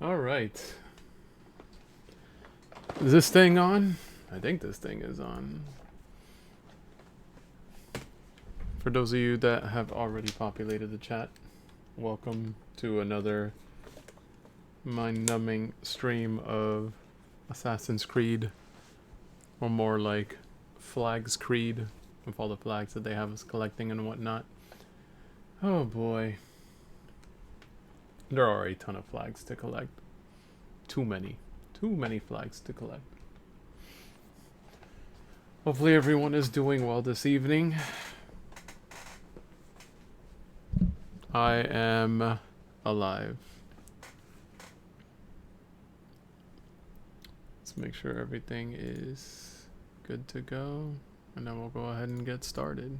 All right. Is this thing on? I think this thing is on. For those of you that have already populated the chat, welcome to another mind-numbing stream of Assassin's Creed, or more like Flags Creed, with all the flags that they have us collecting and whatnot. Oh boy. There are a ton of flags to collect. Too many. Too many flags to collect. Hopefully everyone is doing well this evening. I am alive. Let's make sure everything is good to go, and then we'll go ahead and get started.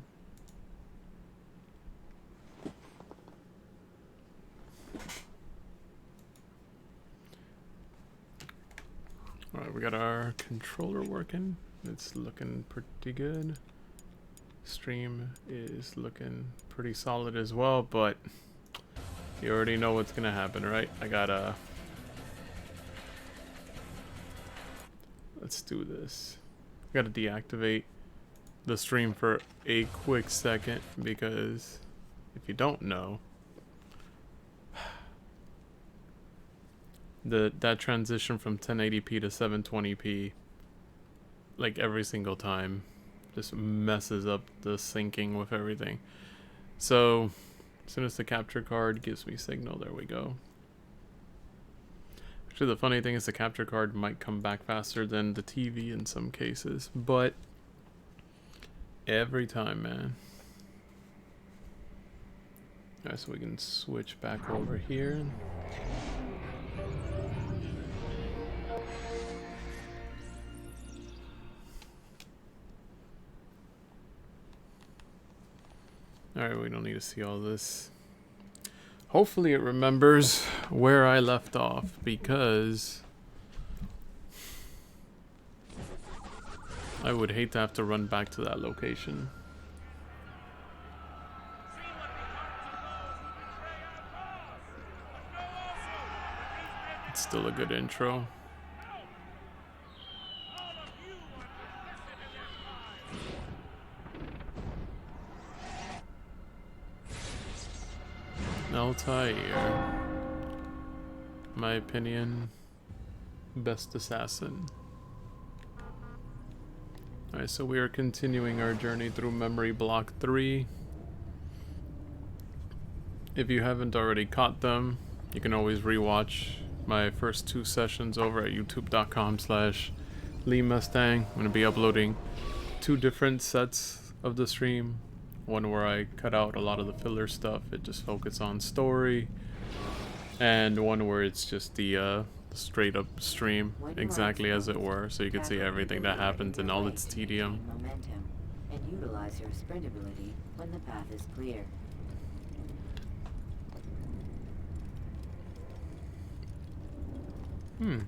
Alright, we got our controller working. It's looking pretty good. Stream is looking pretty solid as well, but you already know what's gonna happen, right? Let's do this. I gotta deactivate the stream for a quick second, because if you don't know, that transition from 1080p to 720p, like every single time, just messes up the syncing with everything. So as soon as the capture card gives me signal, there we go. Actually, the funny thing is the capture card might come back faster than the TV in some cases, but every time, man. Alright, so we can switch back over here. Alright, we don't need to see all this. Hopefully it remembers where I left off, because I would hate to have to run back to that location. It's still a good intro. Al-Sayf, my opinion, best assassin. Alright, so we are continuing our journey through Memory Block 3. If you haven't already caught them, you can always rewatch my first 2 sessions over at youtube.com/LeeMustang. I'm going to be uploading 2 different sets of the stream. One where I cut out a lot of the filler stuff, it just focuses on story, and one where it's just the straight up stream, exactly as it were, so you can see everything that happens in all its tedium. Momentum, and utilize your sprint ability when the path is clear. I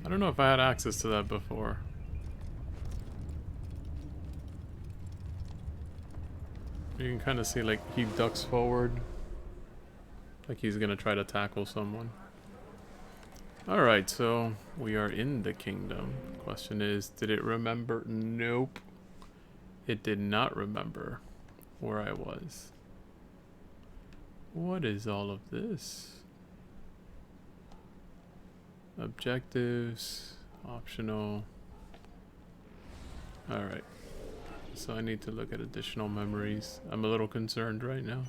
don't know if I had access to that before. You can kind of see, like, he ducks forward, like he's gonna try to tackle someone. Alright, so we are in the kingdom. Question is, did it remember? Nope. It did not remember where I was. What is all of this? Objectives, optional. Alright. So I need to look at additional memories. I'm a little concerned right now.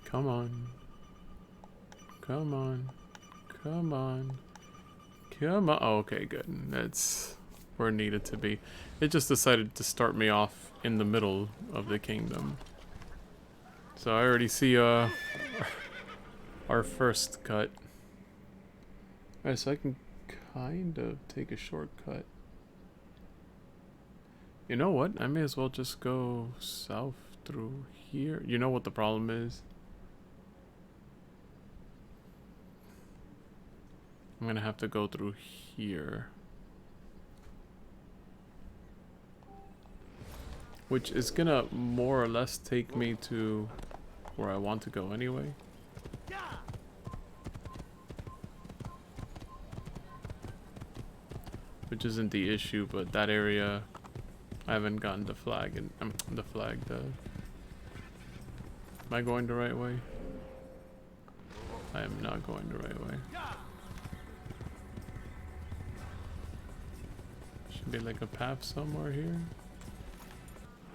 Come on. Come on. Come on. Come on. Oh, okay, good. That's where it needed to be. It just decided to start me off in the middle of the kingdom. So I already see our first cut. Alright, so I can kind of take a shortcut. You know what? I may as well just go south through here. You know what the problem is? I'm gonna have to go through here. which is gonna more or less take me to where I want to go anyway. Which isn't the issue, but that area I haven't gotten the flag and the flag. Am I going the right way? I am not going the right way. Should be like a path somewhere here.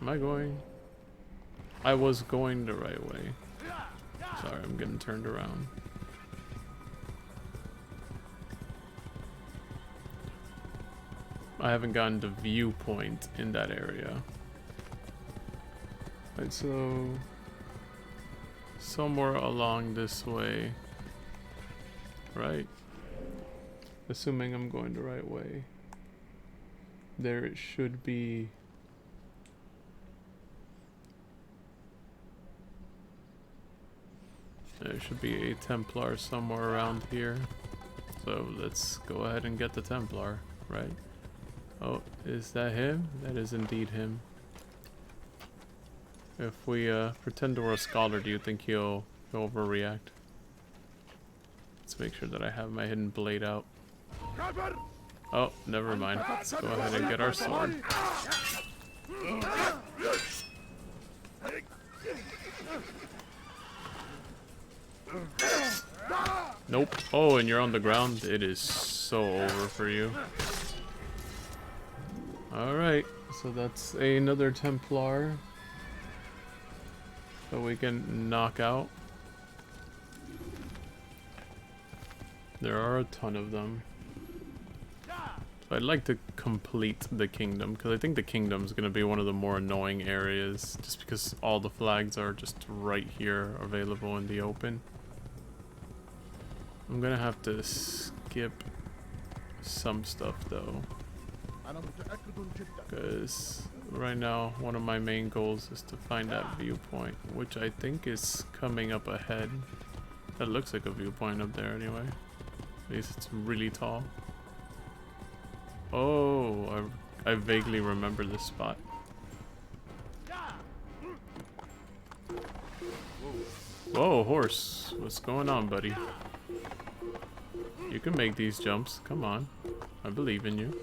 Am I going? I was going the right way. Sorry, I'm getting turned around. I haven't gotten the viewpoint in that area. Right, so somewhere along this way, right? Assuming I'm going the right way. There it should be. There should be a Templar somewhere around here. So let's go ahead and get the Templar, right? Oh, is that him? That is indeed him. If we pretend we're a scholar, do you think he'll overreact? Let's make sure that I have my hidden blade out. Oh, never mind. Let's go ahead and get our sword. Nope. Oh, and you're on the ground. It is so over for you. Alright, so that's another Templar that we can knock out. There are a ton of them. So I'd like to complete the kingdom, because I think the kingdom's going to be one of the more annoying areas, just because all the flags are just right here available in the open. I'm going to have to skip some stuff though. Because right now one of my main goals is to find that viewpoint, which I think is coming up ahead. That looks like a viewpoint up there anyway. At least it's really tall. Oh, I vaguely remember this spot. Whoa, horse. What's going on, buddy? You can make these jumps. Come on. I believe in you.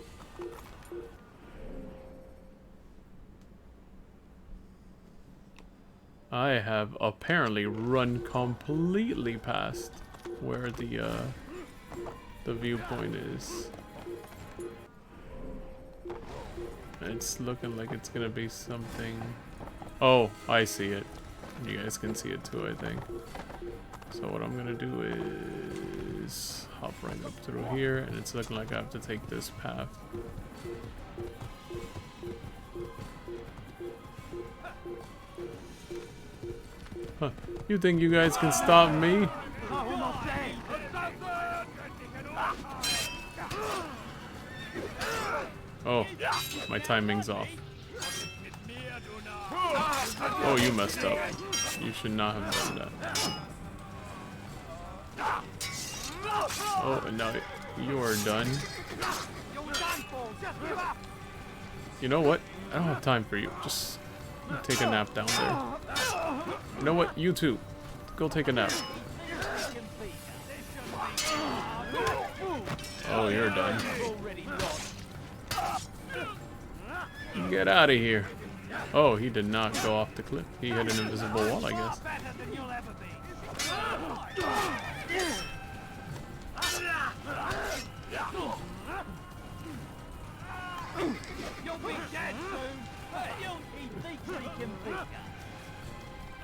I have apparently run completely past where the viewpoint is. It's looking like it's gonna be something. Oh, I see it. You guys can see it too, I think. So what I'm gonna do is hop right up through here, and it's looking like I have to take this path. Huh. You think you guys can stop me? Oh, my timing's off. Oh, you messed up. You should not have done that. Oh, and now you are done. You know what? I don't have time for you. Just take a nap down there. You know what? You too. Go take a nap. Oh, you're done. Get out of here. Oh, he did not go off the cliff. He hit an invisible wall, I guess.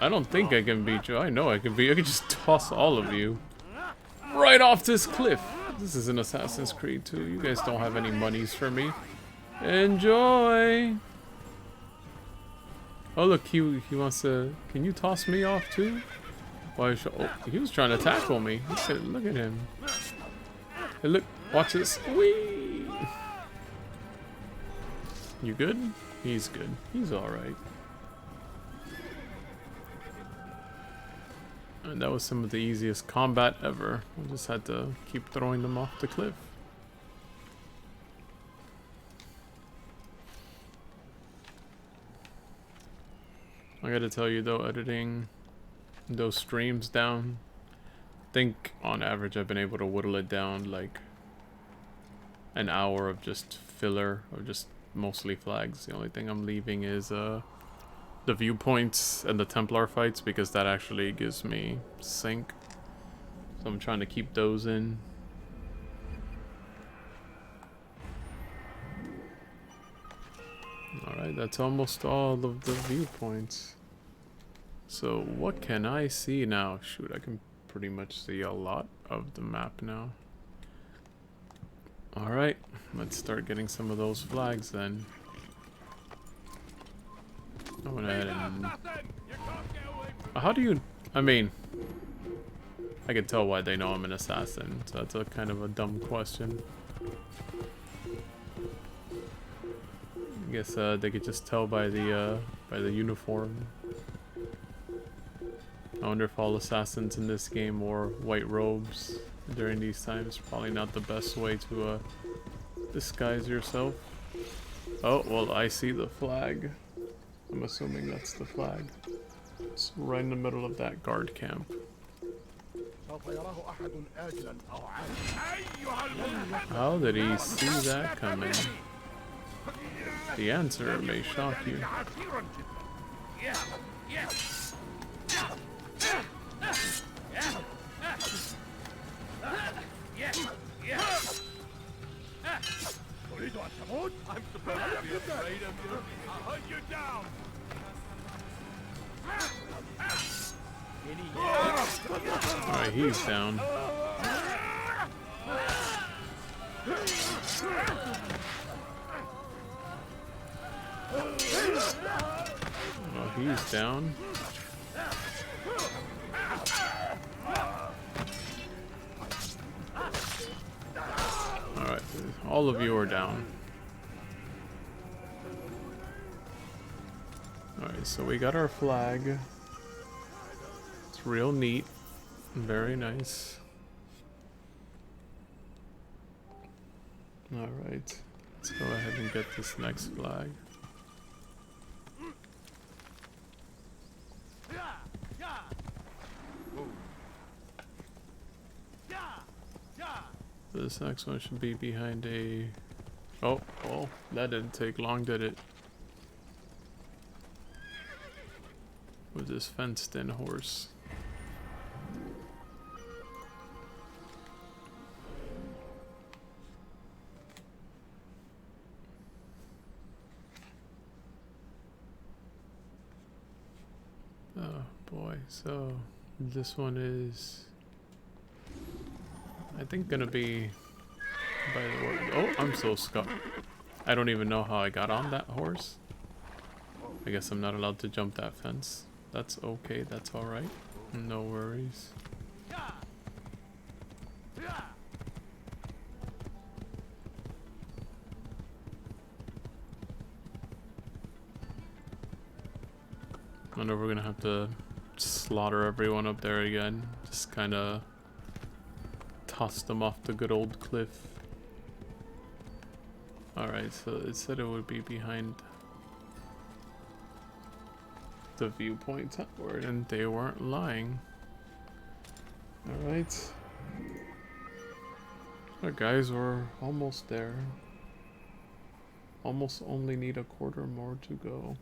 I don't think I can beat you. I know I can beat you. I can just toss all of you right off this cliff. This is an Assassin's Creed 2. You guys don't have any monies for me. Enjoy. Oh look, he wants to. Can you toss me off too? Why? Oh, he was trying to tackle me. Look at him. Hey, look, watch this. Whee! You good? He's good. He's all right. And that was some of the easiest combat ever. I just had to keep throwing them off the cliff. I gotta tell you though, editing those streams down, I think on average I've been able to whittle it down like an hour of just filler, or just mostly flags. The only thing I'm leaving is the viewpoints and the Templar fights, because that actually gives me sync. So I'm trying to keep those in. Alright, that's almost all of the viewpoints. So what can I see now? Shoot, I can pretty much see a lot of the map now. Alright, let's start getting some of those flags then. I went ahead and... How do you... I mean... I can tell why they know I'm an assassin, so that's a kind of a dumb question. I guess they could just tell by the uniform. I wonder if all assassins in this game wore white robes during these times. Probably not the best way to disguise yourself. Oh, well, I see the flag. I'm assuming that's the flag. It's right in the middle of that guard camp. How did he see that coming? The answer may shock you. I'm supposed to be afraid of you. I'll hunt you down. Alright, he's down. Oh, he's down. Alright, all of you are down. Alright, so we got our flag. It's real neat. Very nice. Alright, let's go ahead and get this next flag. This next one should be behind a... Oh, well, that didn't take long, did it? With this fenced-in horse. Oh boy, so this one is... I think gonna be by the word. Oh, I'm so scuffed. I don't even know how I got on that horse. I guess I'm not allowed to jump that fence. That's okay, that's alright. No worries. I know we're gonna have to slaughter everyone up there again. Just kinda toss them off the good old cliff. Alright, so it said it would be behind the viewpoint tower, and they weren't lying. Alright. Alright guys, we're almost there. Almost only need a quarter more to go.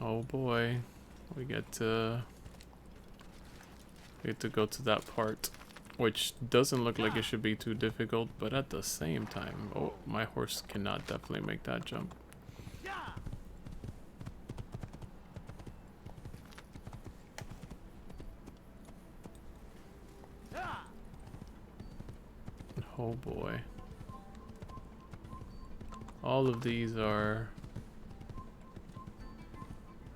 Oh boy. We get to go to that part, which doesn't look like it should be too difficult, but at the same time, oh, my horse cannot definitely make that jump. Oh boy. All of these are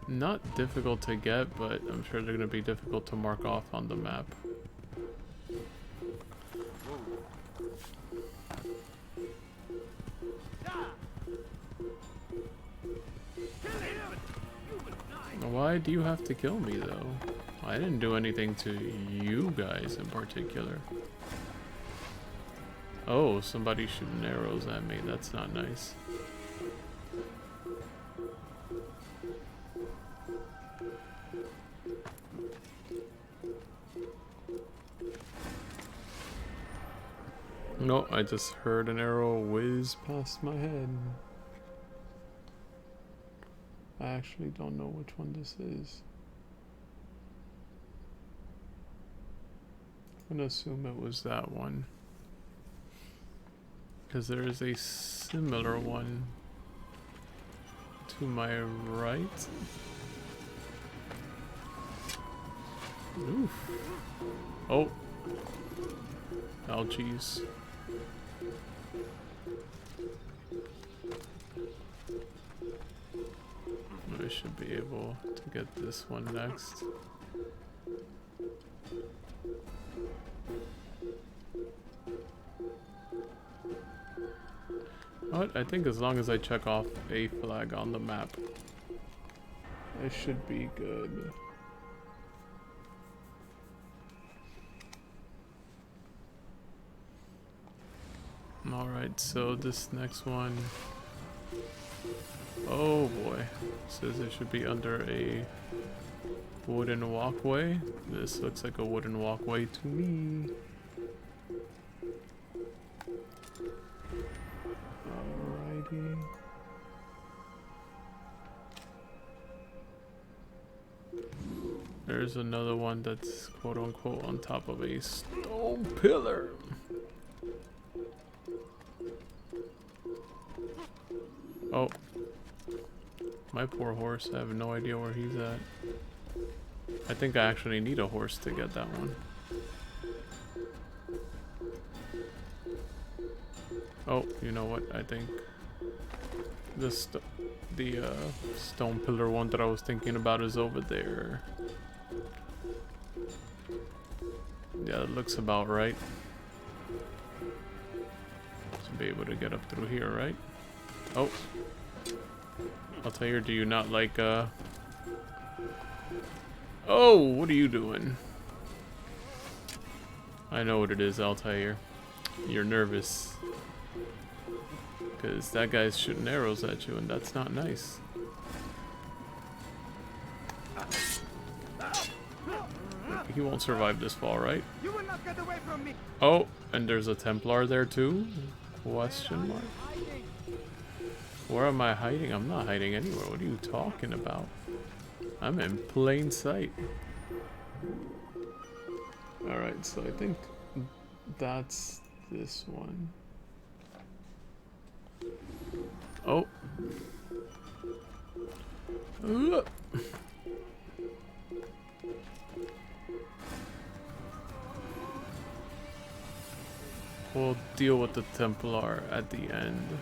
not difficult to get, but I'm sure they're going to be difficult to mark off on the map. Why do you have to kill me though? I didn't do anything to you guys in particular. Oh, somebody's shooting arrows at me. That's not nice. No, I just heard an arrow whiz past my head. I actually don't know which one this is. I'm gonna assume it was that one. Because there is a similar one to my right. Oof. Oh. Ouchies. I should be able to get this one next. What? I think as long as I check off a flag on the map, I should be good. Alright, so this next one, oh boy, says it should be under a wooden walkway. This looks like a wooden walkway to me. Alrighty. There's another one that's quote unquote on top of a stone pillar. Oh, my poor horse. I have no idea where he's at. I think I actually need a horse to get that one. Oh, you know what? I think the stone pillar one that I was thinking about is over there. Yeah, it looks about right. Should be able to get up through here, right? Oh, Altair, do you not like, oh, what are you doing? I know what it is, Altair. You're nervous. Because that guy's shooting arrows at you, and that's not nice. He won't survive this fall, right? You will not get away from me. Oh, and there's a Templar there too? Question mark? Where am I hiding? I'm not hiding anywhere. What are you talking about? I'm in plain sight. Alright, so I think that's this one. Oh. We'll deal with the Templar at the end.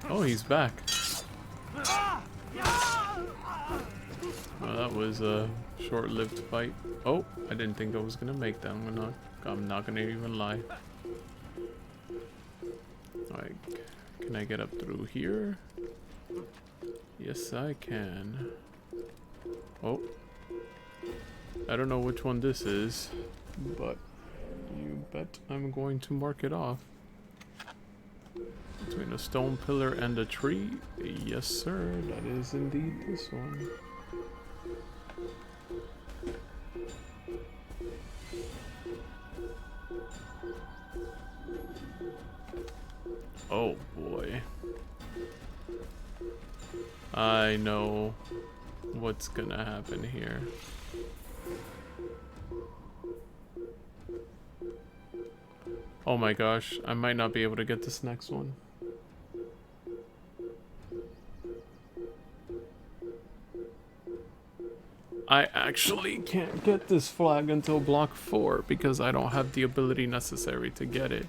Oh, he's back. Well, that was a short-lived fight. Oh, I didn't think I was gonna make that. I'm not gonna even lie. Alright, can I get up through here? Yes, I can. Oh, I don't know which one this is, but you bet I'm going to mark it off. Between a stone pillar and a tree? Yes, sir. That is indeed this one. Oh, boy. I know what's gonna happen here. Oh my gosh, I might not be able to get this next one. I actually can't get this flag until block 4 because I don't have the ability necessary to get it.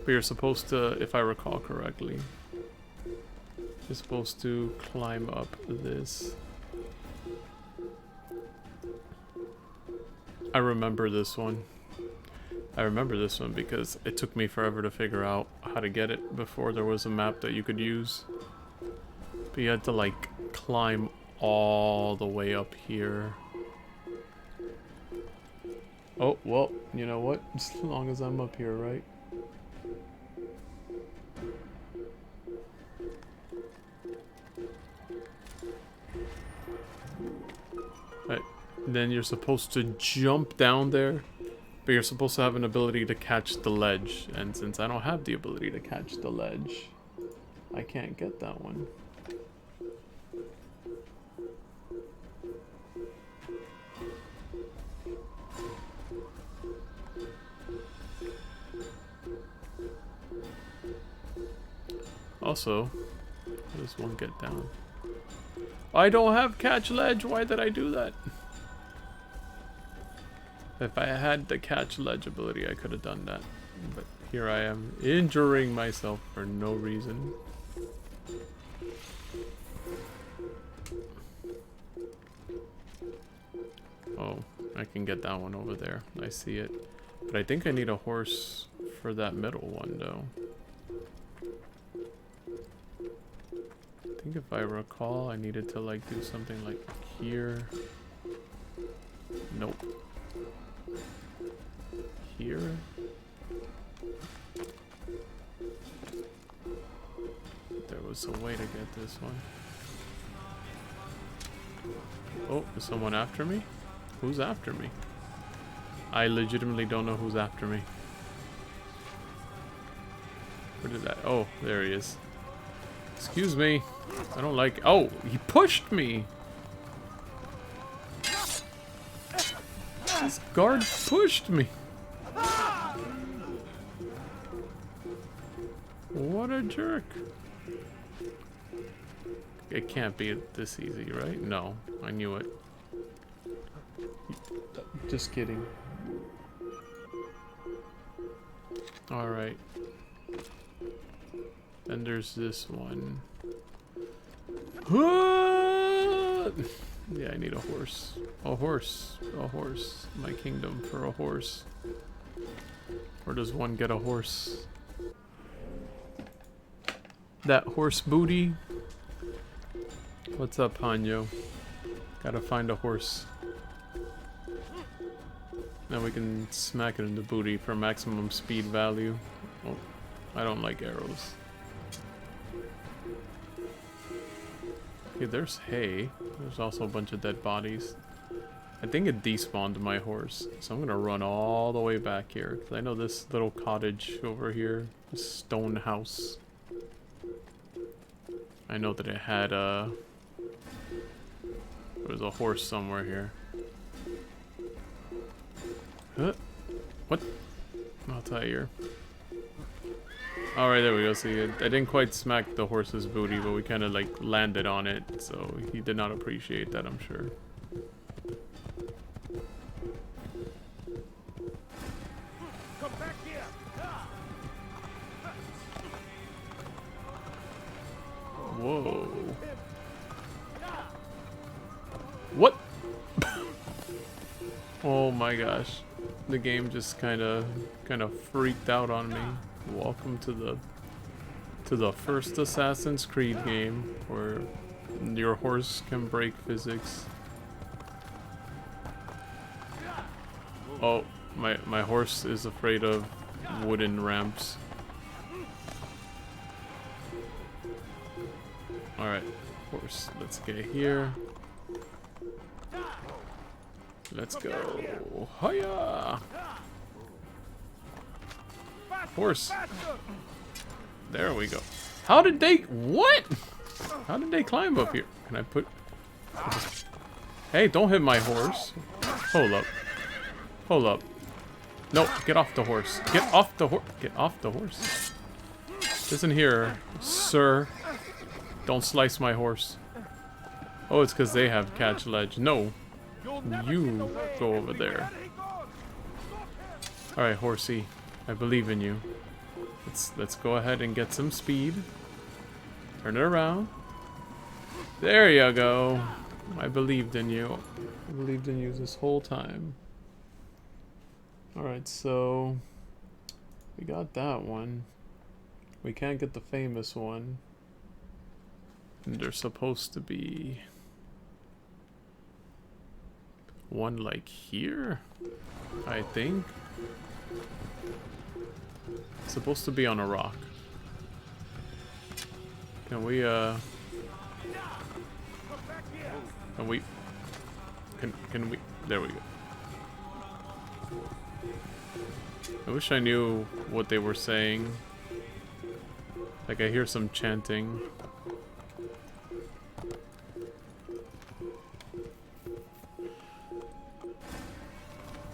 But you're supposed to, if I recall correctly, you're supposed to climb up this. I remember this one. I remember this one because it took me forever to figure out how to get it before there was a map that you could use. But you had to like climb all the way up here. Oh, well, you know what? As long as I'm up here, right? Right. Then you're supposed to jump down there But you're supposed to have an ability to catch the ledge, and since I don't have the ability to catch the ledge, I can't get that one. Also, how does one get down? I don't have catch ledge. Why did I do that? If I had the catch ledge ability, I could have done that. But here I am, injuring myself for no reason. Oh, I can get that one over there. I see it. But I think I need a horse for that middle one, though. I think if I recall, I needed to like do something like here. Nope. Here. There was a way to get this one. Oh, is someone after me? Who's after me? I legitimately don't know who's after me. Where did that? Oh, there he is. Excuse me. I don't like. Oh, he pushed me. This guard pushed me. What a jerk. It can't be this easy, right? No, I knew it. Just kidding. Alright. Then there's this one. Yeah, I need a horse. A horse. A horse. My kingdom for a horse. Where does one get a horse? That horse booty. What's up, Hanyo? Gotta find a horse. Now we can smack it in the booty for maximum speed value. Oh, I don't like arrows. Okay, there's hay. There's also a bunch of dead bodies. I think it despawned my horse, so I'm gonna run all the way back here. Cause I know this little cottage over here, this stone house. I know that it had a... There was a horse somewhere here. Huh? What? I'll tell you. Alright, there we go. See, I didn't quite smack the horse's booty, but we kind of like landed on it, so he did not appreciate that, I'm sure. Come back here. Whoa. What? Oh my gosh. The game just kind of freaked out on me. Welcome to the first Assassin's Creed game where your horse can break physics. Oh, my horse is afraid of wooden ramps. Alright, horse, let's get here. Let's go. Hiya! Horse. There we go. How did they... What? How did they climb up here? Can I put... Hey, don't hit my horse. Hold up. Hold up. No, get off the horse. Get off the horse. Get off the horse. Listen here, sir. Don't slice my horse. Oh, it's because they have catch ledge. No. You go over there. Alright, horsey. I believe in you. Let's go ahead and get some speed. Turn it around. There you go. I believed in you. I believed in you this whole time. Alright, so we got that one. We can't get the famous one. And there's supposed to be one like here, I think. It's supposed to be on a rock. Can we can we, there we go. I wish I knew what they were saying. Like I hear some chanting.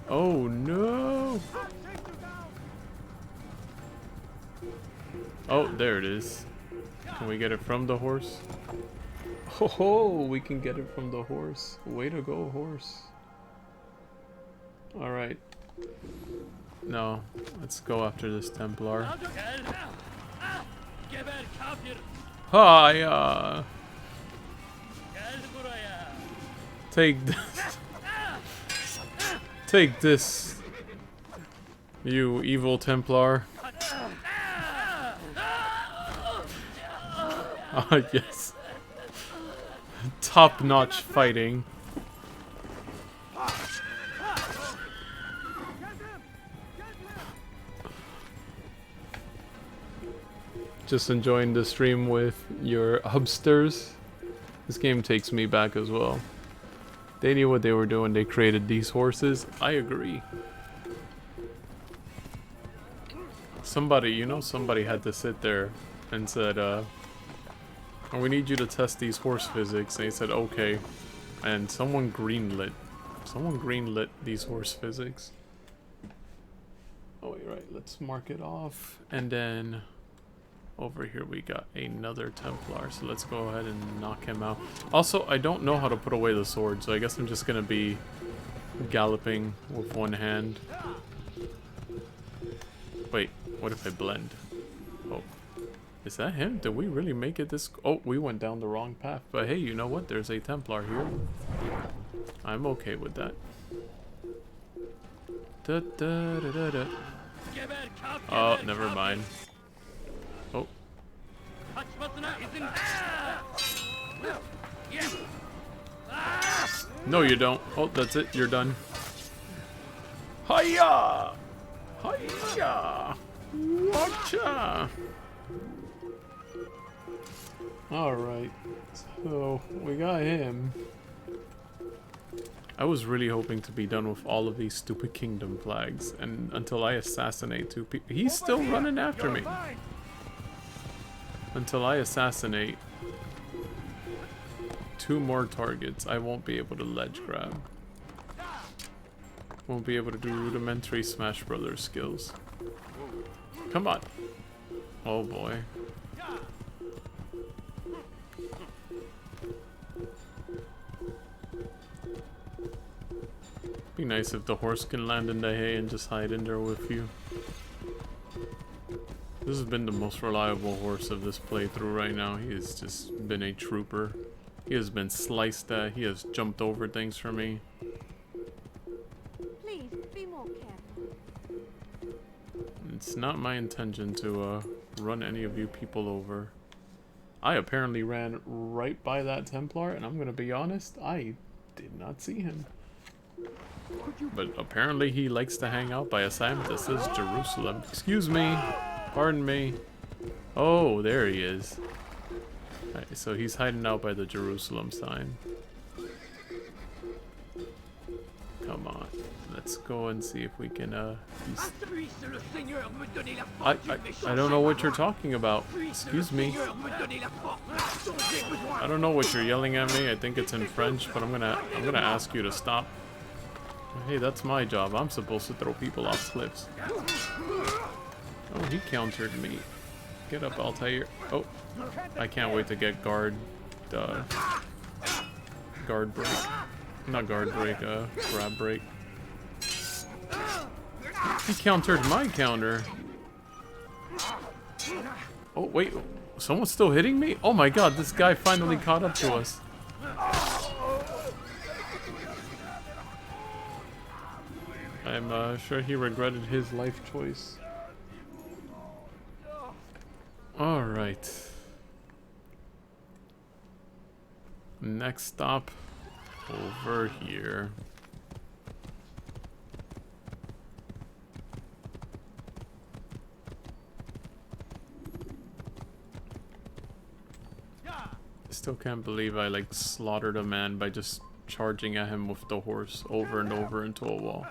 Oh no! Oh, there it is. Can we get it from the horse? Oh, ho, we can get it from the horse. Way to go, horse. Alright. No, let's go after this Templar. Hiya! Take this. Take this, you evil Templar. Ah, yes. Top-notch fighting. Just enjoying the stream with your hubsters. This game takes me back as well. They knew what they were doing. They created these horses. I agree. Somebody, you know, somebody had to sit there and said, "Oh, we need you to test these horse physics." And he said, "Okay." And someone greenlit. Someone greenlit these horse physics. Oh, wait, right. Let's mark it off. And then over here we got another Templar. So let's go ahead and knock him out. Also, I don't know how to put away the sword. So I guess I'm just going to be galloping with one hand. Wait, what if I blend? Oh. Is that him? Did we really make it this... Oh, we went down the wrong path. But hey, you know what? There's a Templar here. I'm okay with that. Da, da, da, da, da. Oh, never mind. Oh. No, you don't. Oh, that's it. You're done. Hiya! Hiya! Watcha! Alright, so we got him. I was really hoping to be done with all of these stupid kingdom flags, and until I assassinate two people. He's still running after me. Until I assassinate two more targets, I won't be able to ledge grab. Won't be able to do rudimentary Smash Brothers skills. Come on. Oh boy. Be nice if the horse can land in the hay and just hide in there with you. This has been the most reliable horse of this playthrough right now. He has just been a trooper. He has been sliced at. He has jumped over things for me. Please be more careful. It's not my intention to run any of you people over. I apparently ran right by that Templar, and I'm gonna be honest, I did not see him. But apparently he likes to hang out by a sign that says Jerusalem. Excuse me. Pardon me. Oh, there he is. Right, so he's hiding out by the Jerusalem sign. Come on. Let's go and see if we can, I don't know what you're talking about. Excuse me. I don't know what you're yelling at me. I think it's in French, but I'm gonna ask you to stop. Hey, that's my job. I'm supposed to throw people off cliffs. Oh, he countered me. Get up, Altair. Oh, I can't wait to get guard break. Not guard break, grab break. He countered my counter. Oh, wait. Someone's still hitting me? Oh my god, this guy finally caught up to us. I'm sure he regretted his life choice. Alright. Next stop, over here. Still can't believe I like slaughtered a man by just charging at him with the horse over and over into a wall.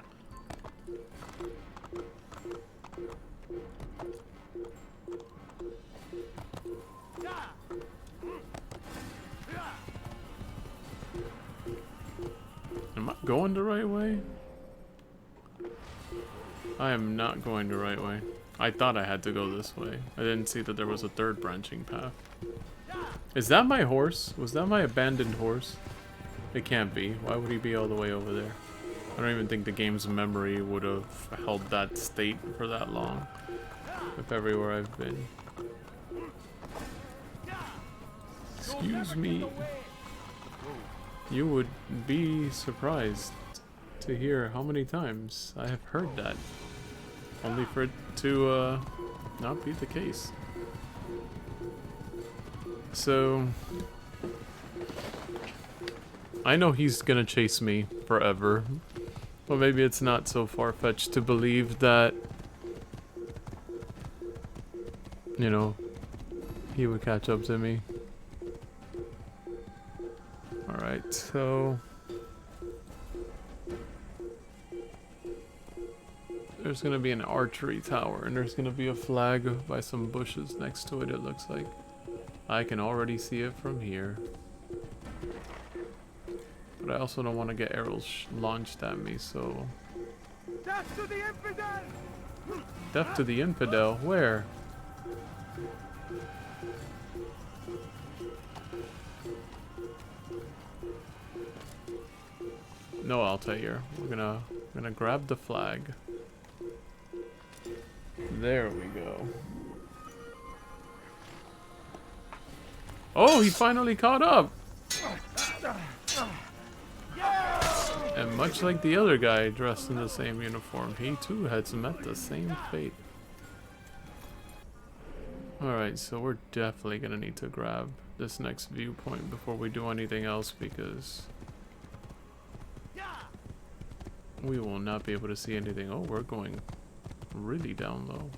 Am I going the right way? I am not going the right way. I thought I had to go this way. I didn't see that there was a third branching path. Is that my horse? Was that my abandoned horse? It can't be. Why would he be all the way over there? I don't even think the game's memory would have held that state for that long. With everywhere I've been. Excuse me. You would be surprised to hear how many times I have heard that. Only for it to not be the case. So I know he's gonna chase me forever. But maybe it's not so far-fetched to believe that, you know, he would catch up to me. Alright, so there's gonna be an archery tower, and there's gonna be a flag by some bushes next to it, it looks like. I can already see it from here. But I also don't want to get arrows launched at me, so... Death to the infidel! Death to the infidel? Where? No, Altair. We're gonna grab the flag. There we go. Oh, he finally caught up! And much like the other guy dressed in the same uniform, he too had met the same fate. Alright, so we're definitely gonna need to grab this next viewpoint before we do anything else, because we will not be able to see anything. Oh, we're going really down low.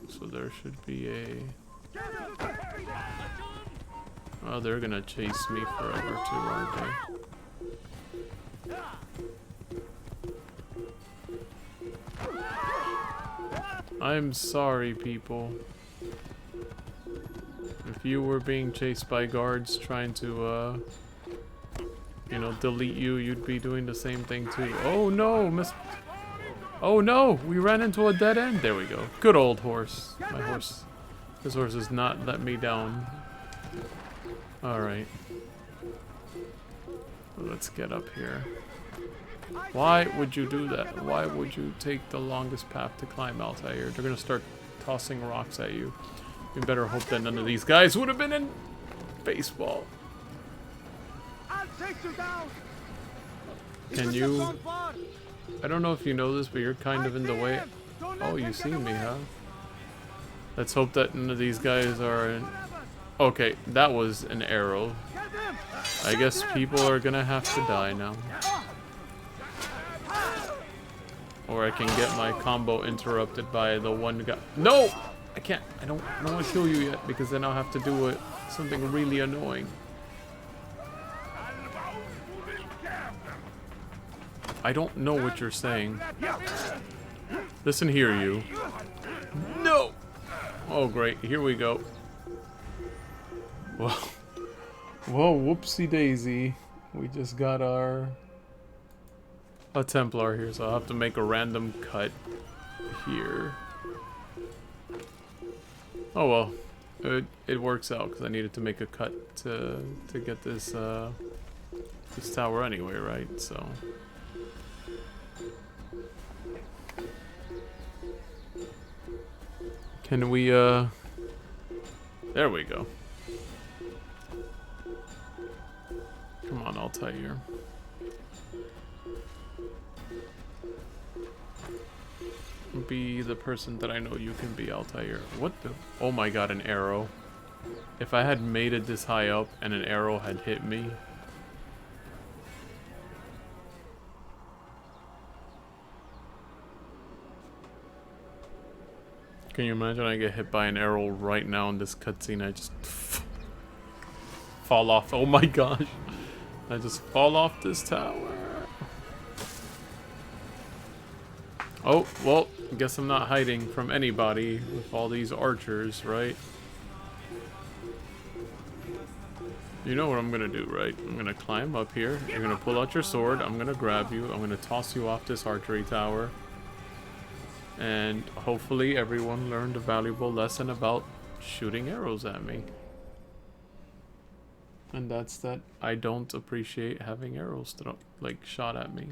So there should be a... Oh, they're gonna chase me forever too, aren't they? I'm sorry, people. If you were being chased by guards trying to, you know, delete you, you'd be doing the same thing too. Oh no, Oh no, we ran into a dead end. There we go. Good old horse. My horse. This horse has not let me down. Alright. Let's get up here. Why would you do that? Why would you take the longest path to climb Altair? They're gonna start tossing rocks at you. You better hope that none of these guys would have been in baseball. I'll take you down. Can you... I don't know if you know this, but you're kind of in the way. Oh, you see me, huh? Let's hope that none of these guys are in... Okay, that was an arrow. I guess people are gonna have to die now. Or I can get my combo interrupted by the one guy. No! I can't. I don't want to kill you yet, because then I'll have to do something really annoying. I don't know what you're saying. Listen here, you. No! Oh, great. Here we go. Whoa. Whoa, whoopsie daisy. We just got a Templar here, so I'll have to make a random cut here. Oh well. It works out, because I needed to make a cut to get this this tower anyway, right? So... Can we, there we go. Come on, Altair. Be the person that I know you can be, Altair. What the? Oh my god, an arrow. If I had made it this high up and an arrow had hit me. Can you imagine I get hit by an arrow right now in this cutscene? I just fall off. Oh my gosh. I just fall off this tower. Oh, well, guess I'm not hiding from anybody with all these archers, right? You know what I'm gonna do, right? I'm gonna climb up here. You're gonna pull out your sword. I'm gonna grab you. I'm gonna toss you off this archery tower. And hopefully everyone learned a valuable lesson about shooting arrows at me. And that's that I don't appreciate having arrows shot at me.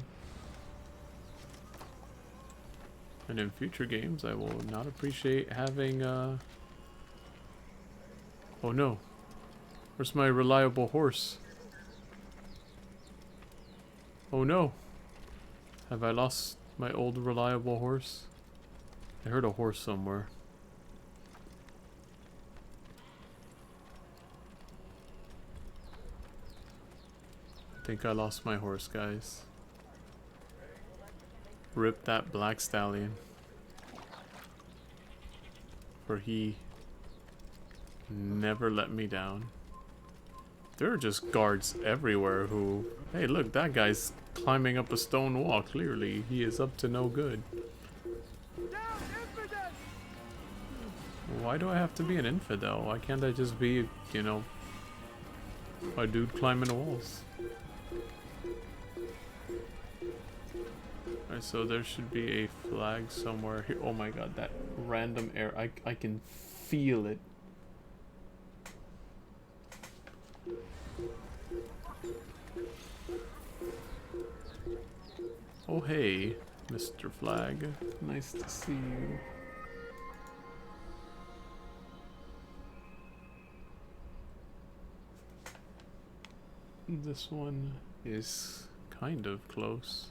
And in future games, I will not appreciate having, Oh no. Where's my reliable horse? Oh no. Have I lost my old reliable horse? I heard a horse somewhere. I think I lost my horse, guys. Rip that black stallion. For he never let me down. There are just guards everywhere who... Hey, look, that guy's climbing up a stone wall. Clearly, he is up to no good. Why do I have to be an infidel? Why can't I just be, you know, a dude climbing walls? Alright, so there should be a flag somewhere here. Oh my god, that random air. I can feel it. Oh hey, Mr. Flag. Nice to see you. This one is kind of close.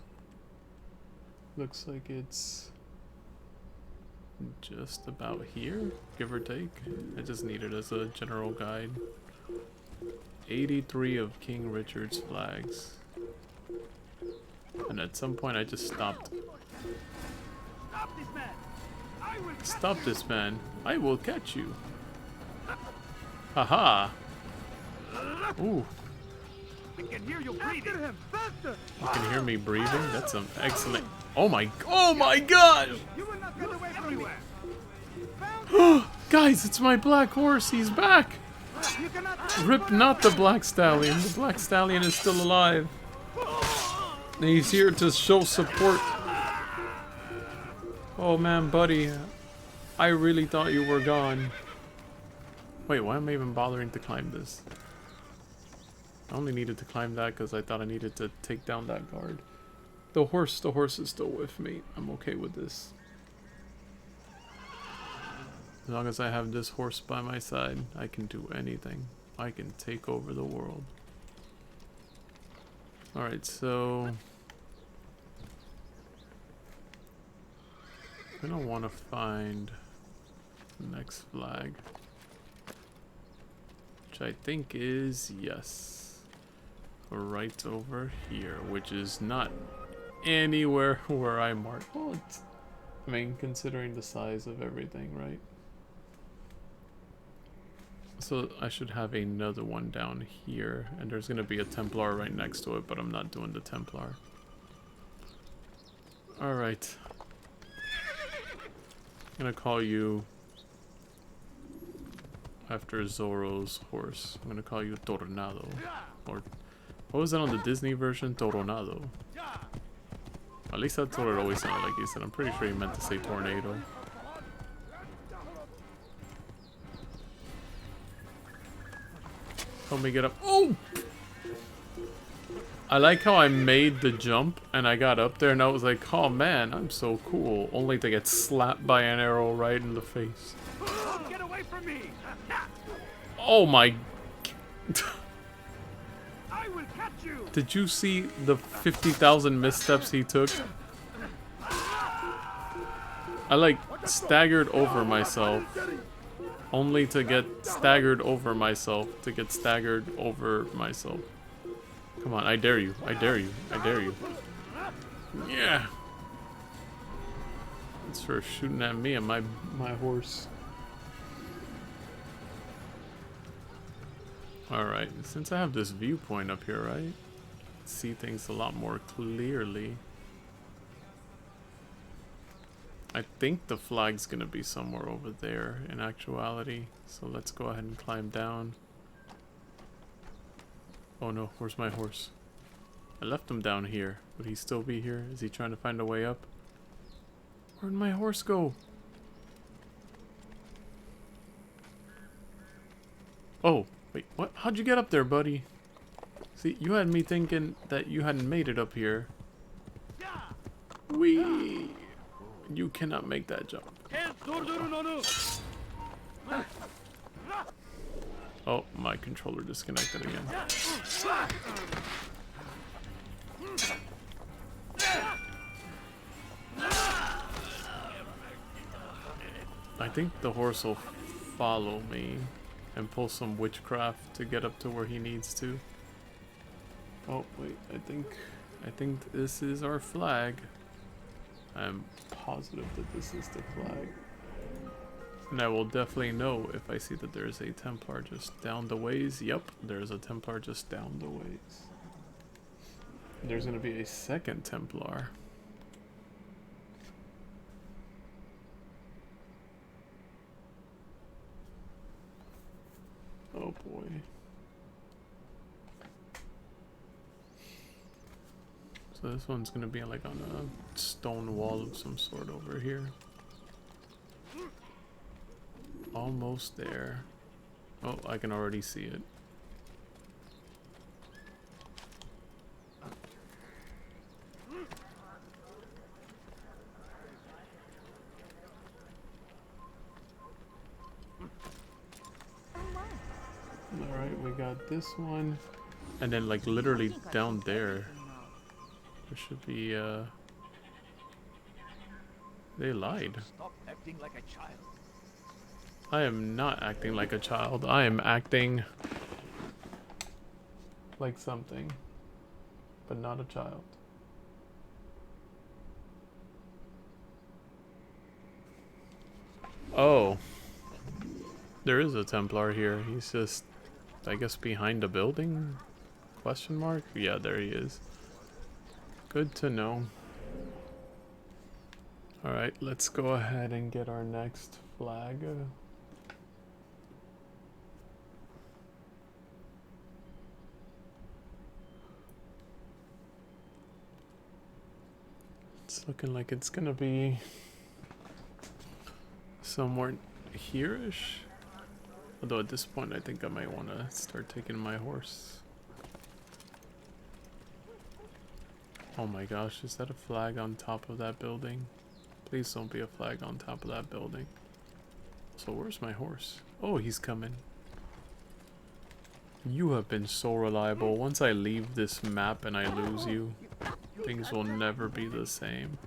Looks like it's just about here, give or take. I just need it as a general guide. 83 of King Richard's flags. And at some point I just stopped. Stop this man! I will Stop this man. I will catch you. Haha. Ooh. I can hear you breathing. Him, faster! You can hear me breathing? That's some excellent... Oh my god! You will not get away from me. Guys, it's my black horse. He's back. You cannot... Rip not the black stallion. The black stallion is still alive. And he's here to show support. Oh man, buddy. I really thought you were gone. Wait, why am I even bothering to climb this? I only needed to climb that because I thought I needed to take down that guard. The horse is still with me. I'm okay with this. As long as I have this horse by my side, I can do anything. I can take over the world. Alright, so... I'm gonna want to find the next flag. Which I think is, yes. Right over here, which is not anywhere where I marked. Well, it's, I mean, considering the size of everything, right? So I should have another one down here, and there's gonna be a Templar right next to it, but I'm not doing the Templar. Alright. I'm gonna call you after Zorro's horse. I'm gonna call you Tornado. Or what was that on the Disney version? Toronado. At least that's what it always sounded like he said. I'm pretty sure he meant to say tornado. Help me get up. Oh! I like how I made the jump and I got up there and I was like, oh man, I'm so cool. Only to get slapped by an arrow right in the face. Get away from me! Oh my... I will catch you! Did you see the 50,000 missteps he took? I like staggered over myself. Only to get staggered over myself. To get staggered over myself. Come on, I dare you. I dare you. I dare you. Yeah. It's for shooting at me and my horse. Alright, since I have this viewpoint up here, right? See things a lot more clearly. I think the flag's gonna be somewhere over there in actuality. So let's go ahead and climb down. Oh no, where's my horse? I left him down here. Would he still be here? Is he trying to find a way up? Where'd my horse go? Oh, wait, what? How'd you get up there, buddy? See, you had me thinking that you hadn't made it up here. Wee! You cannot make that jump. Oh, my controller disconnected again. I think the horse will follow me and pull some witchcraft to get up to where he needs to. Oh wait, I think this is our flag. I'm positive that this is the flag. And I will definitely know if I see that there's a Templar just down the ways. Yep, there's a Templar just down the ways. There's gonna be a second Templar. Oh boy. So this one's gonna be like on a stone wall of some sort over here. Almost there. Oh, I can already see it. Alright, we got this one. And then like literally down there, there should be they lied. Stop acting like a child. I am not acting like a child. I am acting like something, but not a child. Oh. There is a Templar here. He's just, I guess, behind a building? Question mark? Yeah, there he is. Good to know. Alright, let's go ahead and get our next flag. It's looking like it's gonna be somewhere here-ish. Although at this point I think I might want to start taking my horse. Oh my gosh, is that a flag on top of that building? Please don't be a flag on top of that building. So where's my horse? Oh, he's coming. You have been so reliable. Once I leave this map and I lose you, things will never be the same.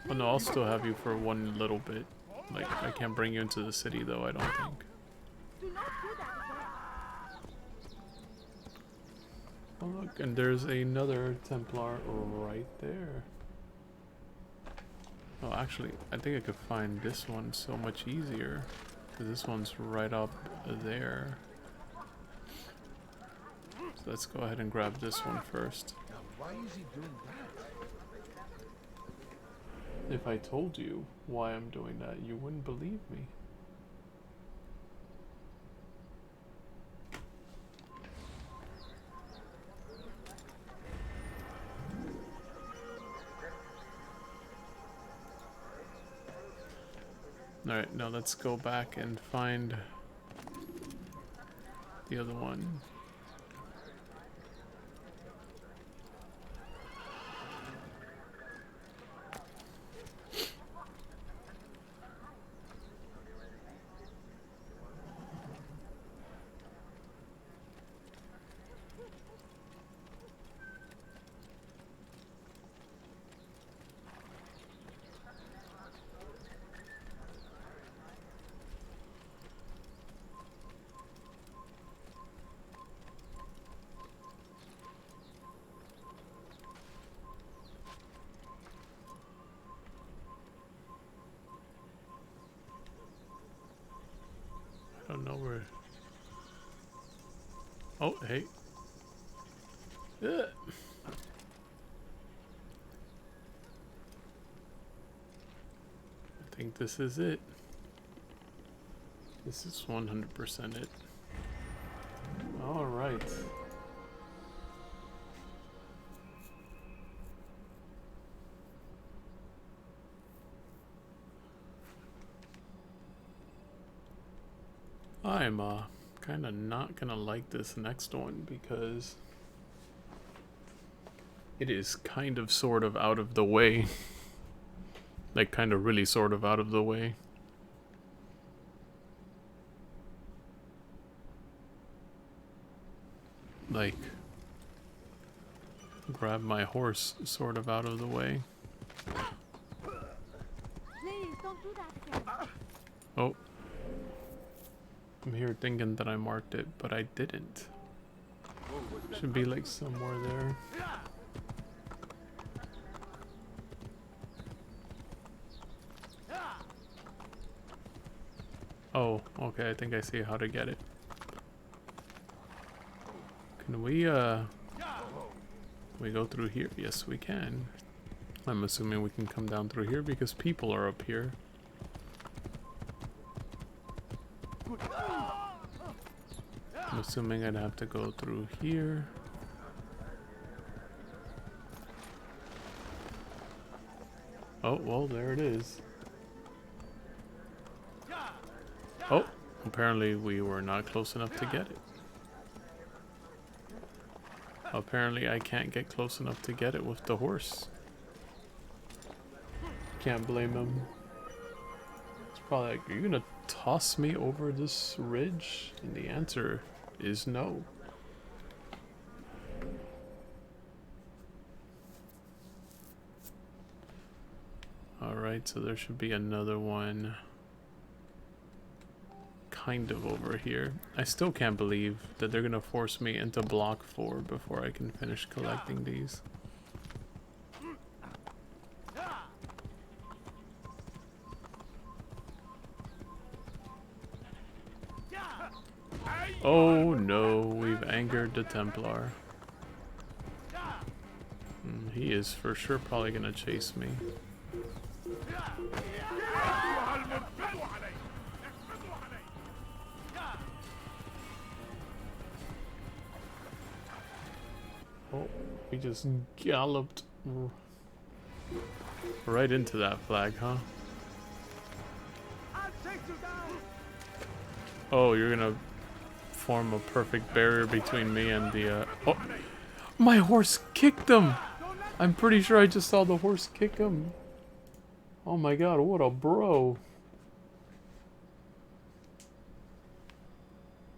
Oh no, I'll still have you for one little bit. Like, I can't bring you into the city though, I don't think. Do not do that again. Oh look, and there's another Templar right there. Oh, actually, I think I could find this one so much easier. Because this one's right up there. So let's go ahead and grab this one first. Now, why is he doing that? If I told you why I'm doing that, you wouldn't believe me. Alright, now let's go back and find the other one. I don't know where. Oh, hey. Ugh. think this is it. This is 100% it. Alright. I'm kind of not gonna like this next one because it is kind of sort of out of the way. Like kind of really sort of out of the way. Like grab my horse sort of out of the way. Please don't do that again. Oh. I'm here thinking that I marked it, but I didn't. Should be like somewhere there. Oh, okay, I think I see how to get it. Can we go through here? Yes, we can. I'm assuming we can come down through here because people are up here. I'm assuming I'd have to go through here. Oh, well, there it is. Oh, apparently we were not close enough to get it. Apparently I can't get close enough to get it with the horse. Can't blame him. It's probably like, are you gonna toss me over this ridge? And the answer is no. Alright, so there should be another one kind of over here. I still can't believe that they're gonna force me into block 4 before I can finish collecting these. Oh no, we've angered the Templar. He is for sure probably gonna chase me. Oh, we just galloped right into that flag, huh? Oh, you're gonna form a perfect barrier between me and the oh, my horse kicked him. I'm pretty sure I just saw the horse kick him. Oh my god, what a bro.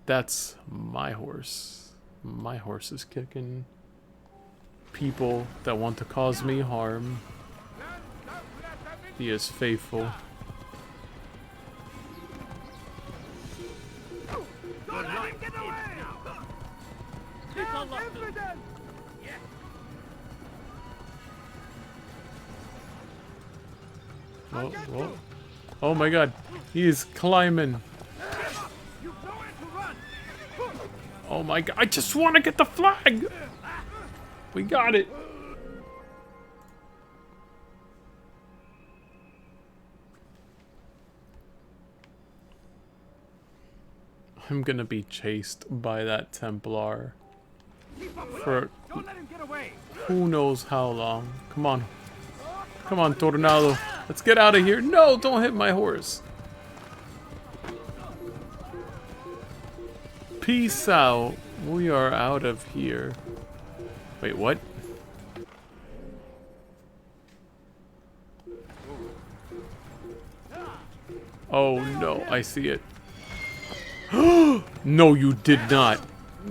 That's my horse. My horse is kicking people that want to cause me harm. He is faithful. Oh, oh. Oh my god, he is climbing. Oh my god, I just want to get the flag. We got it. I'm gonna be chased by that Templar for who knows how long. Come on. Come on, Tornado. Let's get out of here. No, don't hit my horse. Peace out. We are out of here. Wait, what? Oh no, I see it. No, you did not.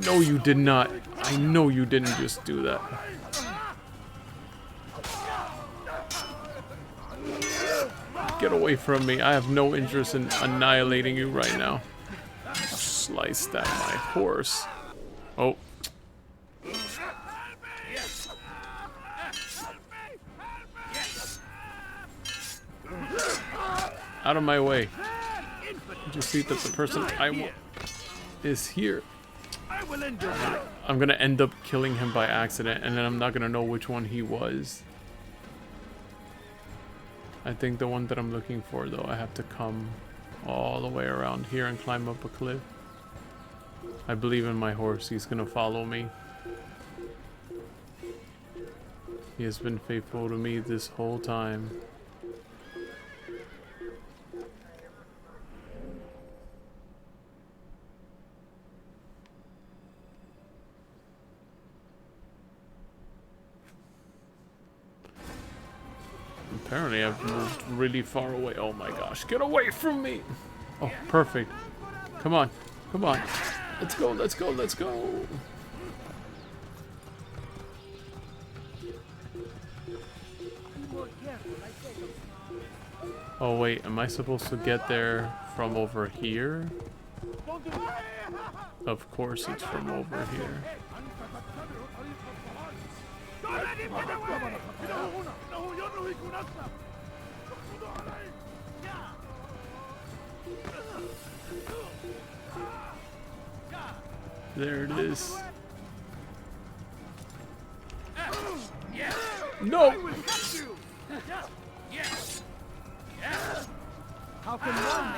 No, you did not. I know you didn't just do that. Get away from me. I have no interest in annihilating you right now. Sliced at my horse. Oh. Out of my way. Did you see that the person I want is here? I'm gonna end up killing him by accident, and then I'm not gonna know which one he was. I think the one that I'm looking for, though, I have to come all the way around here and climb up a cliff. I believe in my horse. He's gonna follow me. He has been faithful to me this whole time. Apparently I've moved really far away. Oh my gosh, get away from me! Oh, perfect. Come on, come on. Let's go, let's go, let's go! Oh wait, am I supposed to get there from over here? Of course it's from over here. There it is. No!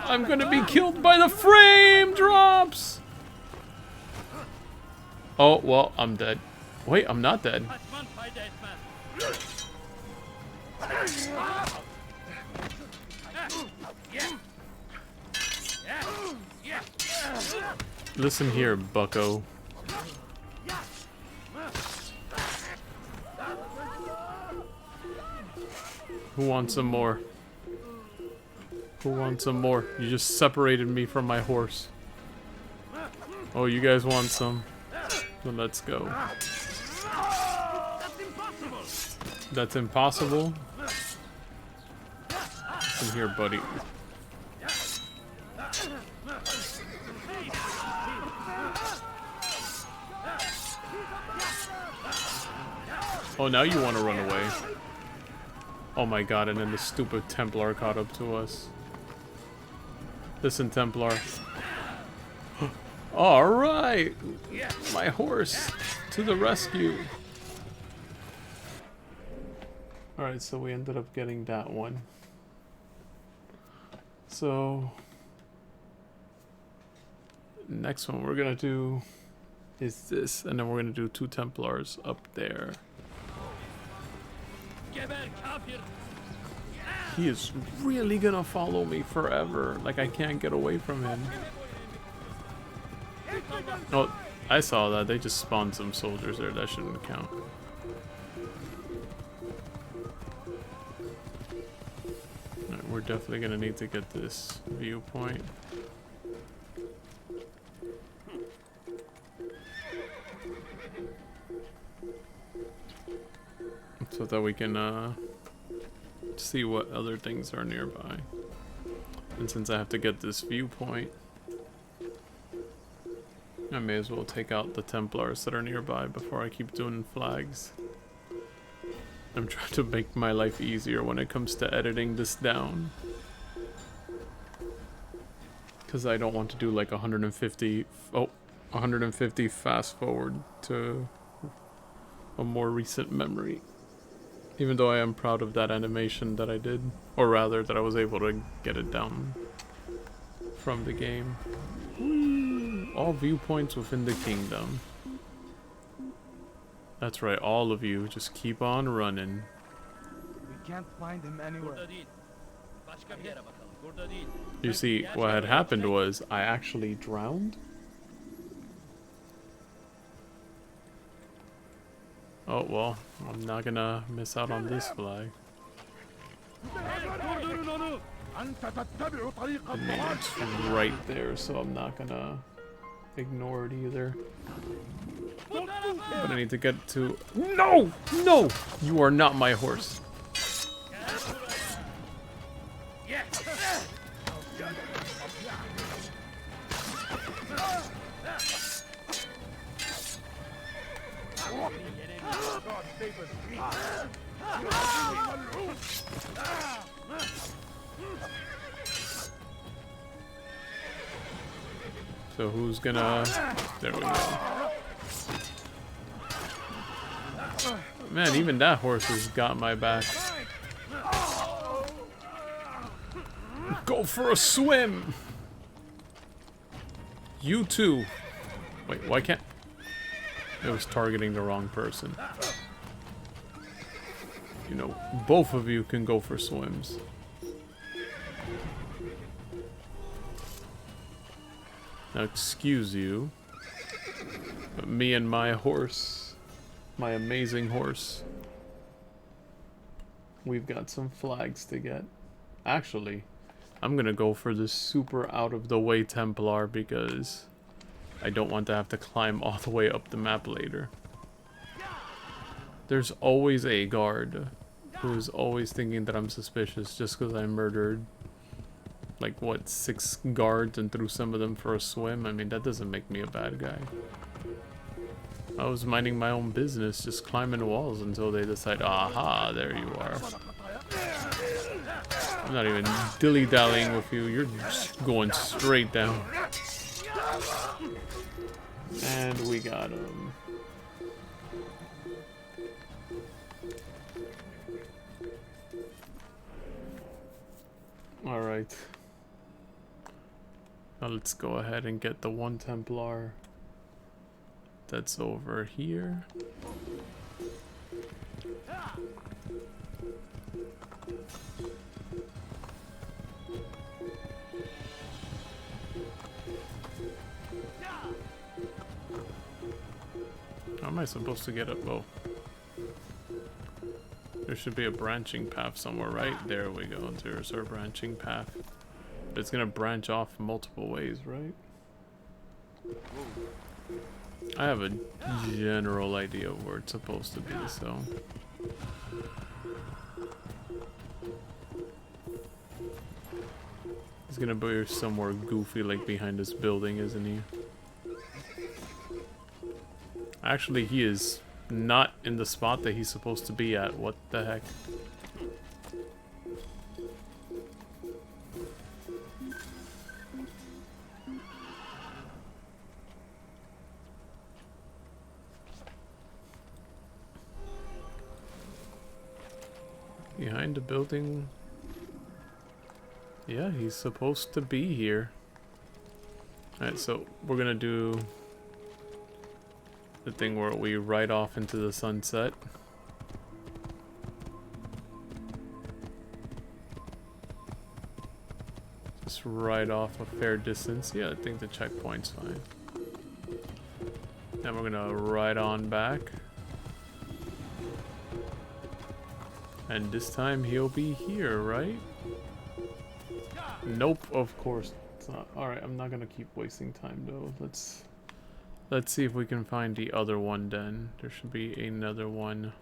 I'm gonna be killed by the frame drops! Oh, well, I'm dead. Wait, I'm not dead. Listen here, bucko. Who wants some more? Who wants some more? You just separated me from my horse. Oh, you guys want some? Well, let's go. That's impossible? Listen here, buddy. Oh, now you want to run away. Oh my god, and then the stupid Templar caught up to us. Listen, Templar. Alright! My horse! To the rescue! Alright, so we ended up getting that one. So... next one we're gonna do is this, and then we're gonna do 2 Templars up there. He is really gonna follow me forever. Like, I can't get away from him. Oh, I saw that. They just spawned some soldiers there. That shouldn't count. Alright, we're definitely gonna need to get this viewpoint. So that we can see what other things are nearby. And since I have to get this viewpoint, I may as well take out the Templars that are nearby before I keep doing flags. I'm trying to make my life easier when it comes to editing this down. Because I don't want to do like 150 fast forward to a more recent memory. Even though I am proud of that animation that I did, or rather that I was able to get it down from the game. All viewpoints within the kingdom. That's right, all of you, just keep on running. We can't find him anywhere. You see, what had happened was I actually drowned. Oh well, I'm not gonna miss out on this flag. I mean, it's right there, so I'm not gonna ignore it either. But I need to get to... No! No! You are not my horse. So who's gonna... There we go. Man, even that horse has got my back. Go for a swim! You too. Wait, why can't... It was targeting the wrong person. You know, both of you can go for swims. Now, excuse you, but me and my horse, my amazing horse, we've got some flags to get. Actually, I'm gonna go for this super out of the way Templar because I don't want to have to climb all the way up the map later. There's always a guard who is always thinking that I'm suspicious just because I murdered, like, what, 6 guards and threw some of them for a swim? I mean, that doesn't make me a bad guy. I was minding my own business, just climbing walls until they decide, aha, there you are. I'm not even dilly-dallying with you, you're just going straight down. And we got him. Alright. Now let's go ahead and get the one Templar that's over here. How am I supposed to get up? Oh. There should be a branching path somewhere, right? There we go. There's our branching path. But it's gonna branch off multiple ways, right? I have a general idea of where it's supposed to be, so... He's gonna be somewhere goofy, like behind this building, isn't he? Actually, he is not in the spot that he's supposed to be at. What the heck? Behind the building? Yeah, he's supposed to be here. Alright, so we're gonna do the thing where we ride off into the sunset. Just ride off a fair distance. Yeah, I think the checkpoint's fine. Then we're gonna ride on back. And this time he'll be here, right? Nope, of course it's not. Alright, I'm not gonna keep wasting time though. Let's see if we can find the other one then. There should be another one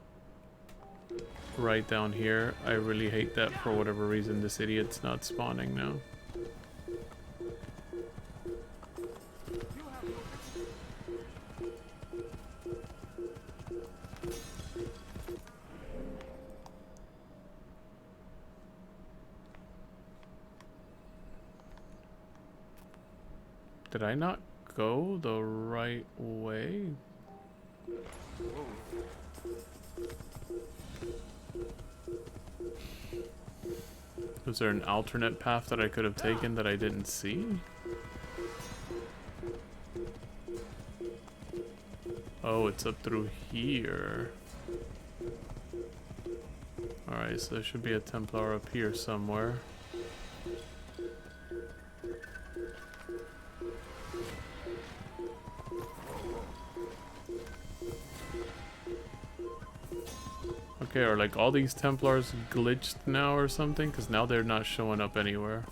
right down here. I really hate that for whatever reason this idiot's not spawning now. Did I not go the right way? Was there an alternate path that I could have taken that I didn't see? Oh, it's up through here. Alright, so there should be a Templar up here somewhere. Okay, are like all these Templars glitched now or something? Because now they're not showing up anywhere.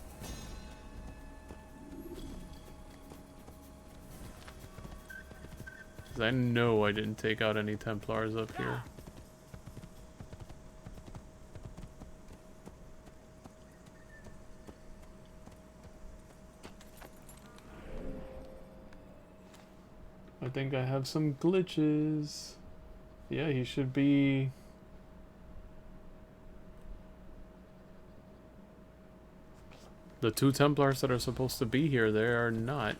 Because I know I didn't take out any Templars up here. I think I have some glitches. Yeah, he should be... The 2 Templars that are supposed to be here, they are not.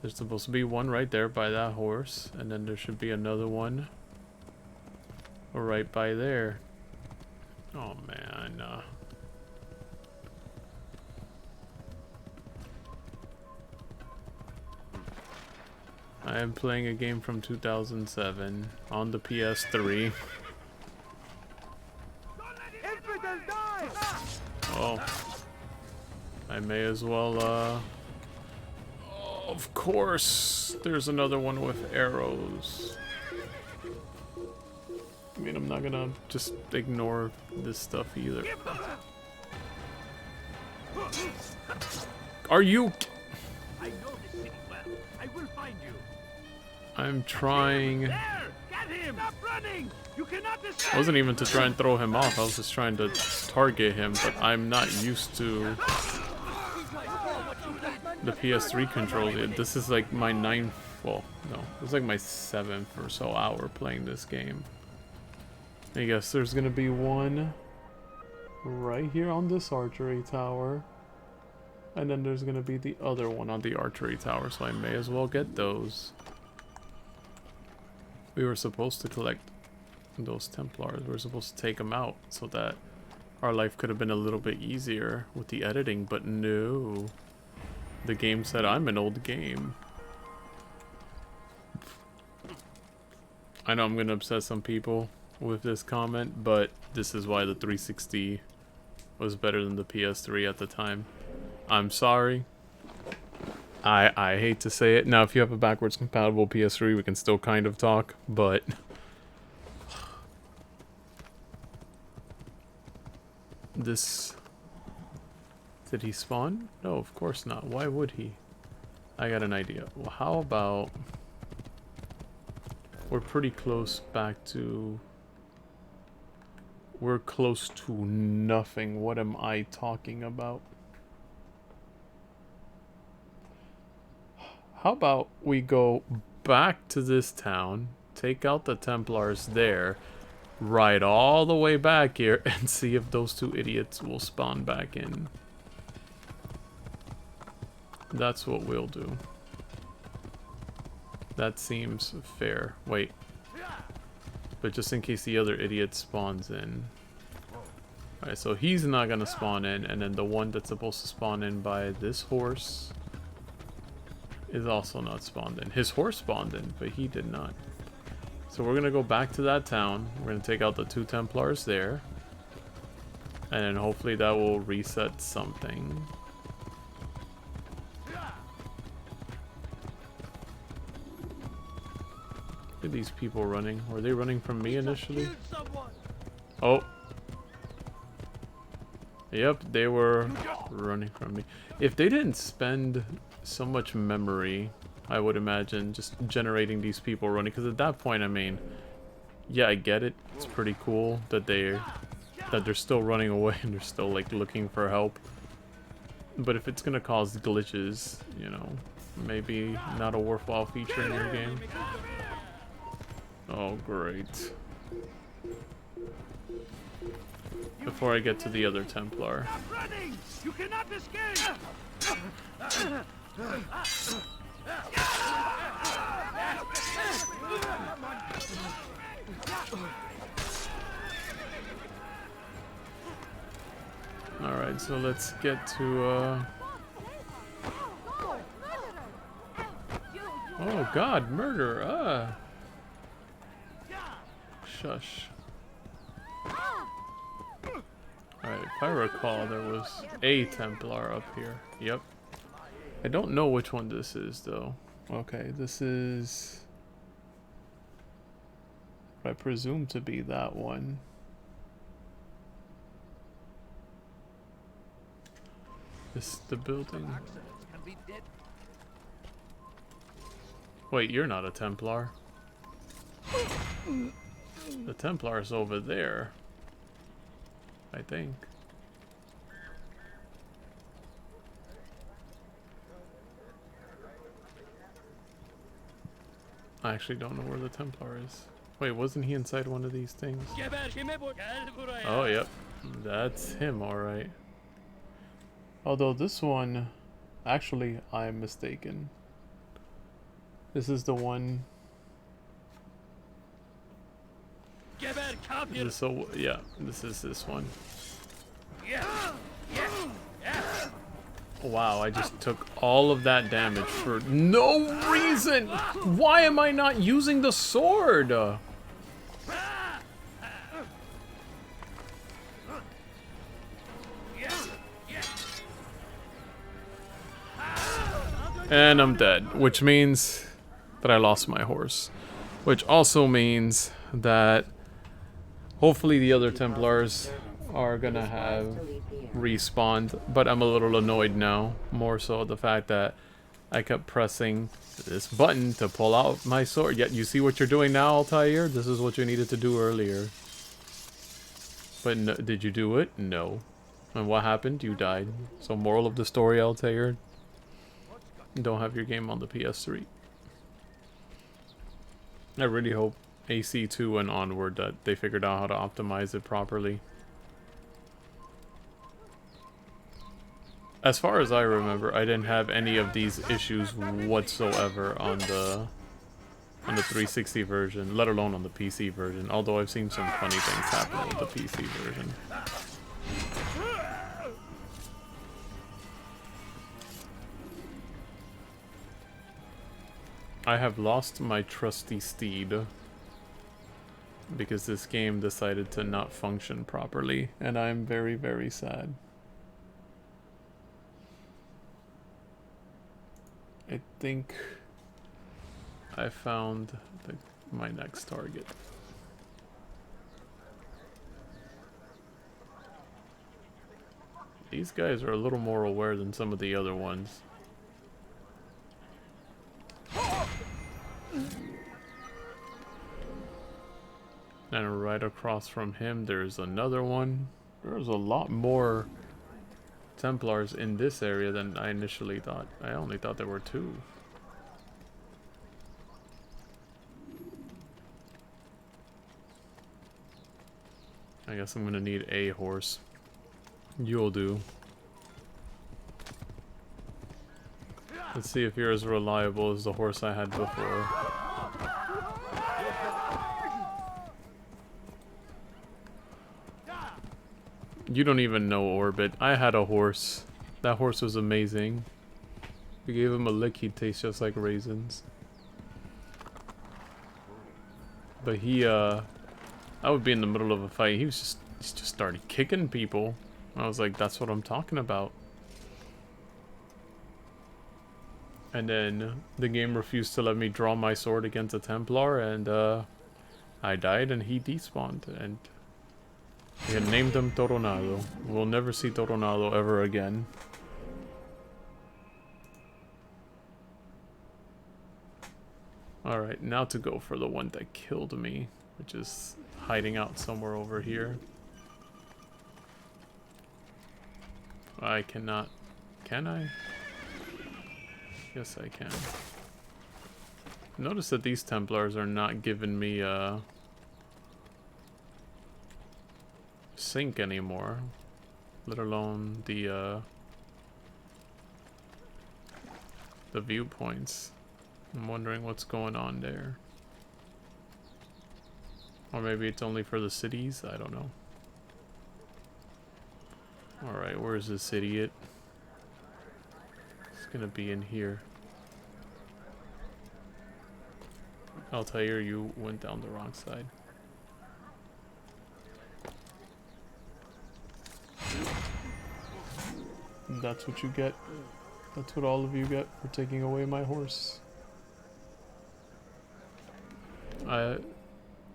There's supposed to be one right there by that horse, and then there should be another one right by there. Oh man, I am playing a game from 2007 on the PS3. Oh, I may as well, of course, there's another one with arrows. I mean, I'm not gonna just ignore this stuff either. Are you? I know this city well. I will find you. I'm trying. There! Get him! Stop running! You cannot escape! I wasn't even to try and throw him off. I was just trying to target him, but I'm not used to the PS3 controls. This is like my 9th, well, no, it was like my 7th or so hour playing this game. I guess there's gonna be one right here on this archery tower, and then there's gonna be the other one on the archery tower, so I may as well get those. We were supposed to collect those Templars. We were supposed to take them out so that our life could have been a little bit easier with the editing, but no. The game said I'm an old game. I know I'm gonna upset some people with this comment, but this is why the 360 was better than the PS3 at the time. I'm sorry. I hate to say it. Now, if you have a backwards compatible PS3, we can still kind of talk, but this... Did he spawn? No, of course not. Why would he? I got an idea. Well, how about... We're pretty close back to... We're close to nothing. What am I talking about? How about we go back to this town, take out the Templars there, ride all the way back here, and see if those two idiots will spawn back in. That's what we'll do. That seems fair. Wait. But just in case the other idiot spawns in. Alright, so he's not gonna spawn in, and then the one that's supposed to spawn in by this horse is also not spawned in. His horse spawned in, but he did not. So we're gonna go back to that town. We're gonna take out the two Templars there. And then hopefully that will reset something. Look at these people running. Were they running from me initially? Oh. Yep, they were running from me. If they didn't spend so much memory, I would imagine, just generating these people running, because at that point, I mean, yeah, I get it. It's pretty cool that they're still running away and they're still like looking for help. But if it's gonna cause glitches, you know, maybe not a worthwhile feature in your game. Oh, great. Before I get to the other Templar. Stop running! You cannot escape! Alright, so let's get to, Oh god, murder! Shush. Alright, if I recall, there was a Templar up here. Yep. I don't know which one this is, though. Okay, this is... what I presume to be that one. This is the building. Wait, you're not a Templar. The Templar's over there. I think. I actually don't know where the Templar is. Wait, wasn't he inside one of these things? Oh, yep. That's him, alright. Although this one... Actually, I'm mistaken. This is the one... So, yeah, this is this one. Wow, I just took all of that damage for no reason! Why am I not using the sword? And I'm dead, which means that I lost my horse. Which also means that hopefully the other Templars are gonna have respawned, but I'm a little annoyed now, more so the fact that I kept pressing this button to pull out my sword. Yet you see what you're doing now, Altair? This is what you needed to do earlier. But no, did you do it? No. And what happened? You died. So moral of the story, Altair, don't have your game on the PS3. I really hope AC2 and onward that they figured out how to optimize it properly. As far as I remember, I didn't have any of these issues whatsoever on the 360 version, let alone on the PC version, although I've seen some funny things happen with the PC version. I have lost my trusty steed because this game decided to not function properly, and I'm very, very sad. I think I found my next target. These guys are a little more aware than some of the other ones. And right across from him, there's another one. There's a lot more Templars in this area than I initially thought. I only thought there were 2. I guess I'm gonna need a horse. You'll do. Let's see if you're as reliable as the horse I had before. You don't even know Orbit. I had a horse. That horse was amazing. We gave him a lick, he'd taste just like raisins. But I would be in the middle of a fight. He just started kicking people. I was like, that's what I'm talking about. And then the game refused to let me draw my sword against a Templar, and I died and he despawned, and we had named him Toronado. We'll never see Toronado ever again. Alright, now to go for the one that killed me, which is hiding out somewhere over here. I cannot... Can I? Yes, I can. Notice that these Templars are not giving me sync anymore, let alone the viewpoints. I'm wondering what's going on there. Or maybe it's only for the cities, I don't know. Alright, where's this idiot? It's gonna be in here. Altair, you went down the wrong side. That's what you get. That's what all of you get for taking away my horse. The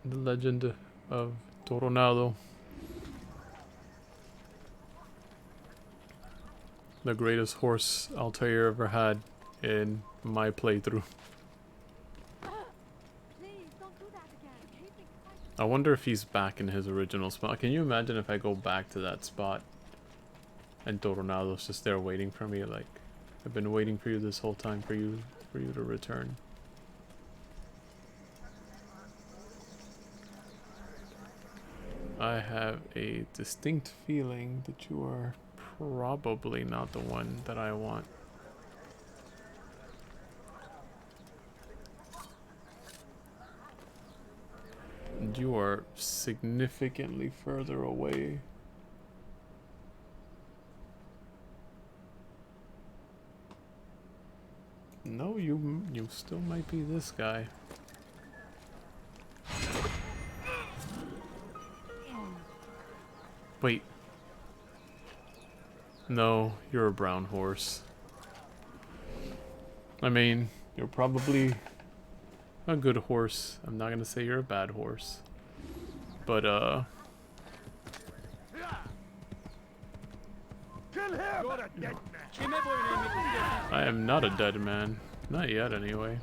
legend of Toronado. The greatest horse Altair ever had in my playthrough. Please, don't do that again. Keep it quiet. I wonder if he's back in his original spot. Can you imagine if I go back to that spot and Toronado's just there waiting for me? Like, I've been waiting for you this whole time for you to return. I have a distinct feeling that you are probably not the one that I want. And you are significantly further away. No, you still might be this guy. Wait. No, you're a brown horse. I mean, you're probably a good horse. I'm not gonna say you're a bad horse. But, Kill him! You're a dead man. I am not a dead man. Not yet, anyway.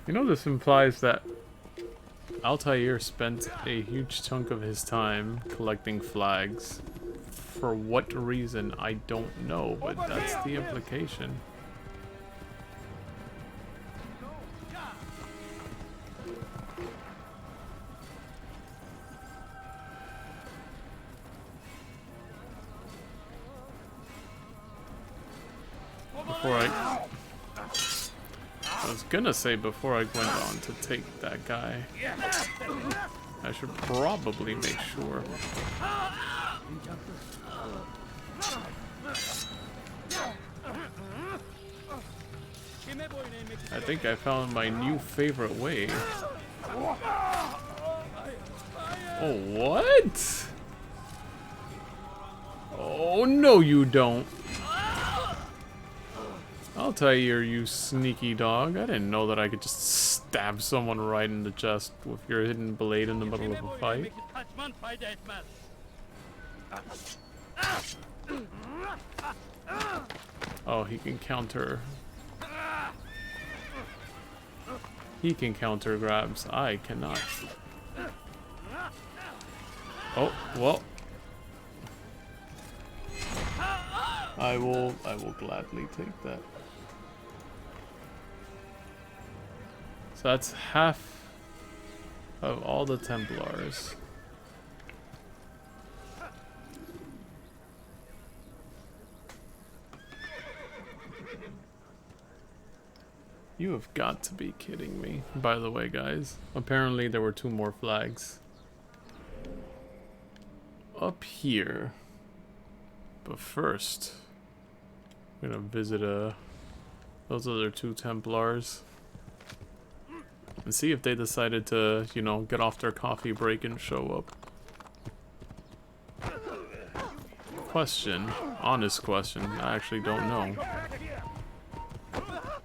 You know, this implies that Altair spent a huge chunk of his time collecting flags. For what reason, I don't know, but that's the implication. I was gonna say before I went on to take that guy, I should probably make sure. I think I found my new favorite way. Oh, what? Oh, no you don't. I'll tell you, you sneaky dog. I didn't know that I could just stab someone right in the chest with your hidden blade in the middle of a fight. Oh, he can counter. He can counter grabs. I cannot. Oh, well. I will gladly take that. So that's half of all the Templars. You have got to be kidding me. By the way, guys, apparently there were 2 more flags up here. But first, I'm gonna visit those other 2 Templars and see if they decided to, you know, get off their coffee break and show up. Question, honest question, I actually don't know.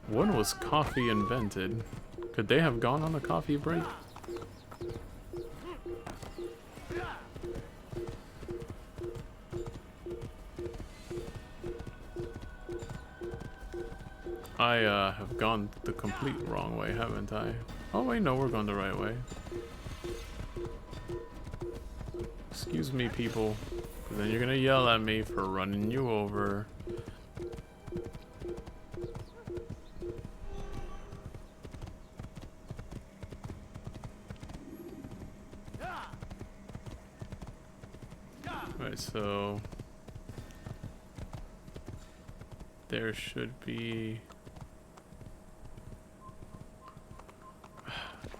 When was coffee invented? Could they have gone on a coffee break? I have gone the complete wrong way, haven't I? Oh wait, no, we're going the right way. Excuse me, people. 'Cause then you're gonna yell at me for running you over. Right, so there should be.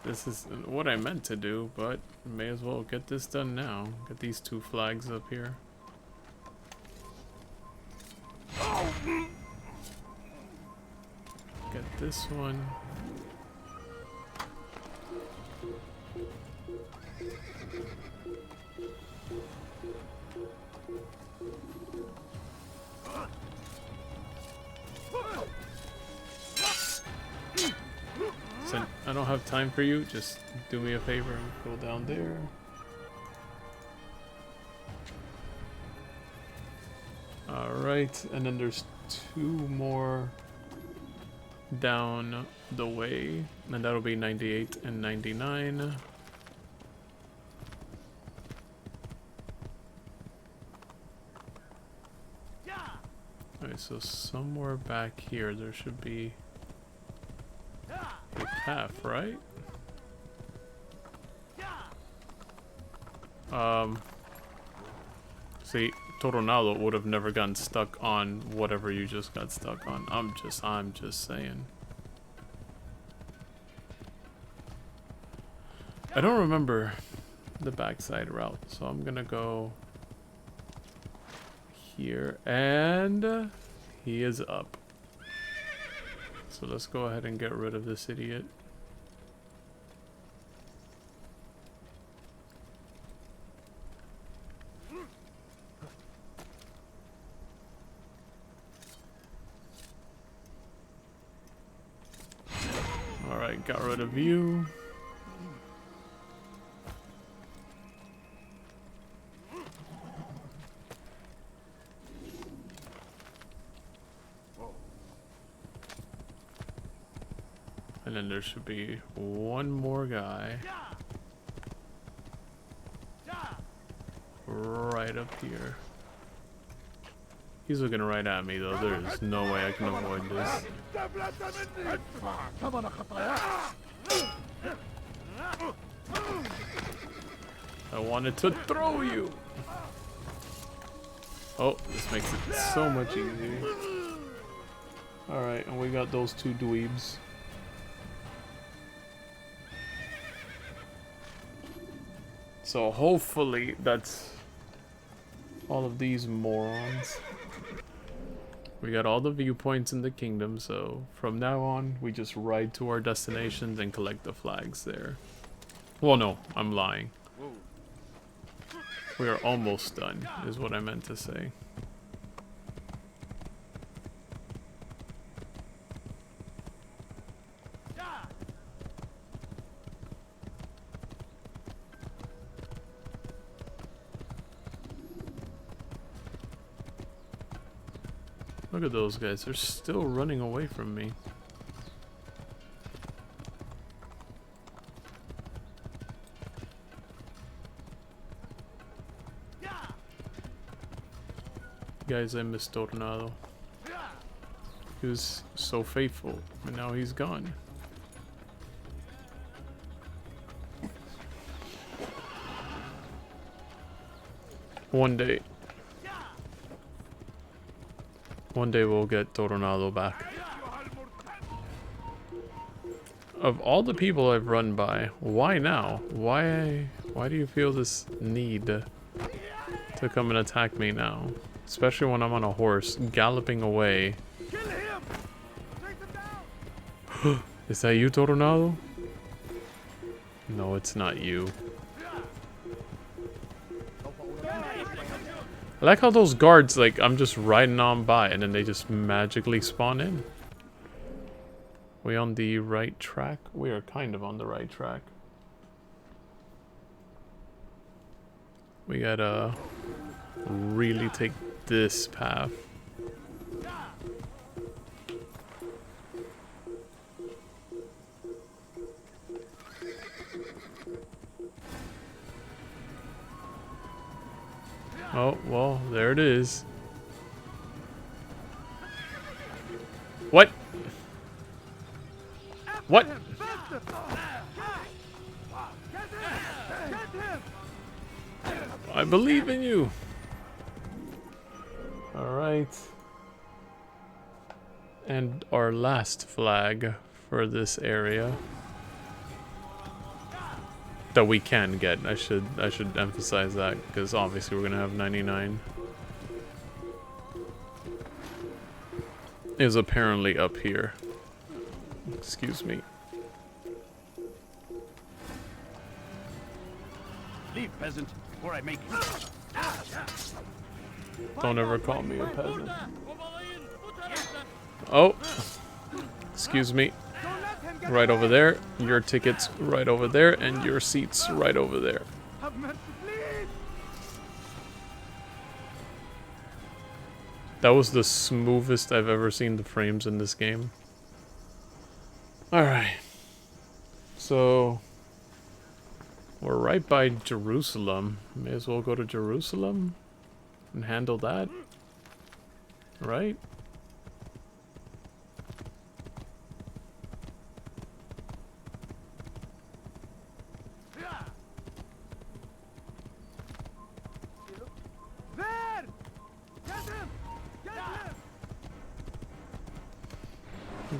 This is what I meant to do, but may as well get this done now. Get these 2 flags up here. Get this one. I don't have time for you, just do me a favor and go down there. Alright, and then there's 2 more down the way, and that'll be 98 and 99. Alright, so somewhere back here there should be a path, right? See, Toronado would have never gotten stuck on whatever you just got stuck on. I'm just saying. I don't remember the backside route, so I'm gonna go here, and he is up. So let's go ahead and get rid of this idiot. Alright, got rid of you. And then there should be one more guy right up here. He's looking right at me though. There is no way I can avoid this. I wanted to throw you. Oh, this makes it so much easier. Alright, and we got those two dweebs. So hopefully that's all of these morons. We got all the viewpoints in the kingdom, so from now on we just ride to our destinations and collect the flags there. Well, no, I'm lying. We are almost done, is what I meant to say. Look at those guys, they're still running away from me. Guys, I miss Tornado. He was so faithful, and now he's gone. One day we'll get Tornado back. Of all the people I've run by, why now? Why do you feel this need to come and attack me now? Especially when I'm on a horse, galloping away. Is that you, Tornado? No, it's not you. I like how those guards, like, I'm just riding on by and then they just magically spawn in. We on the right track? We are kind of on the right track. We gotta really take this path. Oh, well, there it is. What? What? I believe in you. All right. And our last flag for this area that we can get. I should emphasize that because obviously we're gonna have 99. Is apparently up here. Excuse me. Leave, peasant, before I make it. Don't ever call me a peasant. Oh, excuse me. Right over there. Your ticket's right over there, and your seat's right over there. That was the smoothest I've ever seen the frames in this game. Alright. So, we're right by Jerusalem. May as well go to Jerusalem and handle that. Right?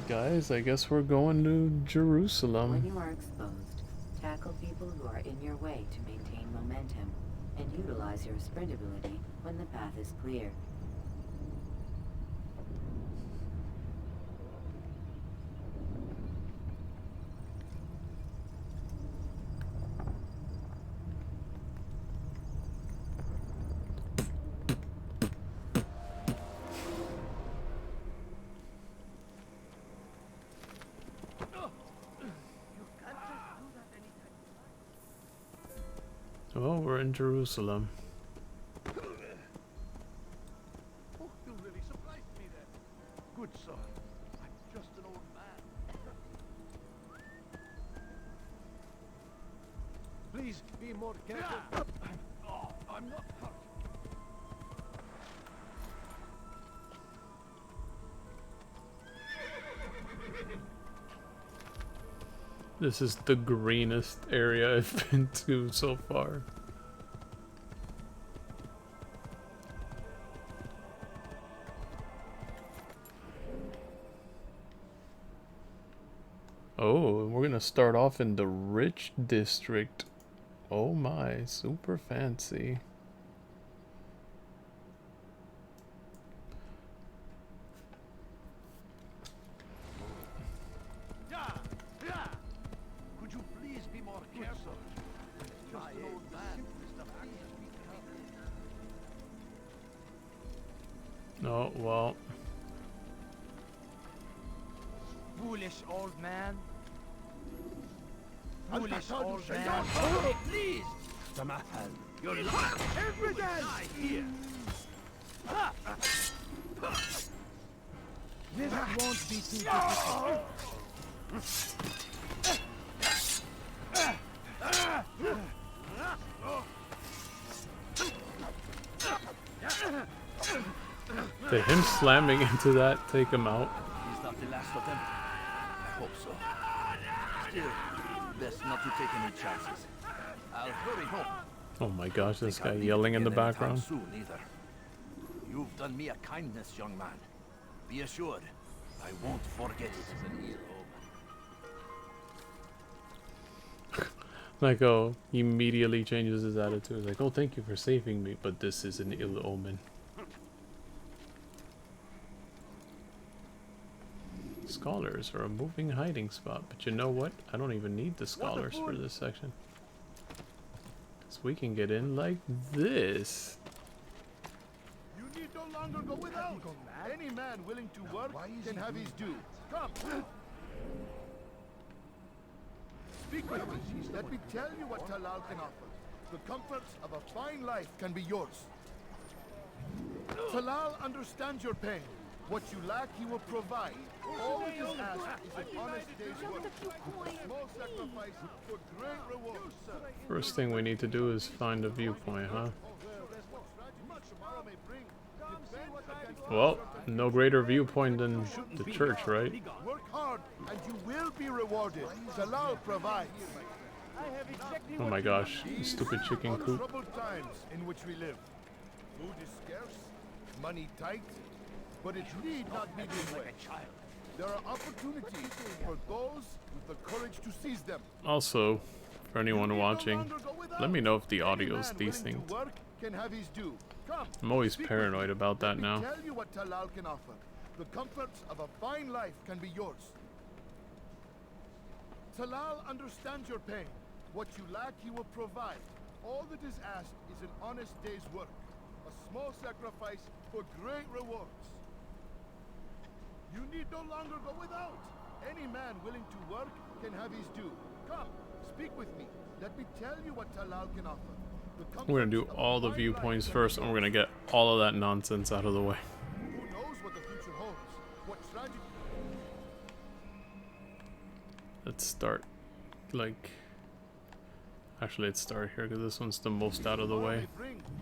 Guys, I guess we're going to When Jerusalem. you are exposed, tackle people who are in your way to maintain momentum, and utilize your sprint ability when the path is clear. Well, we're in Jerusalem. Oh, you really surprised me there. Good sir. I'm just an old man. Please be more careful. Oh, I'm not hurt. This is the greenest area I've been to so far. Oh, we're gonna start off in the rich district. Oh my, super fancy. Could you please be more careful? Just an old man. Oh, well. Foolish old man. Foolish Al-Assad, old Shaytan. man. Oh, please! Tamahal, you're lying. Everyone die here. This won't be too difficult. Did him slamming into that take him out? He's not the last of them. I hope so. Still, best not to take any chances. I'll hurry home. Oh my gosh, this Think I'll guy leave yelling in the again anytime background. Soon either. You've done me a kindness, young man. Be assured, I won't forget it. Like, oh, he immediately changes his attitude. He's like, oh, thank you for saving me, but this is an ill omen. Scholars are a moving hiding spot, but you know what? I don't even need the scholars for this section. Because we can get in like this. You need no longer go without. Any man willing to work can have his due. Come. Speak with me. Let me tell you what Talal can offer. The comforts of a fine life can be yours. Talal understands your pain. What you lack, he will provide. All that is asked is an honest day's work. A small sacrifice for great rewards, sir. First thing we need to do is find a viewpoint, huh? Well, no greater viewpoint than the church, right? Work hard and you will be rewarded. Talal provides. Oh my gosh, you stupid chicken coop. Troubled times in which we live. Food is scarce, money tight, but it need not be this way. There are opportunities for those with the courage to seize them. Also, for anyone watching, let me know if the audio is decent. Can have his due. Come, I'm always speak paranoid with me. about that Let me now. tell you what Talal can offer. The comforts of a fine life can be yours. Talal understands your pain. What you lack, he will provide. All that is asked is an honest day's work. A small sacrifice for great rewards. You need no longer go without. Any man willing to work can have his due. Come, speak with me. Let me tell you what Talal can offer. We're gonna do all the viewpoints first, and we're gonna get all of that nonsense out of the way. Who knows what the future holds? What tragedy? Let's start, like... Actually, let's start here, because this one's the most out of the way.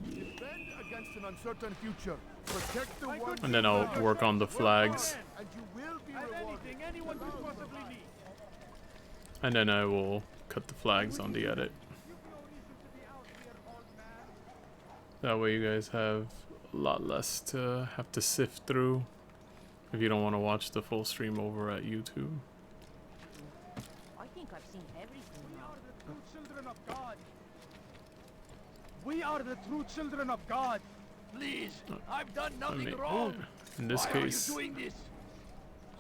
Defend against an uncertain future. Protect the one. And then I'll work on the flags. And you will be rewarded. Anyone could possibly need. And then I will cut the flags on the edit. That way you guys have a lot less to have to sift through if you don't want to watch the full stream over at YouTube. I think I've seen everything now. True children of God. We are the true children of God. Please, I've done I nothing mean, wrong. in this Why case, are you doing this?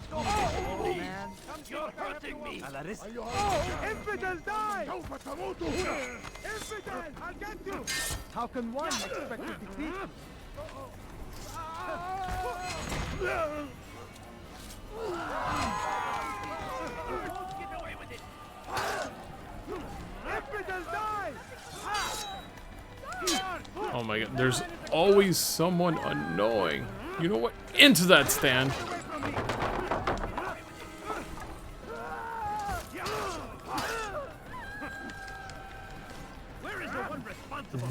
Stop it, please. Man. You're hurting me. Infidel die! Infidel, I'll get you! How can one expect to defeat him? Get away with it. Infidel die! Oh my god, there's always someone annoying. You know what? Into that stand.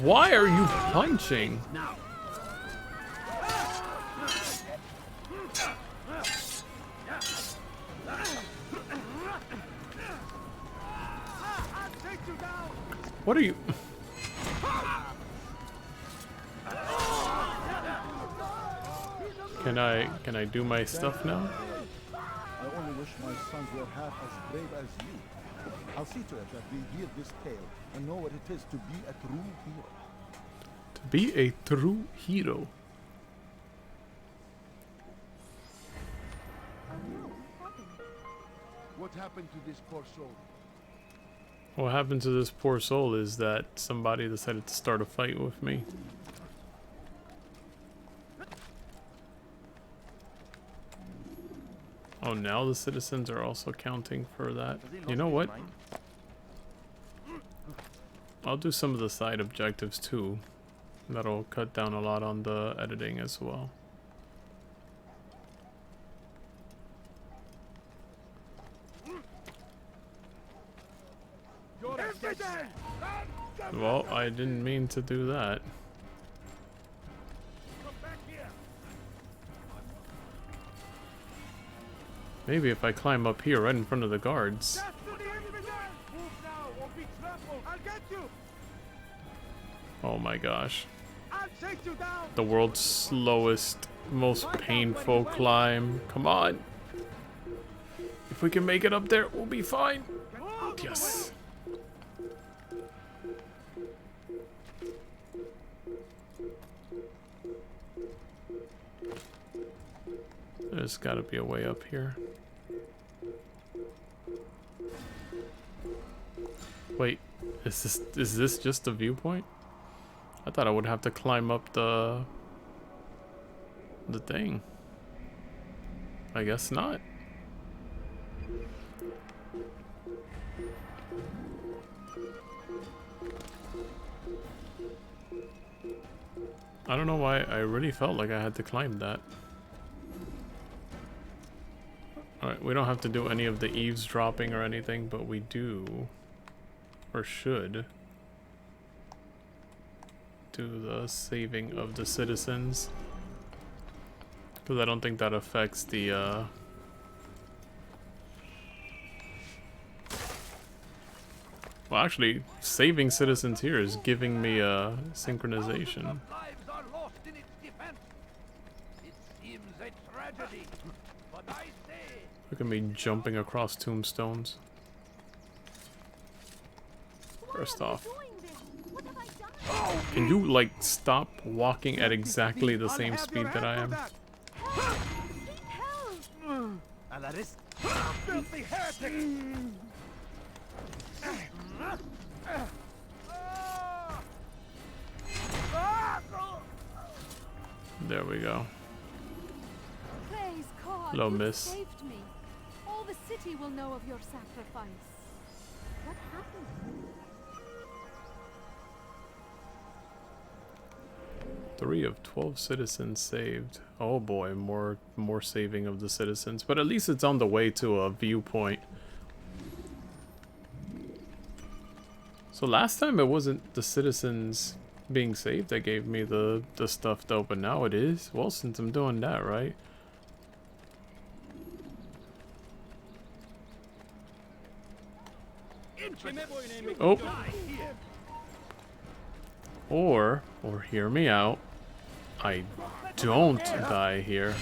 Why are you punching? What are you? Can I do my stuff now? I only wish my sons were half as brave as you. I'll see to it that we hear this tale and know what it is to be a true hero. To be a true hero. What happened to this poor soul? What happened to this poor soul is that somebody decided to start a fight with me. Oh, now the citizens are also counting for that. You know what? I'll do some of the side objectives too. That'll cut down a lot on the editing as well. Well, I didn't mean to do that. Maybe if I climb up here right in front of the guards. Oh my gosh. The world's slowest, most painful climb. Come on. If we can make it up there, we'll be fine. Yes. There's gotta be a way up here. Wait, is this just a viewpoint? I thought I would have to climb up the thing. I guess not. I don't know why I really felt like I had to climb that. Alright, we don't have to do any of the eavesdropping or anything, but we do, or should, do the saving of the citizens. Because I don't think that affects the, well, actually, saving citizens here is giving me a synchronization. Look at me jumping across tombstones. First off, can you, like, stop walking at exactly the same speed that I am? There we go. Praise God, Hello, you miss. saved me. All the city will know of your sacrifice. What happened? 3 of 12 citizens saved. Oh boy, more saving of the citizens. But at least it's on the way to a viewpoint. So last time it wasn't the citizens being saved that gave me the stuff though, but now it is. Well, since I'm doing that, right? Oh. Or hear me out. I don't die here.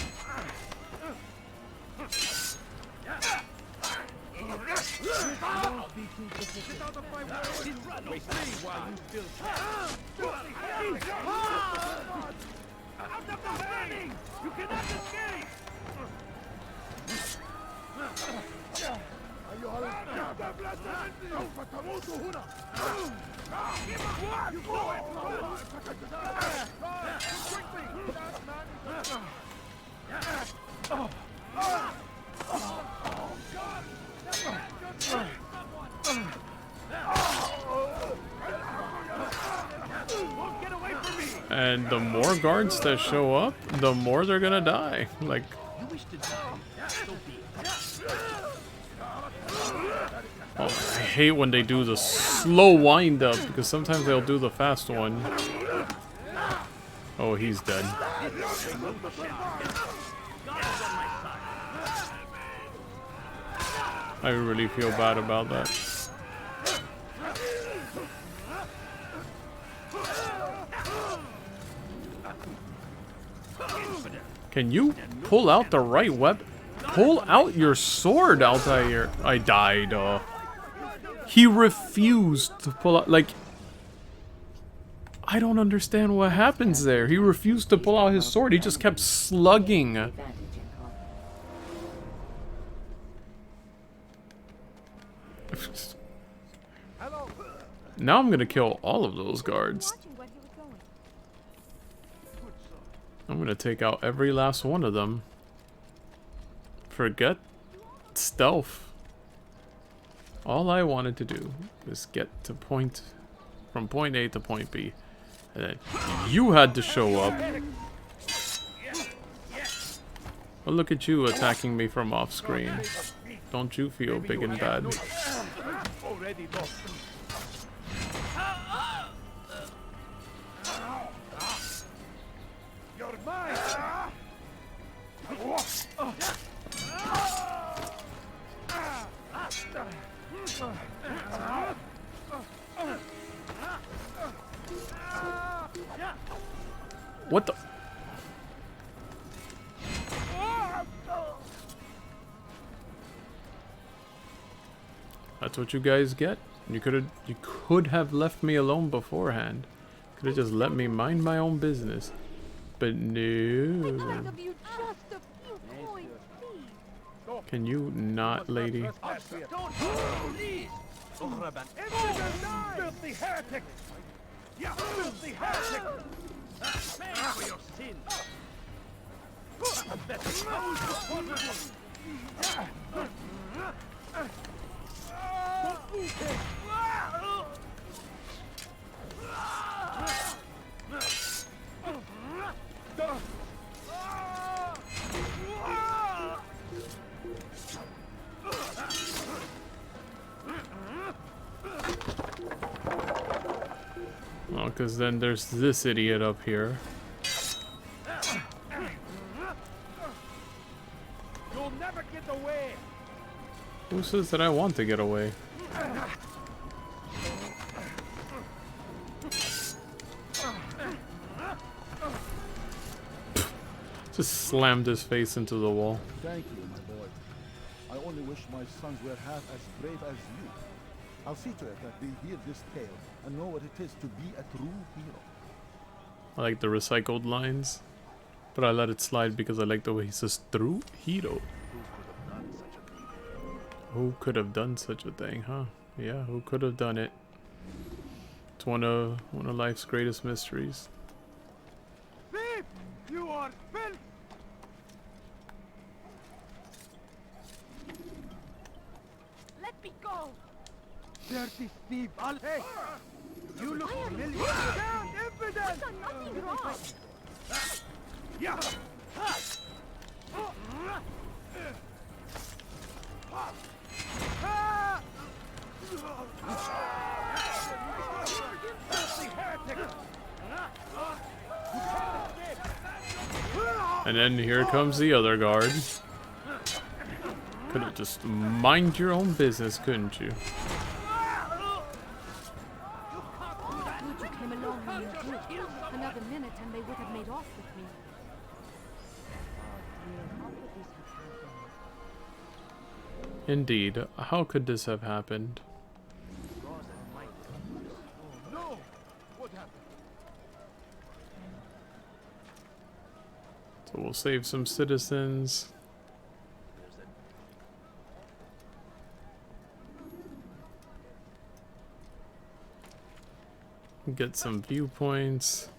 Get away from me! And the more guards that show up, the more they're gonna die. Like, oh, I hate when they do the slow wind up because sometimes they'll do the fast one. Oh, he's dead. I really feel bad about that. Can you pull out the right weapon? Pull out your sword, Altair. I died. He refused to pull out. Like, I don't understand what happens there. He refused to pull out his sword. He just kept slugging. Now I'm gonna kill all of those guards. I'm gonna take out every last one of them. Forget stealth. All I wanted to do was get to from point A to point B. And then you had to show up. Well, look at you attacking me from off screen. Don't you feel big and bad? What the? That's what you guys get. You could have left me alone beforehand. Could have just let me mind my own business. But no. Can you not, lady? Oh, because then there's this idiot up here. You'll never get away. Who says that I want to get away? Just slammed his face into the wall. Thank you, my boy. I only wish my sons were half as brave as you. I'll see to it that they hear this tale and know what it is to be a true hero. I like the recycled lines, but I let it slide because I like the way he says true hero. Who could have done such a thing, huh? Yeah, who could have done it? It's one of life's greatest mysteries. Thief! You are filth! Let me go! Dirty thief! Hey! You look familiar! Stand impudent! I've done nothing wrong! Yeah! And then here comes the other guard. Could have just mind your own business, couldn't you? You came along when you did. Another minute and they would have made off with me. Indeed. How could this have happened? No! What happened? So we'll save some citizens. Get some viewpoints.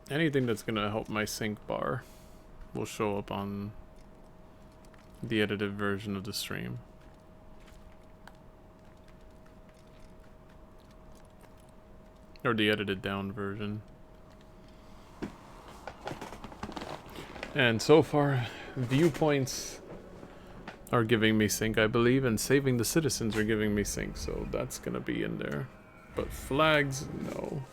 Anything that's gonna help my sync bar will show up on the edited version of the stream. Or the edited down version. And so far, viewpoints are giving me sync, I believe, and saving the citizens are giving me sync, so that's gonna be in there. But flags, no.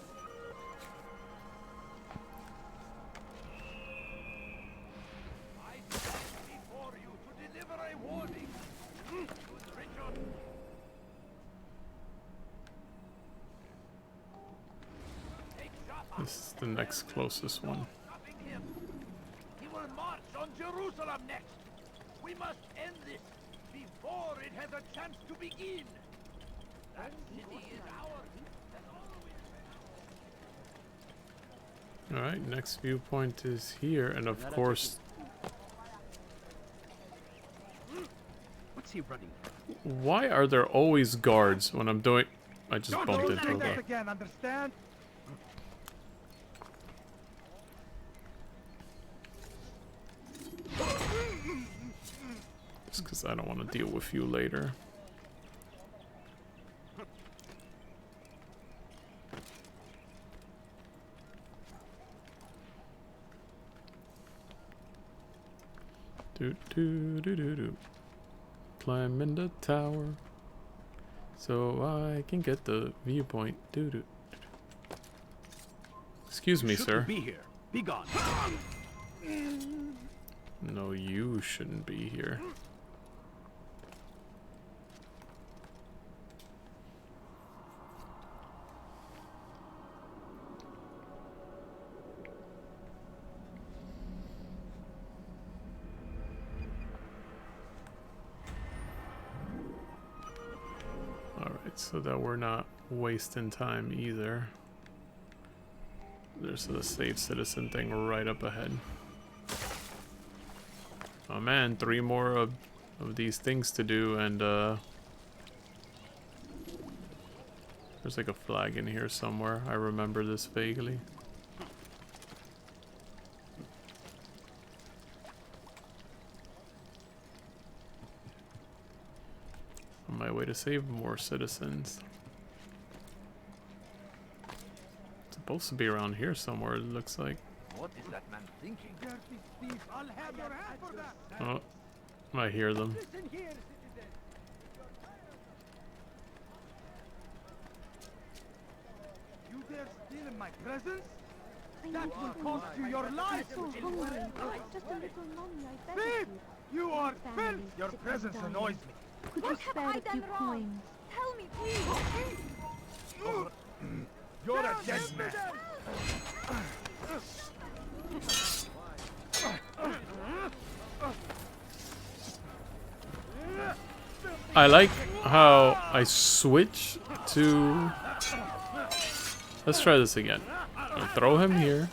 This is the next closest one. He will march on Jerusalem next. We must end this before it has a chance to begin. That city is ours. Alright, next viewpoint is here, and of course... What's he running from? Why are there always guards when I'm doing... I just bumped into a... Again, understand? Just because I don't want to deal with you later. Do do do do do. Climb in the tower so I can get the viewpoint. Do do. Excuse me, sir. Be here. Be gone. No, you shouldn't be here. Alright, so that we're not wasting time either. There's the save citizen thing right up ahead. Oh man, 3 more of these things to do, and there's like a flag in here somewhere. I remember this vaguely. On my way to save more citizens. It's supposed to be around here somewhere, it looks like. What is that man thinking? I'll have your hand for that. Oh, I hear them. Listen here, citizen. You dare steal in my presence? That will cost you your life. I'm so hungry. Just a little money, I beg Thief! you. You are Family filth. Your sick and presence dying. annoys me. Could you spare a few coins? Tell me, please! You're a dead man. I like how I switch to... Let's try this again. I'll throw him here.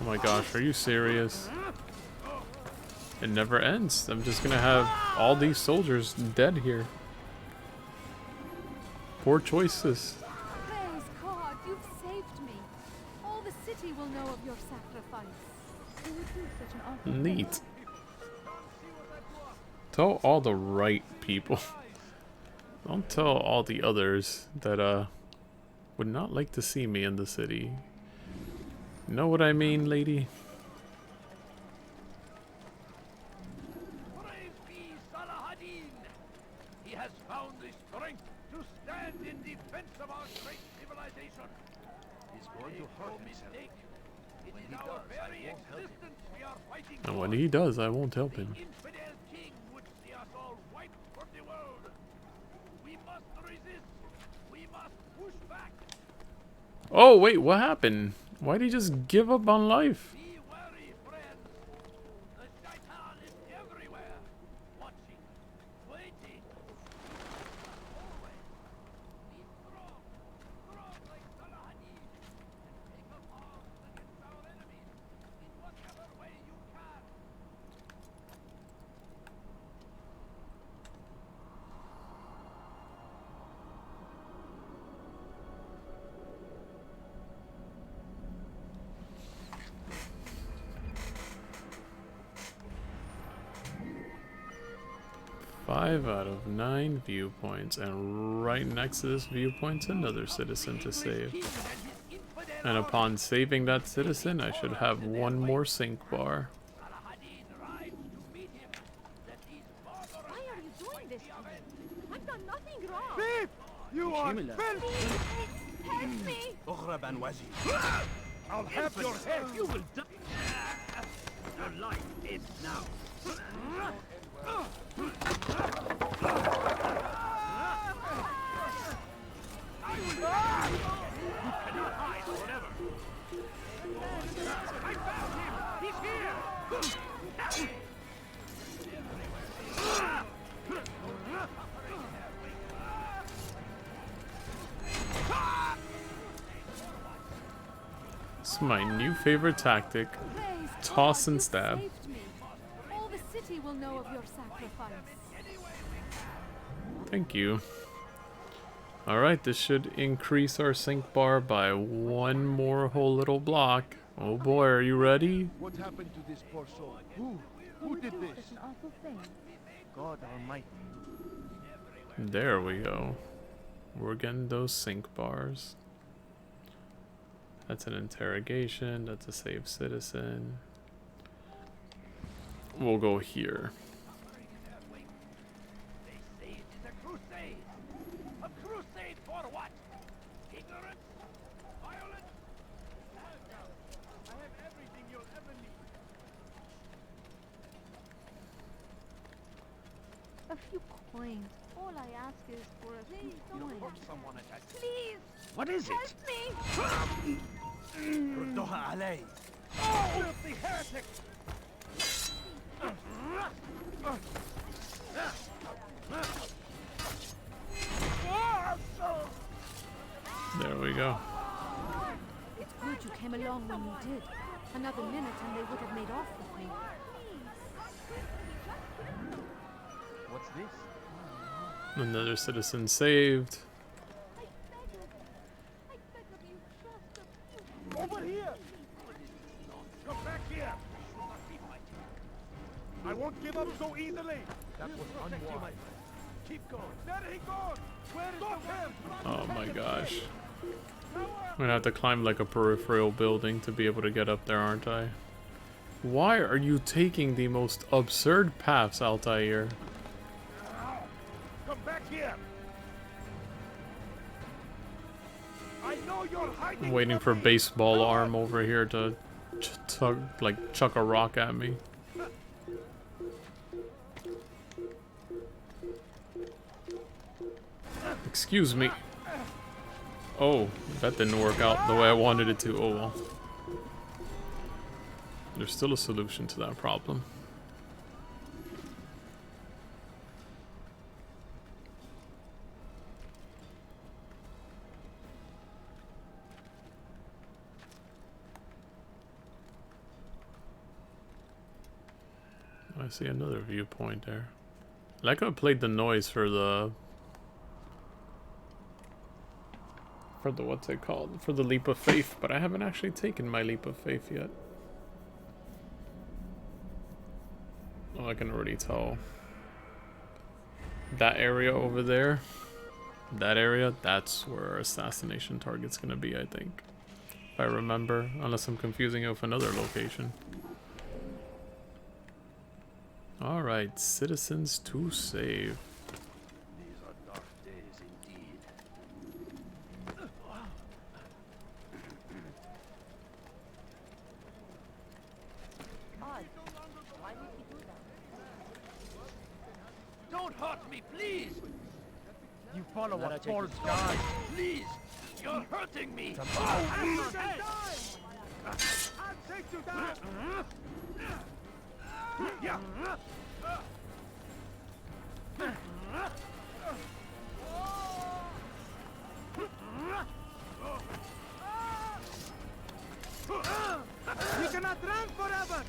Oh my gosh, are you serious? It never ends. I'm just gonna have all these soldiers dead here. Poor choices. Praise God, you've saved me. All the city will know of your sacrifice. Who would do such an awful thing? Neat. Tell all the right people. Don't tell all the others that would not like to see me in the city. Know what I mean, lady? Praise be Salahadin. He has found the strength to stand in defense of our great civilization. He's going to hurt mistake. It is our very existence we are fighting And for. when he does, I won't help The him. infidel king would see us all wiped from the world. We must resist. We must push back. Oh, wait, what happened? Why did he just give up on life? Be wary, friends. The shaitan is everywhere. Watching. Waiting. Always. Be strong. Strong like Salahadin. And take up arms against our enemies in whatever way you can. 5 out of 9 viewpoints, and right next to this viewpoint's another citizen to save. And upon saving that citizen, I should have one more sync bar. Why are you doing this to me? I've done nothing wrong. Thief! You are filthy! Help me! I'll have your head! You will die. Your life ends now. You cannot hide forever. I found him! He's here! This is my new favorite tactic. Praise Toss God, and you've stab. saved me. All the city will know of your sacrifice. Thank you. Alright, this should increase our sync bar by one more whole little block. Oh boy, are you ready? What happened to this poor soul? Who did this? Such an awful thing. God Almighty. There we go. We're getting those sync bars. That's an interrogation, that's a saved citizen. We'll go here. They say it is a crusade. A crusade for what? Ignorance? Violence? I have everything you'll ever need. A few coins. All I ask is for a few coins. Someone attacked. Please, What is help me! Oh, filthy heretic! There we go. It's good you came along when you did. Another minute and they would have made off with me. What's this? Another citizen saved. I beg of you, just a few. Over here! Come back here! I won't give up so easily! That was unwise. Keep going. There he goes! Where is the him? Oh my gosh. I'm gonna have to climb like a peripheral building to be able to get up there, aren't I? Why are you taking the most absurd paths, Altair? Come back here! I know you're hiding. I'm waiting for from me. baseball arm over here to chuck a rock at me. Excuse me. Oh, that didn't work out the way I wanted it to. Oh well. There's still a solution to that problem. I see another viewpoint there. Like I played the noise for the what's it called? For the leap of faith, but I haven't actually taken my leap of faith yet. Oh, I can already tell. That area over there, that area, that's where our assassination target's gonna be, I think. If I remember, unless I'm confusing it with another location. Alright, citizens to save. These are dark days indeed. Don't hurt me, please! You follow a false guy. Please! You're hurting me! I'll take you down! Yeah. You cannot run forever!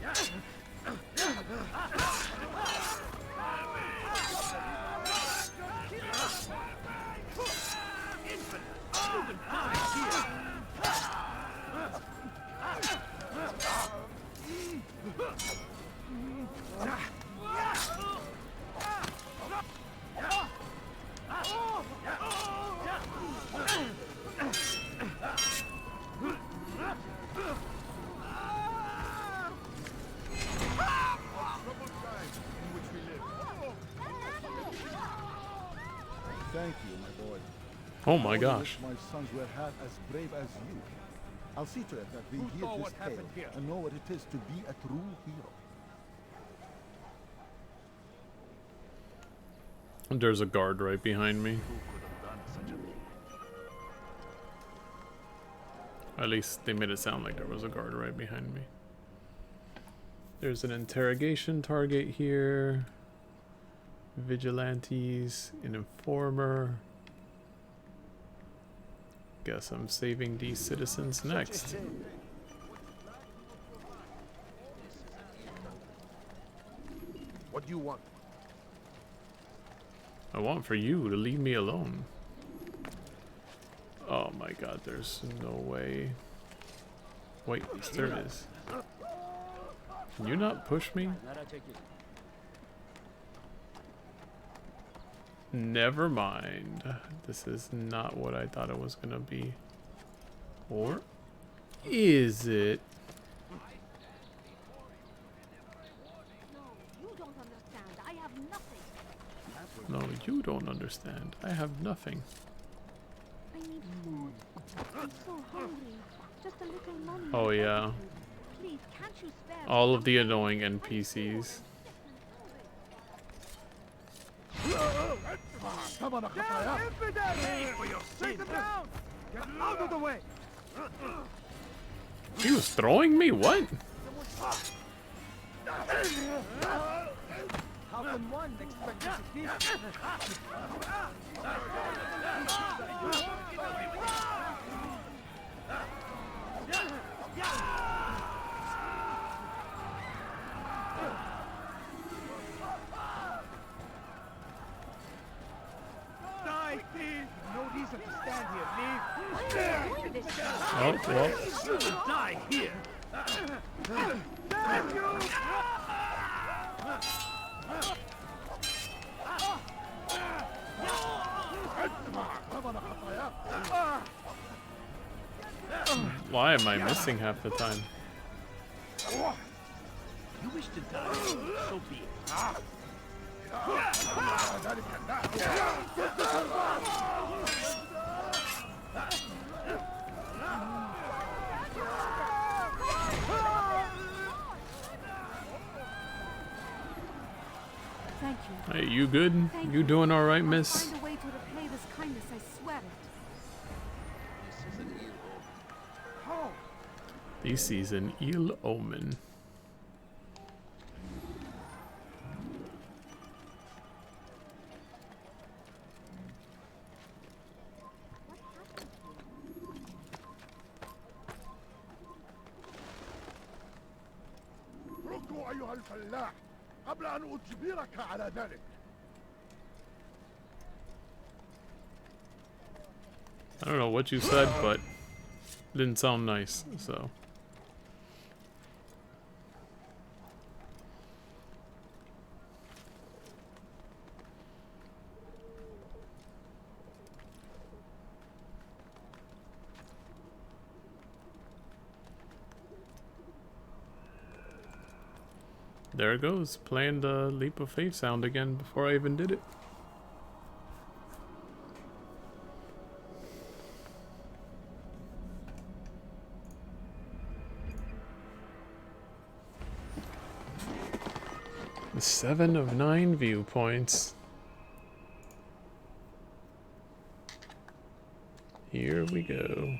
Oh my I only gosh. wish my sons were half as brave as you. I'll see to it that they Who hear saw this what happened tale here? and know what it is to be a true hero. There's a guard right behind me. Who could have done such a thing? At least they made it sound like there was a guard right behind me. There's an interrogation target here. Vigilantes, an informer. Guess I'm saving these citizens next. What do you want? I want for you to leave me alone. Oh my god, there's no way. Wait, yes, there is. Can you not push me? Never mind. This is not what I thought it was gonna be. Or is it? No, you don't understand. I have nothing. No, you don't understand. I have nothing. I need food. I'm so hungry. Just a little money. Oh yeah. Please, can't you spare All of the annoying NPCs. Come on, Khataya. Take them down! Get out of the way! He was throwing me? What? How can one expect to succeed? Die, thief! No reason to stand here. Leave. Oh, well. You will die here. Thank you! Why am I missing half the time? You wish to die? So be it. Thank you. Hey, you good? You doing all right, miss? Find a way to repay this kindness, I swear it. This is an ill omen. ردوا أيها الفلاح قبل أن أجبرك على ذلك. I don't know what you said, but didn't sound nice, so. There it goes, playing the leap of faith sound again before I even did it. The 7 of 9 viewpoints. Here we go.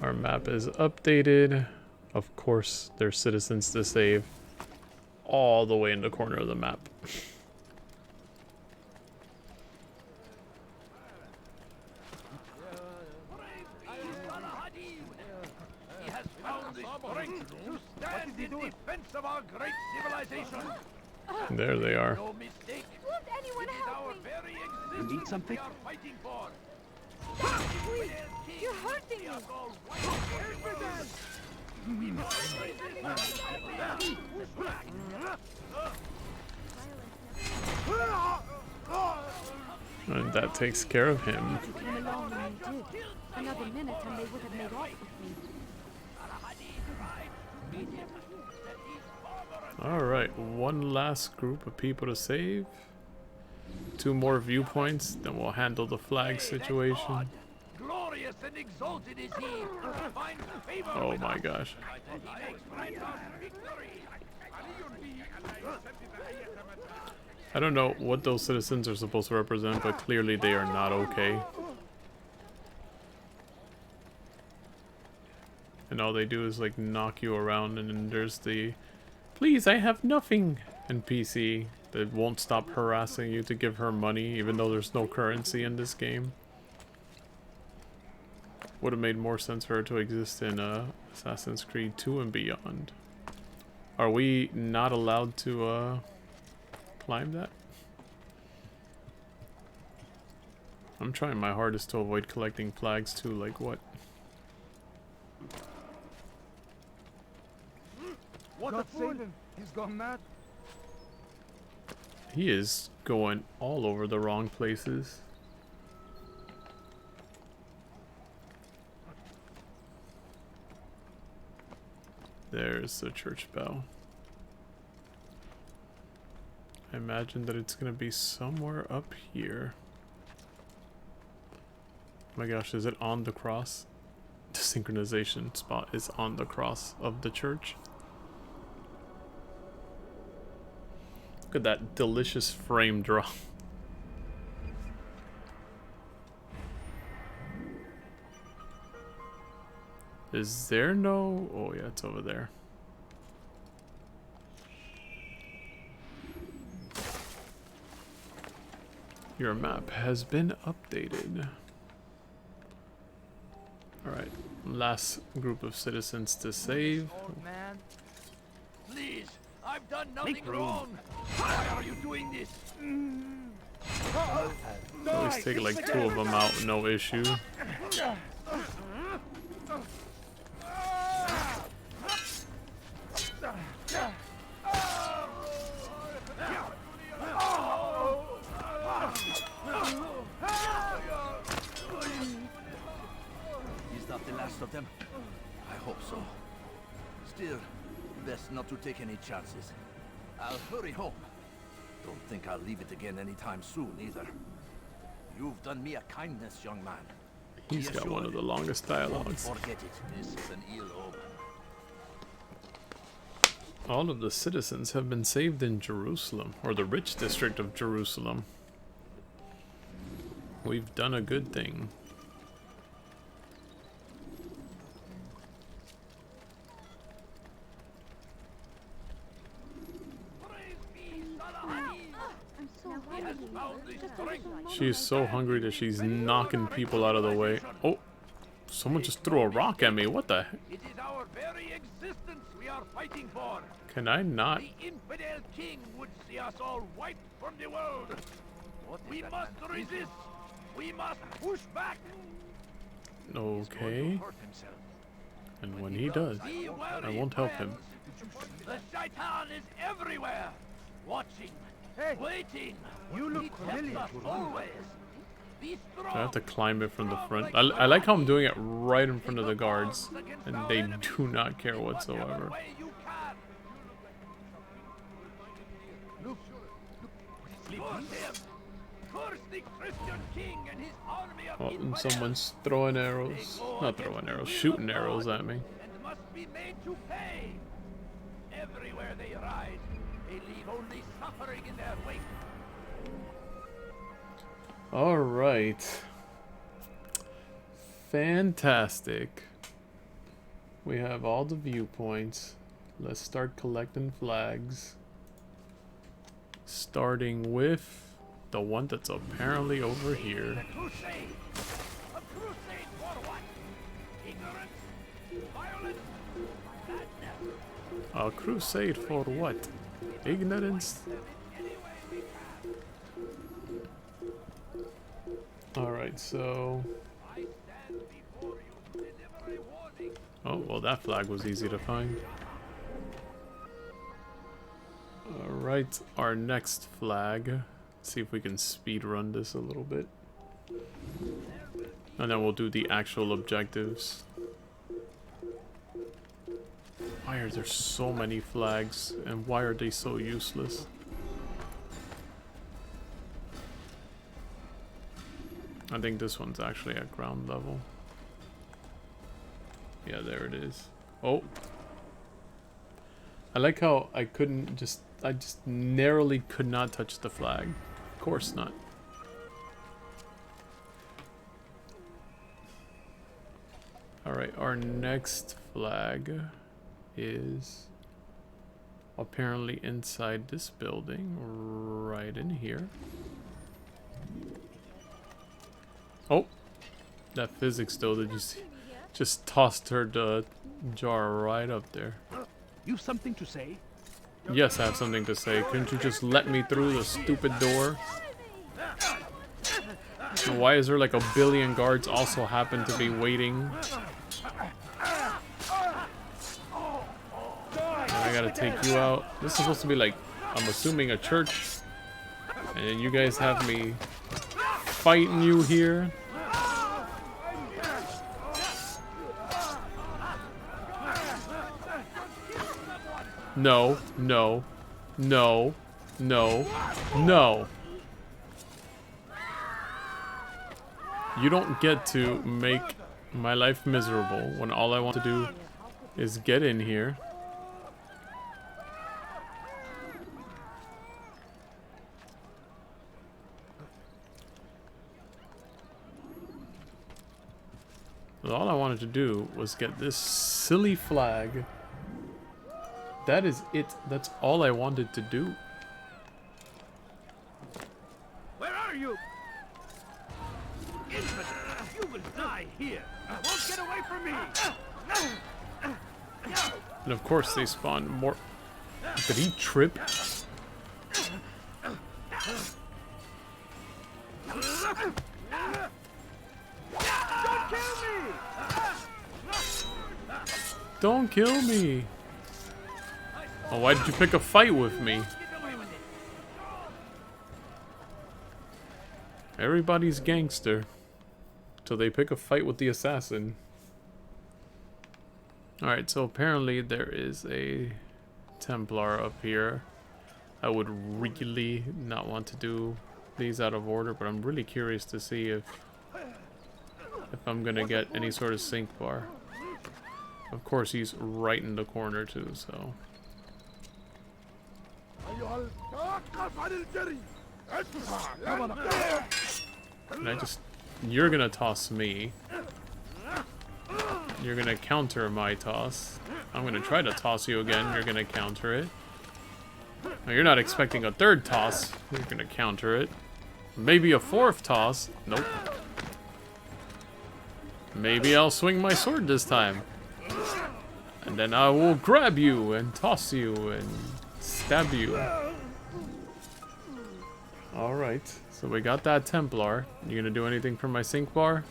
Our map is updated. Of course, there's citizens to save all the way in the corner of the map. He has found the strength to stand in defense of our great civilization. There they are. No mistake. Won't anyone It is help our me? very existence we are fighting for. Please, you're hurting me. And that takes care of him. You came along when you did. Another minute and they would have made off with me. Alright, one last group of people to save. 2 more viewpoints, then we'll handle the flag situation. Glorious and exalted is he who finds favor Oh with my us. gosh. He makes grant us victory. I don't know what those citizens are supposed to represent, but clearly they are not okay. And all they do is like knock you around, and then there's the "please, I have nothing" NPC that won't stop harassing you to give her money, even though there's no currency in this game. Would have made more sense for her to exist in Assassin's Creed 2 and beyond. Are we not allowed to climb that? I'm trying my hardest to avoid collecting flags too, like what? What a fool! He's gone mad. He is going all over the wrong places. There's the church bell. I imagine that it's gonna be somewhere up here. Oh my gosh, is it on the cross? The synchronization spot is on the cross of the church. Look at that delicious frame drop. Is there no... oh yeah, it's over there. Your map has been updated. Alright, last group of citizens to save. Old man, please, I've done nothing wrong. Why are you doing this? At least take like 2 of them out, no issue. Is that the last of them? I hope so. Still, best not to take any chances. I'll hurry home. Don't think I'll leave it again anytime soon, either. You've done me a kindness, young man. He's got one of the longest dialogues. Don't forget it. This is an ill omen. All of the citizens have been saved in Jerusalem, or the rich district of Jerusalem. We've done a good thing. She's so hungry that she's knocking people out of the way. Oh, someone just threw a rock at me. What the heck? It is our very existence we are fighting for. Can I not? The infidel king would see us all wiped from the world. We must resist. We must push back. Okay. And when he does, I won't help him. The shaitan is everywhere, watching, waiting. You look He tempts familiar, us Talal. always. Be strong. So I have to climb it from the front. I like how I'm doing it right in front of the guards, and they do not care whatsoever. Oh, and someone's throwing arrows. Not throwing arrows, shooting arrows at me. And must be made to pay. Everywhere they ride, they leave only suffering in their wake. Alright. Fantastic. We have all the viewpoints. Let's start collecting flags. Starting with the one that's apparently over here. Crusade! A crusade for what? Ignorance? Violence? Madness? A crusade for what? Ignorance? Alright, so... I stand before you to deliver a warning. oh, well that flag was easy to find. Alright, our next flag. See if we can speed run this a little bit. And then we'll do the actual objectives. Why are there so many flags? And why are they so useless? I think this one's actually at ground level. Yeah, there it is. Oh. I like how I just narrowly could not touch the flag. Of course not. Alright, our next flag is apparently inside this building, right in here. Oh, that physics though, did you see? Just tossed her the jar right up there. You've something to say? Yes, I have something to say. Couldn't you just let me through the stupid door? And why is there like a billion guards also happen to be waiting? And I gotta take you out. This is supposed to be like, I'm assuming a church. And you guys have me fighting you here. No, no, no, no, no. You don't get to make my life miserable when all I want to do is get in here. But all I wanted to do was get this silly flag. That is it. That's all I wanted to do. Where are you? Infant, you will die here. You won't get away from me. And of course they spawn more. Did he trip? Don't kill me! Don't kill me. Oh, why did you pick a fight with me? Everybody's gangster till they pick a fight with the assassin. Alright, so apparently there is a Templar up here. I would really not want to do these out of order, but I'm really curious to see if I'm gonna get any sort of sync bar. Of course, he's right in the corner too, so. And I just... You're gonna toss me. You're gonna counter my toss. I'm gonna try to toss you again. You're gonna counter it. Now, you're not expecting a third toss. You're gonna counter it. Maybe a fourth toss. Nope. Maybe I'll swing my sword this time. And then I will grab you and toss you and stab you. Alright, so we got that Templar. You gonna do anything for my sync bar?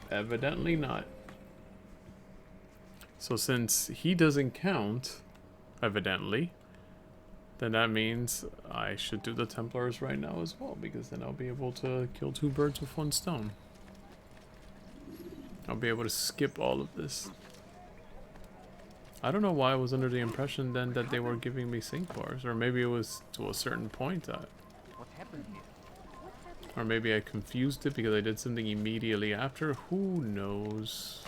Evidently not. So since he doesn't count, evidently, then that means I should do the Templars right now as well, because then I'll be able to kill two birds with one stone. I'll be able to skip all of this. I don't know why I was under the impression then that they were giving me sync bars, or maybe it was to a certain point. What happened here? Or maybe I confused it because I did something immediately after. Who knows?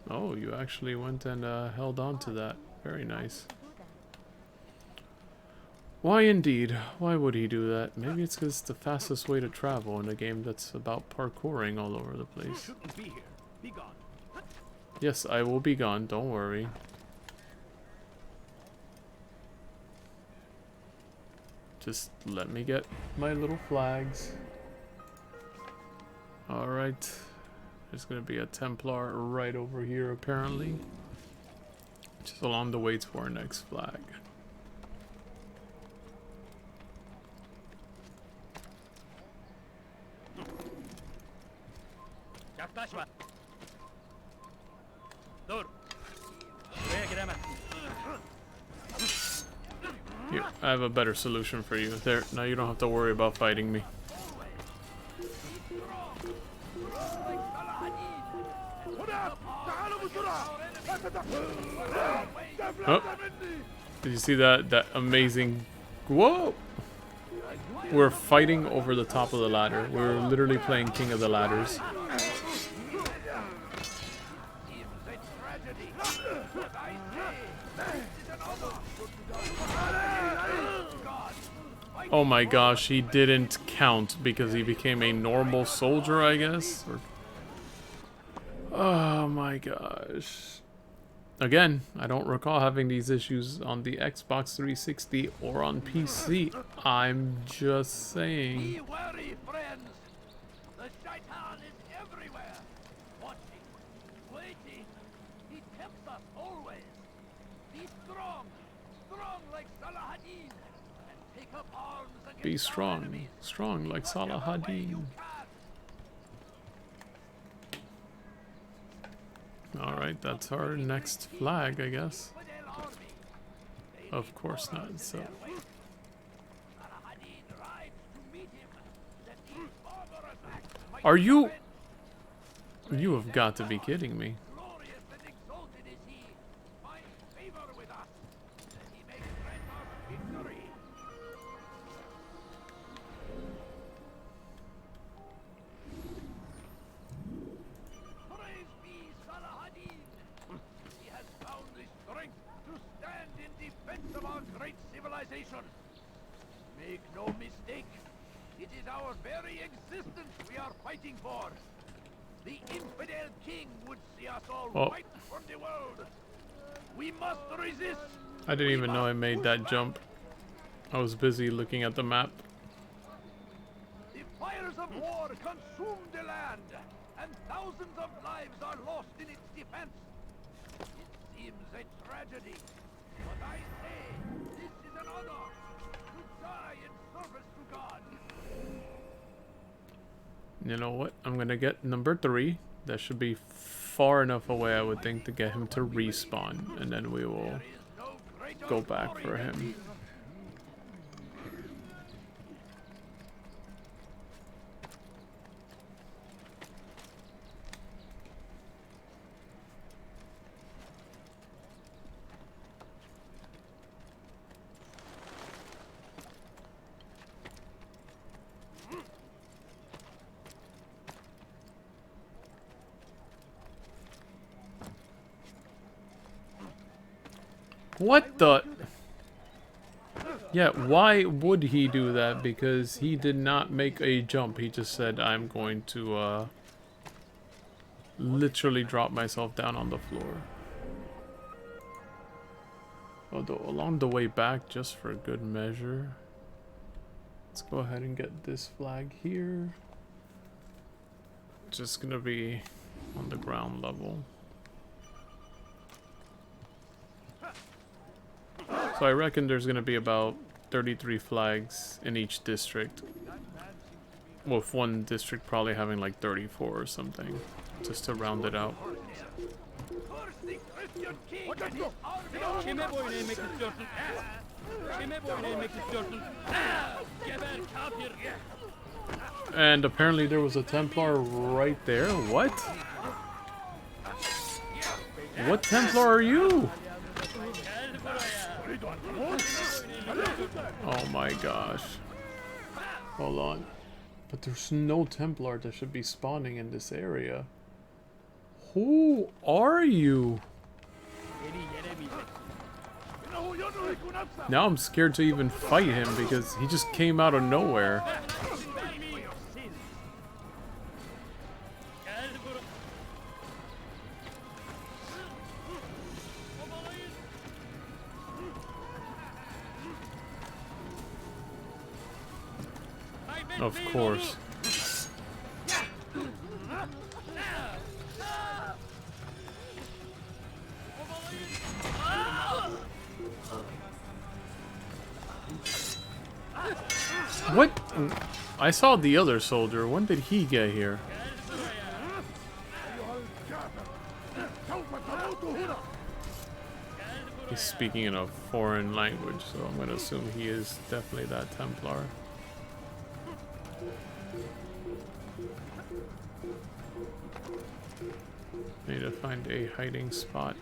Oh, you actually went and held on to that. Very nice. Why indeed? Why would he do that? Maybe it's because it's the fastest way to travel in a game that's about parkouring all over the place. Shouldn't be here. Be gone. Yes, I will be gone. Don't worry. Just let me get my little flags. Alright. There's gonna be a Templar right over here apparently. Just along the way to our next flag. I have a better solution for you. There, now you don't have to worry about fighting me. Oh. Did you see that amazing... Whoa! We're fighting over the top of the ladder. We're literally playing King of the Ladders. Oh my gosh, he didn't count because he became a normal soldier, I guess? Or... Oh my gosh. Again, I don't recall having these issues on the Xbox 360 or on PC. I'm just saying. Be wary, friends. The shaitan is everywhere. Watching, waiting. He tempts us always. Be strong. Strong like Salahadin. And take up arms against Be our strong. enemies. Strong like Whatever way Salahadin. you can. Alright, that's our next flag, I guess. Of course not, so... Are you... You have got to be kidding me. Make no mistake, it is our very existence we are fighting for. The infidel king would see us all wiped from the world. We must resist. I didn't even know I made that jump. I was busy looking at the map. The fires of war consume the land, and thousands of lives are lost in its defense. It seems a tragedy, but I say this is an honor. Die in service to God. You know what? I'm gonna get number 3. That should be far enough away, I would think, to get him to respawn, and then we will go back for him. What the? Yeah, why would he do that? Because he did not make a jump. He just said, I'm going to literally drop myself down on the floor. Although along the way back, just for good measure, let's go ahead and get this flag here. Just gonna be on the ground level. So I reckon there's gonna be about 33 flags in each district. With one district probably having like 34 or something, just to round it out. And apparently there was a Templar right there. What? What Templar are you? Oh my gosh. Hold on. But there's no Templar that should be spawning in this area. Who are you? Now I'm scared to even fight him because he just came out of nowhere. Of course. What? I saw the other soldier. When did he get here? He's speaking in a foreign language, so I'm gonna assume he is definitely that Templar. Need to find a hiding spot.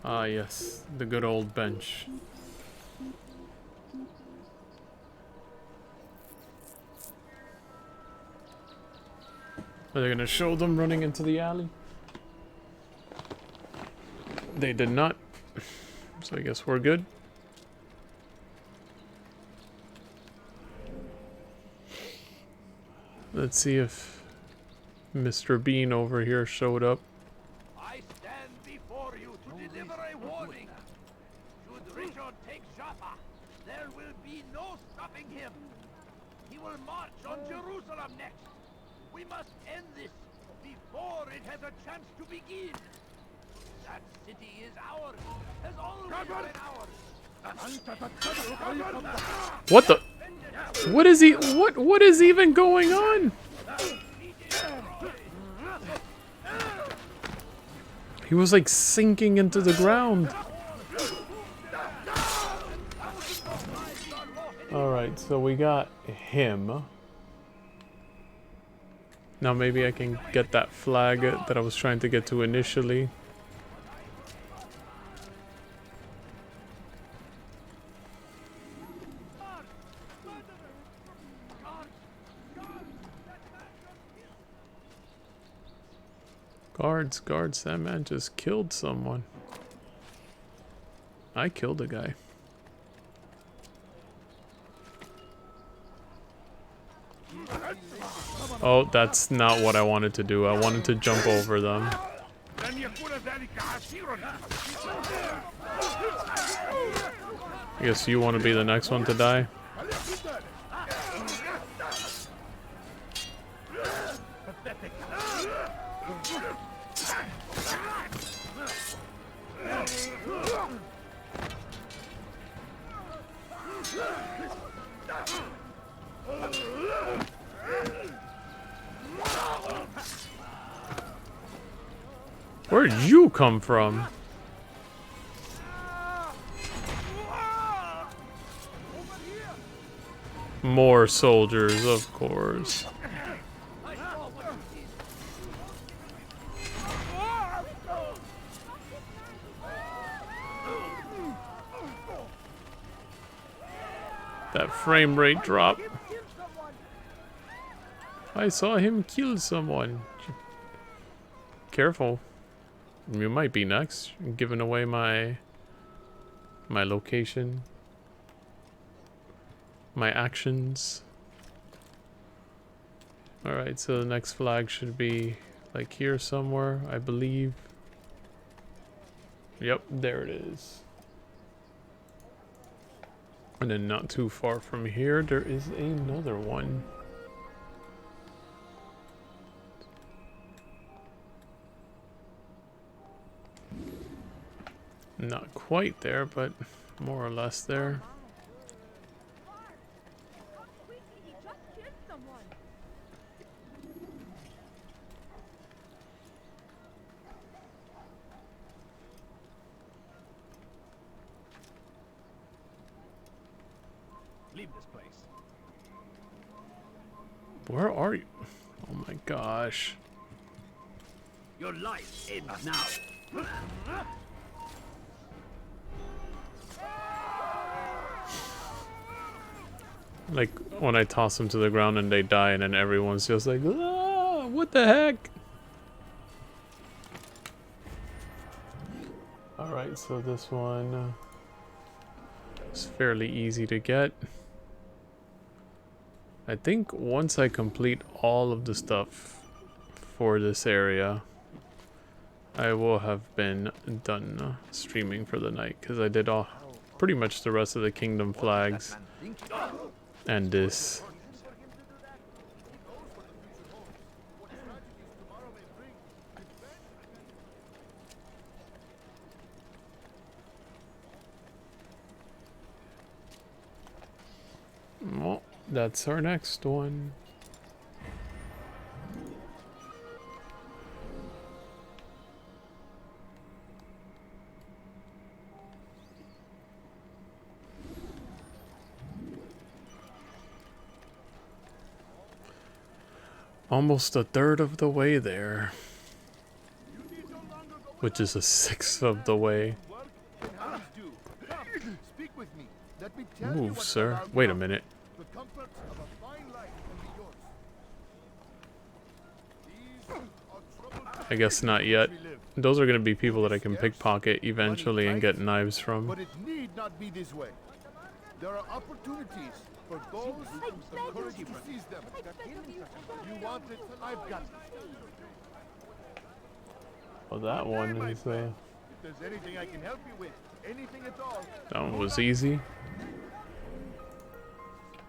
Ah, yes, the good old bench. Are they gonna show them running into the alley? They did not. So I guess we're good. Let's see if Mr. Bean over here showed up. I stand before you to deliver a warning. Should Richard take Jaffa, there will be no stopping him. He will march on Jerusalem next. We must end this before it has a chance to begin. That city is ours, has always been ours. What the? What is he? What is even going on? He was like sinking into the ground. Alright, so we got him. Now maybe I can get that flag that I was trying to get to initially. Guards, that man just killed someone. I killed a guy. Oh, that's not what I wanted to do. I wanted to jump over them. I guess you want to be the next one to die? Where'd you come from? More soldiers, of course. That frame rate drop. I saw him kill someone. Careful. You might be next. You're giving away my location. My actions. Alright, so the next flag should be like here somewhere, I believe. Yep, there it is. And then not too far from here, there is another one. Not quite there, but more or less there. Leave this place. Where are you? Oh my gosh. Your life ends now. Like when I toss them to the ground and they die, and then everyone's just like, ah, what the heck? Alright, so this one is fairly easy to get. I think once I complete all of the stuff for this area, I will have been done streaming for the night, because I did all pretty much the rest of the kingdom flags and this. Well, that's our next one. Almost a third of the way there. Which is a sixth of the way. Speak with me. Let me tell you Move, what sir. Talal Wait a offers. minute. The comforts of a fine life can be yours. These are troubled I guess not yet. we live. Those are going to be people that I can pickpocket eventually and get knives from. But it need not be this way. There are opportunities for those with the courage to seize them. You want it, I've got it. Oh, that one My is, friend, if there's anything I can help you with, anything at all. that one was easy.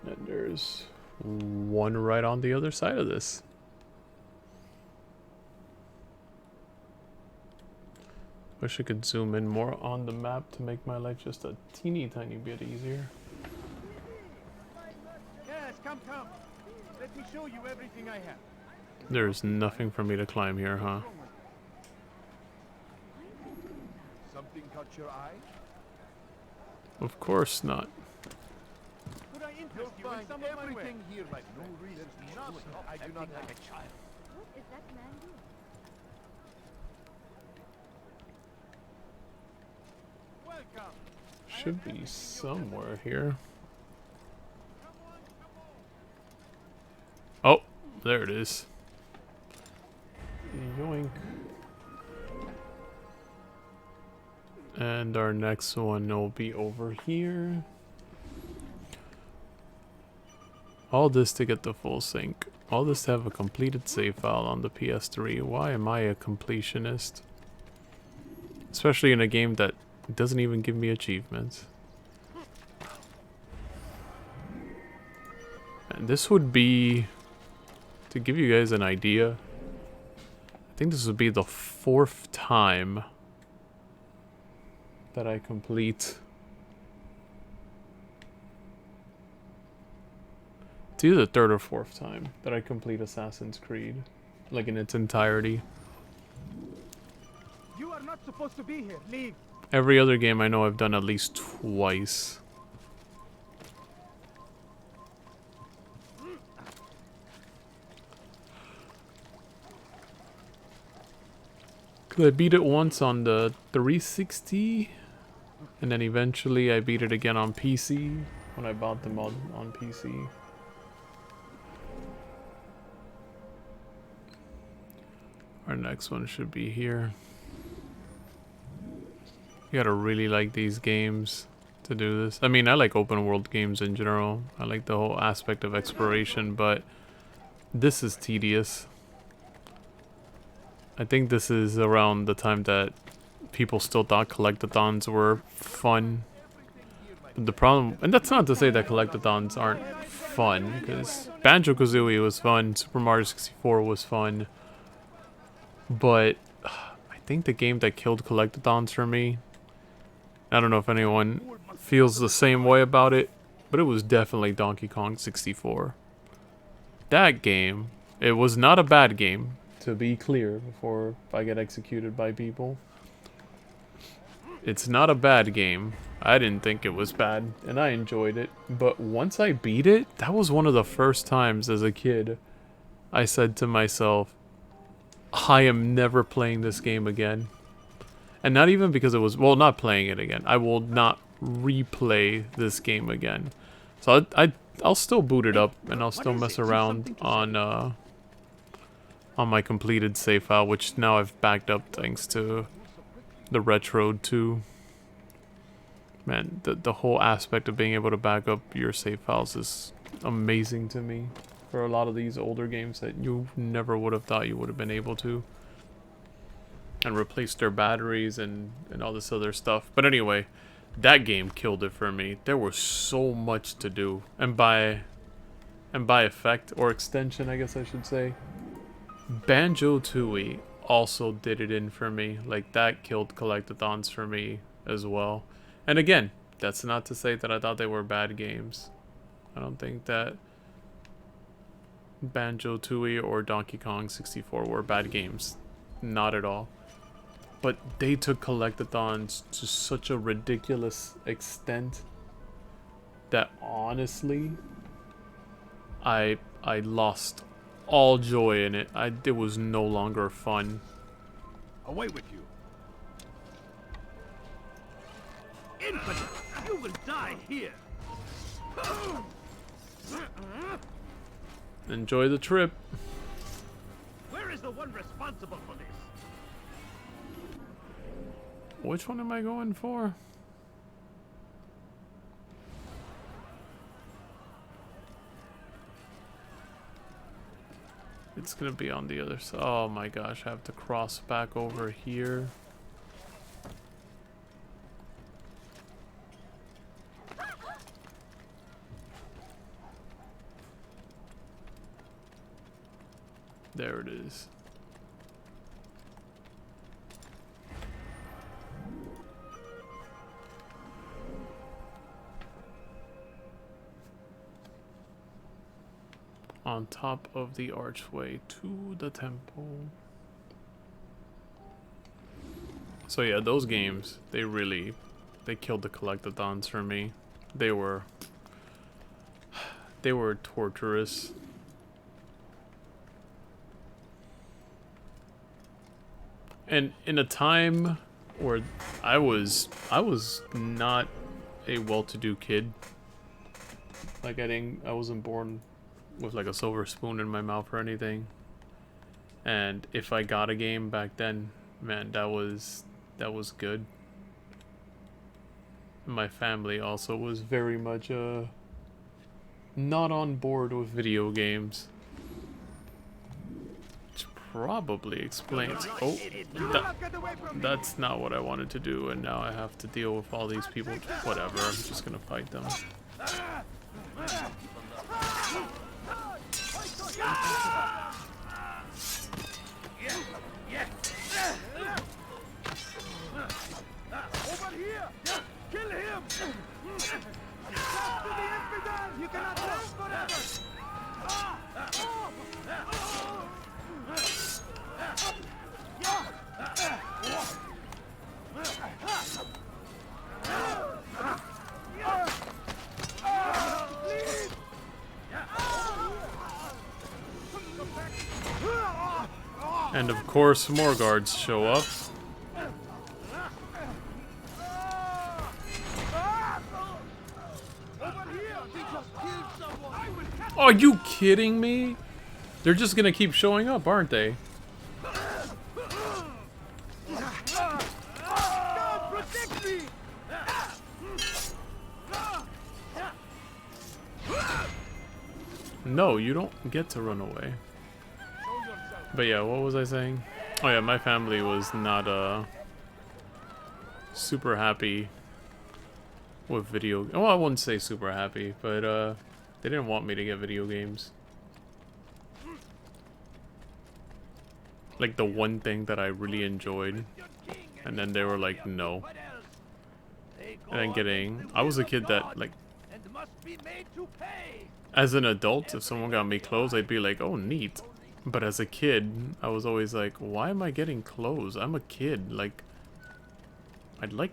And there's one right on the other side of this. Wish I could zoom in more on the map to make my life just a teeny tiny bit easier. Yes, come. Let me show you everything I have. There's nothing for me to climb here, huh? Something caught your eye? Of course not. Could I interest you in some of everything here, my friend. No reason. There's nothing I do not like a child. What is that man doing? Welcome. Should be somewhere here. Oh, there it is. Yoink. And our next one will be over here. All this to get the full sync. All this to have a completed save file on the PS3. Why am I a completionist? Especially in a game that doesn't even give me achievements. And this would be, to give you guys an idea, I think this would be the 4th time that I complete. It's either the 3rd or 4th time that I complete Assassin's Creed, like in its entirety. You are not supposed to be here. Leave. Every other game I know I've done at least twice. Cause I beat it once on the 360, and then eventually I beat it again on PC when I bought them on PC. Our next one should be here. You gotta really like these games to do this. I mean, I like open world games in general. I like the whole aspect of exploration, but this is tedious. I think this is around the time that people still thought collectathons were fun. The problem, and that's not to say that collectathons aren't fun, because Banjo-Kazooie was fun, Super Mario 64 was fun, but I think the game that killed collectathons for me, I don't know if anyone feels the same way about it, but it was definitely Donkey Kong 64. That game, it was not a bad game, to be clear, before I get executed by people. It's not a bad game. I didn't think it was bad, and I enjoyed it. But once I beat it, that was one of the first times as a kid I said to myself, I am never playing this game again. And not even because it was, well, not playing it again. I will not replay this game again. So I'll still boot it up, and I'll still mess around on my completed save file, which now I've backed up thanks to the Retro 2. Man, the whole aspect of being able to back up your save files is amazing to me. For a lot of these older games that you never would have thought you would have been able to. And replace their batteries and all this other stuff. But anyway, that game killed it for me. There was so much to do. And by effect, or extension I guess I should say, Banjo-Tooie also did it in for me. Like, that killed collectathons for me as well. And again, that's not to say that I thought they were bad games. I don't think that Banjo-Tooie or Donkey Kong 64 were bad games. Not at all. But they took collectathons to such a ridiculous extent that honestly, I lost all joy in it. It was no longer fun. Away with you. Infidel, you will die here. Enjoy the trip. Where is the one responsible for this? Which one am I going for? It's gonna be on the other side. Oh my gosh, I have to cross back over here. There it is. On top of the archway to the temple. So yeah, those games, they killed the collectathons for me. They were torturous. And in a time where I was not a well-to-do kid. Like I wasn't born with like a silver spoon in my mouth or anything. And if I got a game back then, man, that was good. My family also was very much not on board with video games. Which probably explains. Oh, that's not what I wanted to do, and now I have to deal with all these people. Whatever, I'm just gonna fight them. Over here! Kill him! Stop to the infidel! You cannot live forever! And of course, more guards show up. Are you kidding me? They're just gonna keep showing up, aren't they? No, you don't get to run away. But yeah, what was I saying? Oh yeah, my family was not super happy with video. Oh, I wouldn't say super happy, but they didn't want me to get video games. Like the one thing that I really enjoyed, and then they were like, no. And then I was a kid that, like, as an adult, if someone got me clothes, I'd be like, oh, neat. But as a kid, I was always like, why am I getting clothes? I'm a kid. Like, I'd like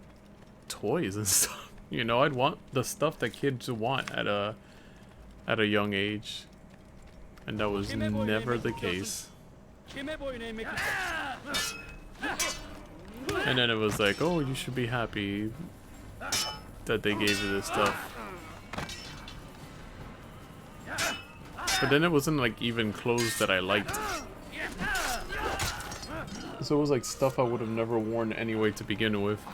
toys and stuff. You know, I'd want the stuff that kids want at a young age. And that was never the case. And then it was like, oh, you should be happy that they gave you this stuff. But then it wasn't like even clothes that I liked. So it was like stuff I would have never worn anyway to begin with.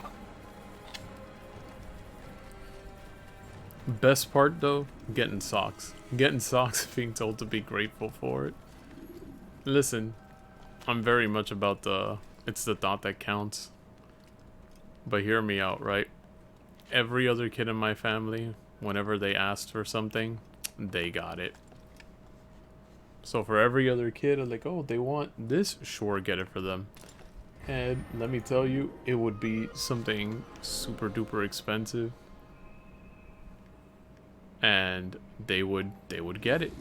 Best part though, getting socks. Getting socks, being told to be grateful for it. Listen, I'm very much about it's the thought that counts. But hear me out, right? Every other kid in my family, whenever they asked for something, they got it. So for every other kid, I'm like, oh, they want this? Sure, get it for them. And let me tell you, it would be something super duper expensive. And they would get it.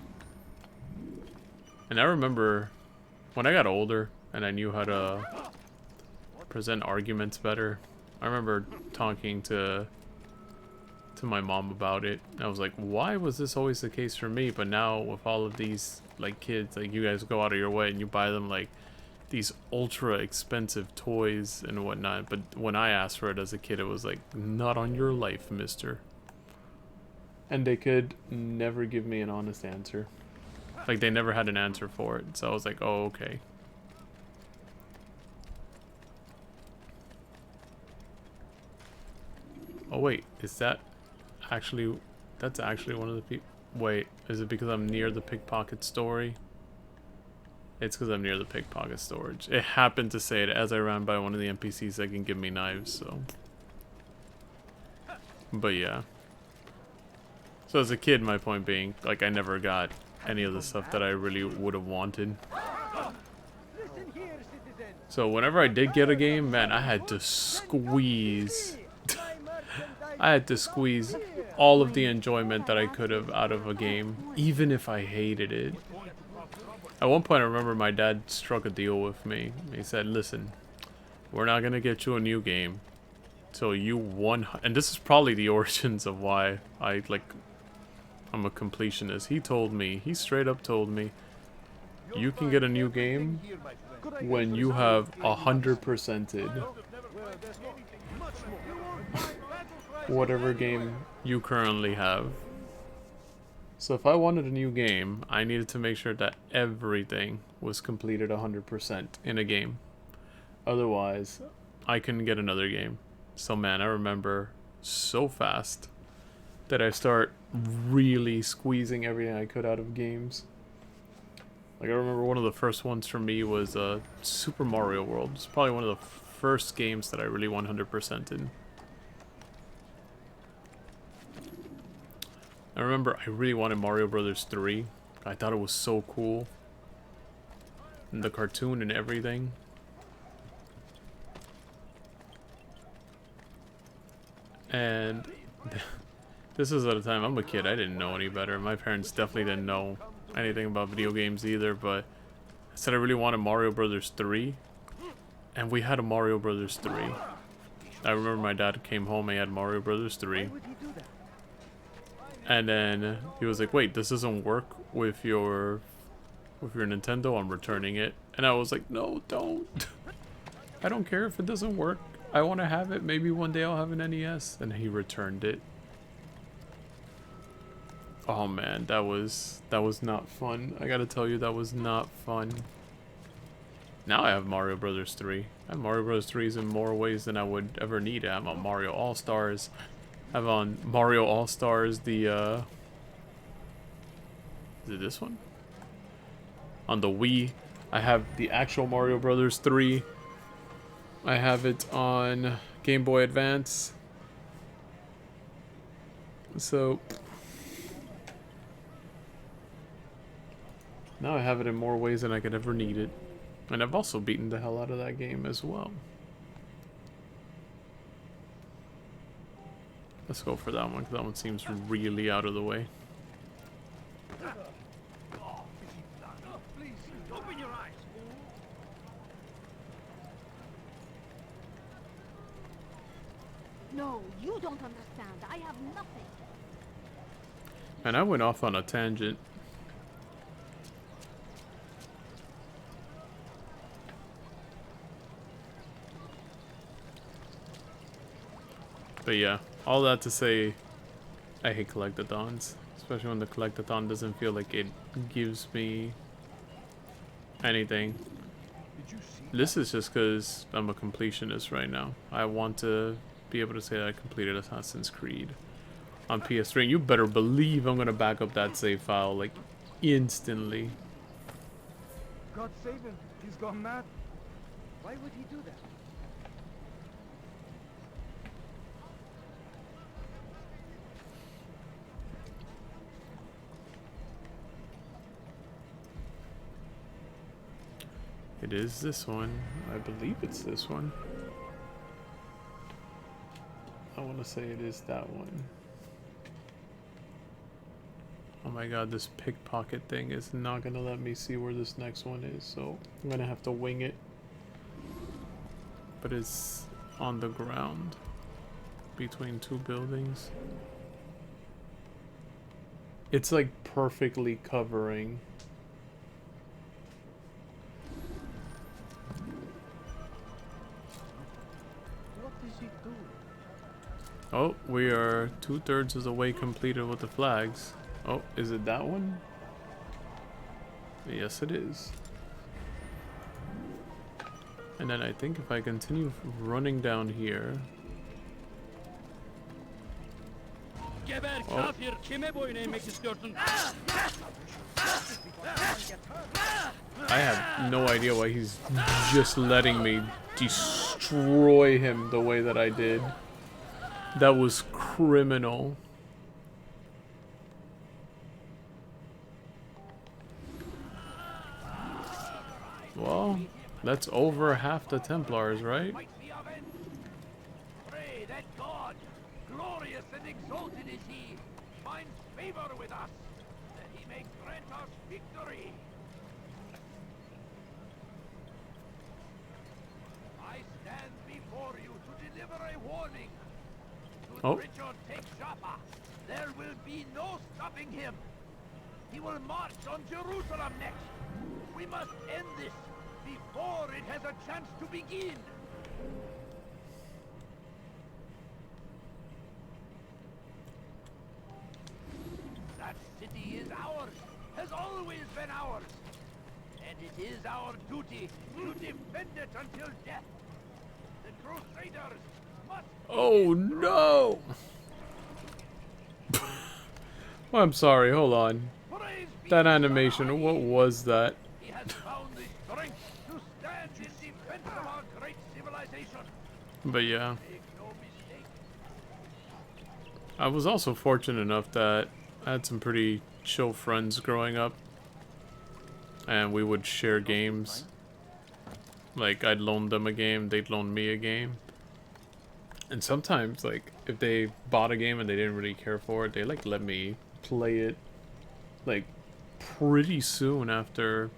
And I remember when I got older and I knew how to present arguments better, I remember talking to to my mom about it. I was like, why was this always the case for me? But now with all of these like kids, like you guys go out of your way and you buy them like these ultra expensive toys and whatnot. But when I asked for it as a kid, it was like, not on your life, mister. And they could never give me an honest answer. Like they never had an answer for it. So I was like, oh, okay. Oh wait, is that actually, that's actually one of the people. Wait, is it because I'm near the pickpocket story? It's because I'm near the pickpocket storage. It happened to say it as I ran by one of the NPCs that can give me knives, so. But yeah. So as a kid, my point being, like, I never got any of the stuff that I really would have wanted. So whenever I did get a game, man, I had to squeeze. I had to squeeze all of the enjoyment that I could have out of a game, even if I hated it. At one point, I remember my dad struck a deal with me. He said, listen, we're not going to get you a new game till you won. And this is probably the origins of why I'm a completionist. He told me, he straight up told me, you can get a new game when you have 100%ed whatever game you currently have. So if I wanted a new game, I needed to make sure that everything was completed 100% in a game. Otherwise, I couldn't get another game. So man, I remember so fast that I start really squeezing everything I could out of games. Like I remember one of the first ones for me was Super Mario World. It's probably one of the first games that I really 100% in. I remember I really wanted Mario Brothers 3. I thought it was so cool. And the cartoon and everything. And this is at a time, I'm a kid, I didn't know any better. My parents definitely didn't know anything about video games either, but I said I really wanted Mario Brothers 3. And we had a Mario Brothers 3. I remember my dad came home and he had Mario Brothers 3. And then he was like, wait, this doesn't work with your Nintendo, I'm returning it. And I was like, no, don't. I don't care if it doesn't work. I want to have it. Maybe one day I'll have an NES. And he returned it. Oh man, that was not fun. I gotta tell you, that was not fun. Now I have Mario Brothers 3. I have Mario Brothers 3s in more ways than I would ever need. I have on Mario All-Stars. I have on Mario All-Stars the, is it this one? On the Wii, I have the actual Mario Brothers 3. I have it on Game Boy Advance. So now I have it in more ways than I could ever need it. And I've also beaten the hell out of that game as well. Let's go for that one, because that one seems really out of the way. Please, open your eyes. No, you don't understand. I have nothing. And I went off on a tangent. But yeah, all that to say, I hate collectathons. Especially when the collectathon doesn't feel like it gives me anything. This is just because I'm a completionist right now. I want to be able to say that I completed Assassin's Creed on PS3. And you better believe I'm going to back up that save file, like, instantly. God save him. He's gone mad. Why would he do that? It is this one. I believe it's this one. I want to say it is that one. Oh my god, this pickpocket thing is not going to let me see where this next one is, so I'm going to have to wing it. But it's on the ground between two buildings. It's like perfectly covering. What does he do? Oh, we are 2/3 of the way completed with the flags. Oh, is it that one? Yes, it is. And then I think if I continue running down here... Oh. I have no idea why he's just letting me destroy him the way that I did. That was criminal. Well, that's over half the Templars, right? Pray that God, glorious and exalted is he, finds favor with us, that he may grant us victory. I stand before you to deliver a warning. Should Richard take Joppa, there will be no stopping him. He will march on Jerusalem next. We must end this before it has a chance to begin. That city is ours, has always been ours. And it is our duty to defend it until death. The Crusaders must... Oh no! I'm sorry, hold on. That animation, what was that? He has found the strength to stand in defense of our great civilization. But yeah. Make no mistake. I was also fortunate enough that I had some pretty chill friends growing up. And we would share games. Like, I'd loan them a game, they'd loan me a game. And sometimes, like, if they bought a game and they didn't really care for it, they, like, let me play it, like, pretty soon after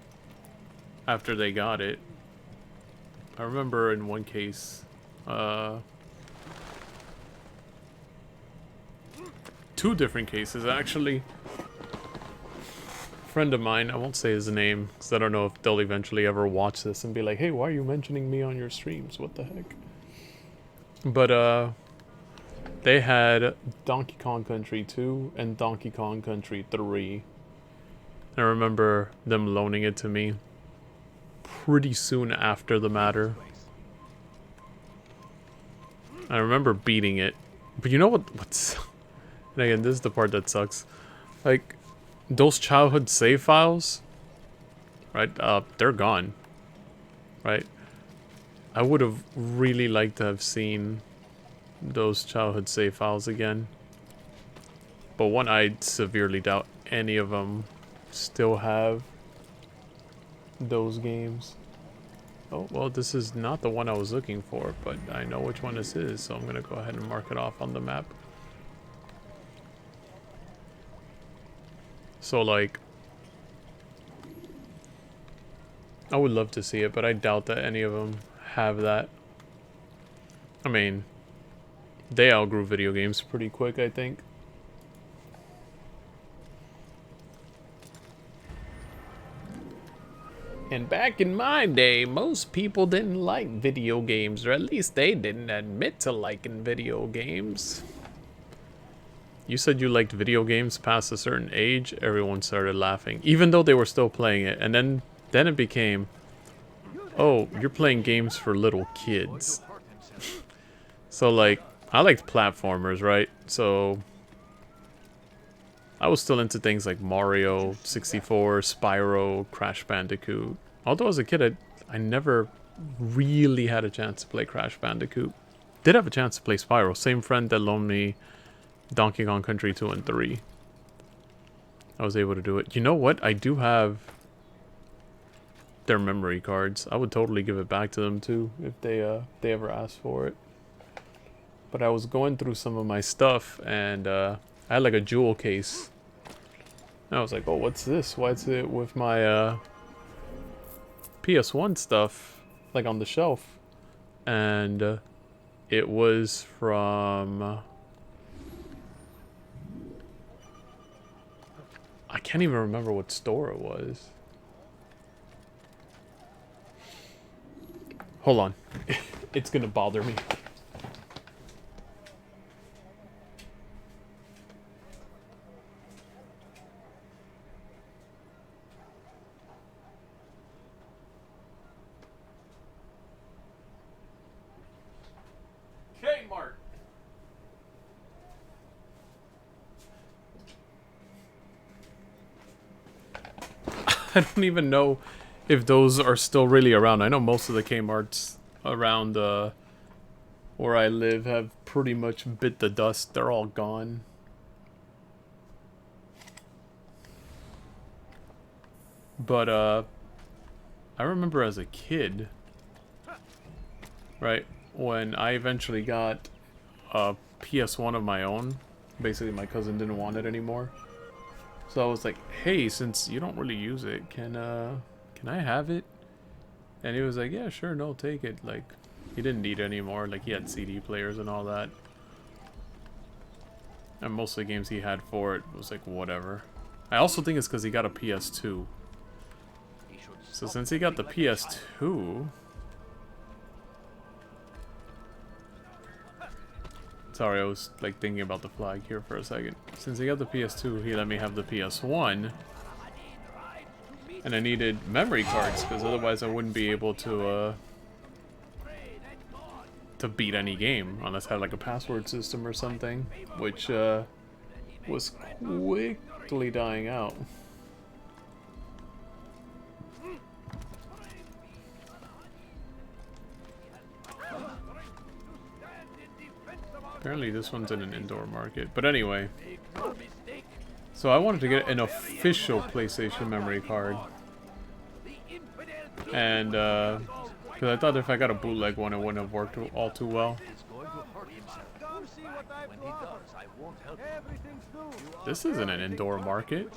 they got it. I remember in one case, two different cases, actually. A friend of mine, I won't say his name, because I don't know if they'll eventually ever watch this and be like, hey, why are you mentioning me on your streams? What the heck? But, they had Donkey Kong Country 2 and Donkey Kong Country 3. I remember them loaning it to me pretty soon after the matter. I remember beating it. But you know what's... And again, this is the part that sucks. Like, those childhood save files, right? They're gone. Right? I would have really liked to have seen those childhood save files again. But one, I severely doubt any of them still have those games. Oh, well, this is not the one I was looking for, but I know which one this is, so I'm gonna go ahead and mark it off on the map. So, like, I would love to see it, but I doubt that any of them have that. I mean, they outgrew video games pretty quick, I think. And back in my day, most people didn't like video games, or at least they didn't admit to liking video games. You said you liked video games past a certain age, everyone started laughing, even though they were still playing it. And then it became, oh, you're playing games for little kids. So, like, I liked platformers, right? So I was still into things like Mario 64, Spyro, Crash Bandicoot. Although as a kid, I never really had a chance to play Crash Bandicoot. Did have a chance to play Spyro. Same friend that loaned me Donkey Kong Country 2 and 3. I was able to do it. You know what? I do have their memory cards. I would totally give it back to them too if they ever asked for it. But I was going through some of my stuff and I had like a jewel case. And I was like, oh, what's this? Why is it with my PS1 stuff like on the shelf? And it was from can't even remember what store it was. Hold on. It's gonna bother me. Kmart. I don't even know if those are still really around. I know most of the Kmarts around where I live have pretty much bit the dust. They're all gone. But I remember as a kid, right, when I eventually got a PS1 of my own. Basically my cousin didn't want it anymore. So I was like, hey, since you don't really use it, can I have it? And he was like, yeah, sure, no, take it. Like, he didn't need it anymore. Like, he had CD players and all that. And most of the games he had for it was like, whatever. I also think it's because he got a PS2. So since he got the PS2... Sorry, I was like thinking about the flag here for a second. Since he got the PS2, he let me have the PS1. And I needed memory cards, because otherwise I wouldn't be able to beat any game, unless I had like a password system or something, which was quickly dying out. Apparently this one's in an indoor market. But anyway. So I wanted to get an official PlayStation memory card. And, because I thought if I got a bootleg one, it wouldn't have worked all too well. This isn't an indoor market.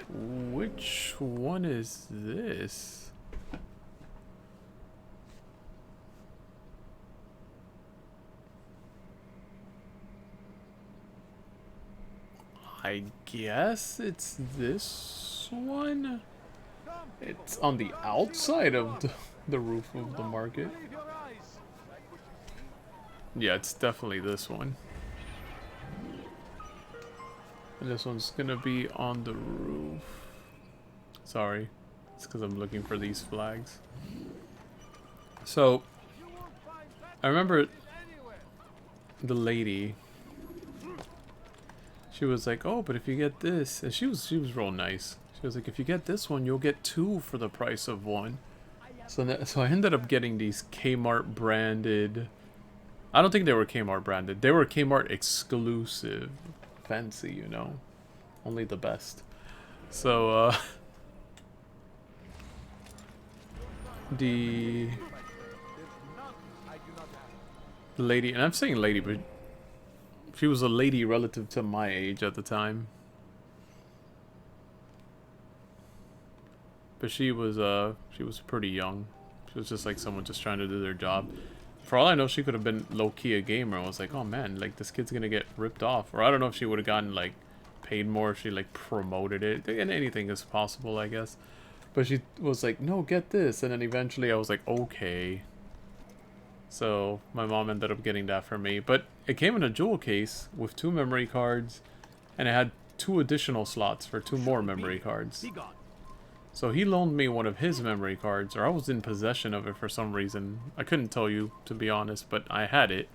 Which one is this? I guess it's this one? It's on the outside of the roof of the market. Yeah, it's definitely this one. And this one's gonna be on the roof. Sorry, it's because I'm looking for these flags. So, I remember the lady. She was like, oh, but if you get this, and she was real nice. She was like, if you get this one, you'll get two for the price of one. So I ended up getting these Kmart branded. I don't think they were Kmart branded. They were Kmart exclusive. Fancy, you know. Only the best. So, the lady, and I'm saying lady, but she was a lady relative to my age at the time. But she was pretty young. She was just like someone just trying to do their job. For all I know, she could have been low-key a gamer. I was like, oh man, like this kid's gonna get ripped off. Or I don't know if she would have gotten like paid more if she like promoted it. And anything is possible, I guess. But she was like, no, get this. And then eventually I was like, okay. So my mom ended up getting that for me. But it came in a jewel case with 2 memory cards. And it had 2 additional slots for 2 more memory cards. So he loaned me one of his memory cards, or I was in possession of it for some reason. I couldn't tell you, to be honest, but I had it.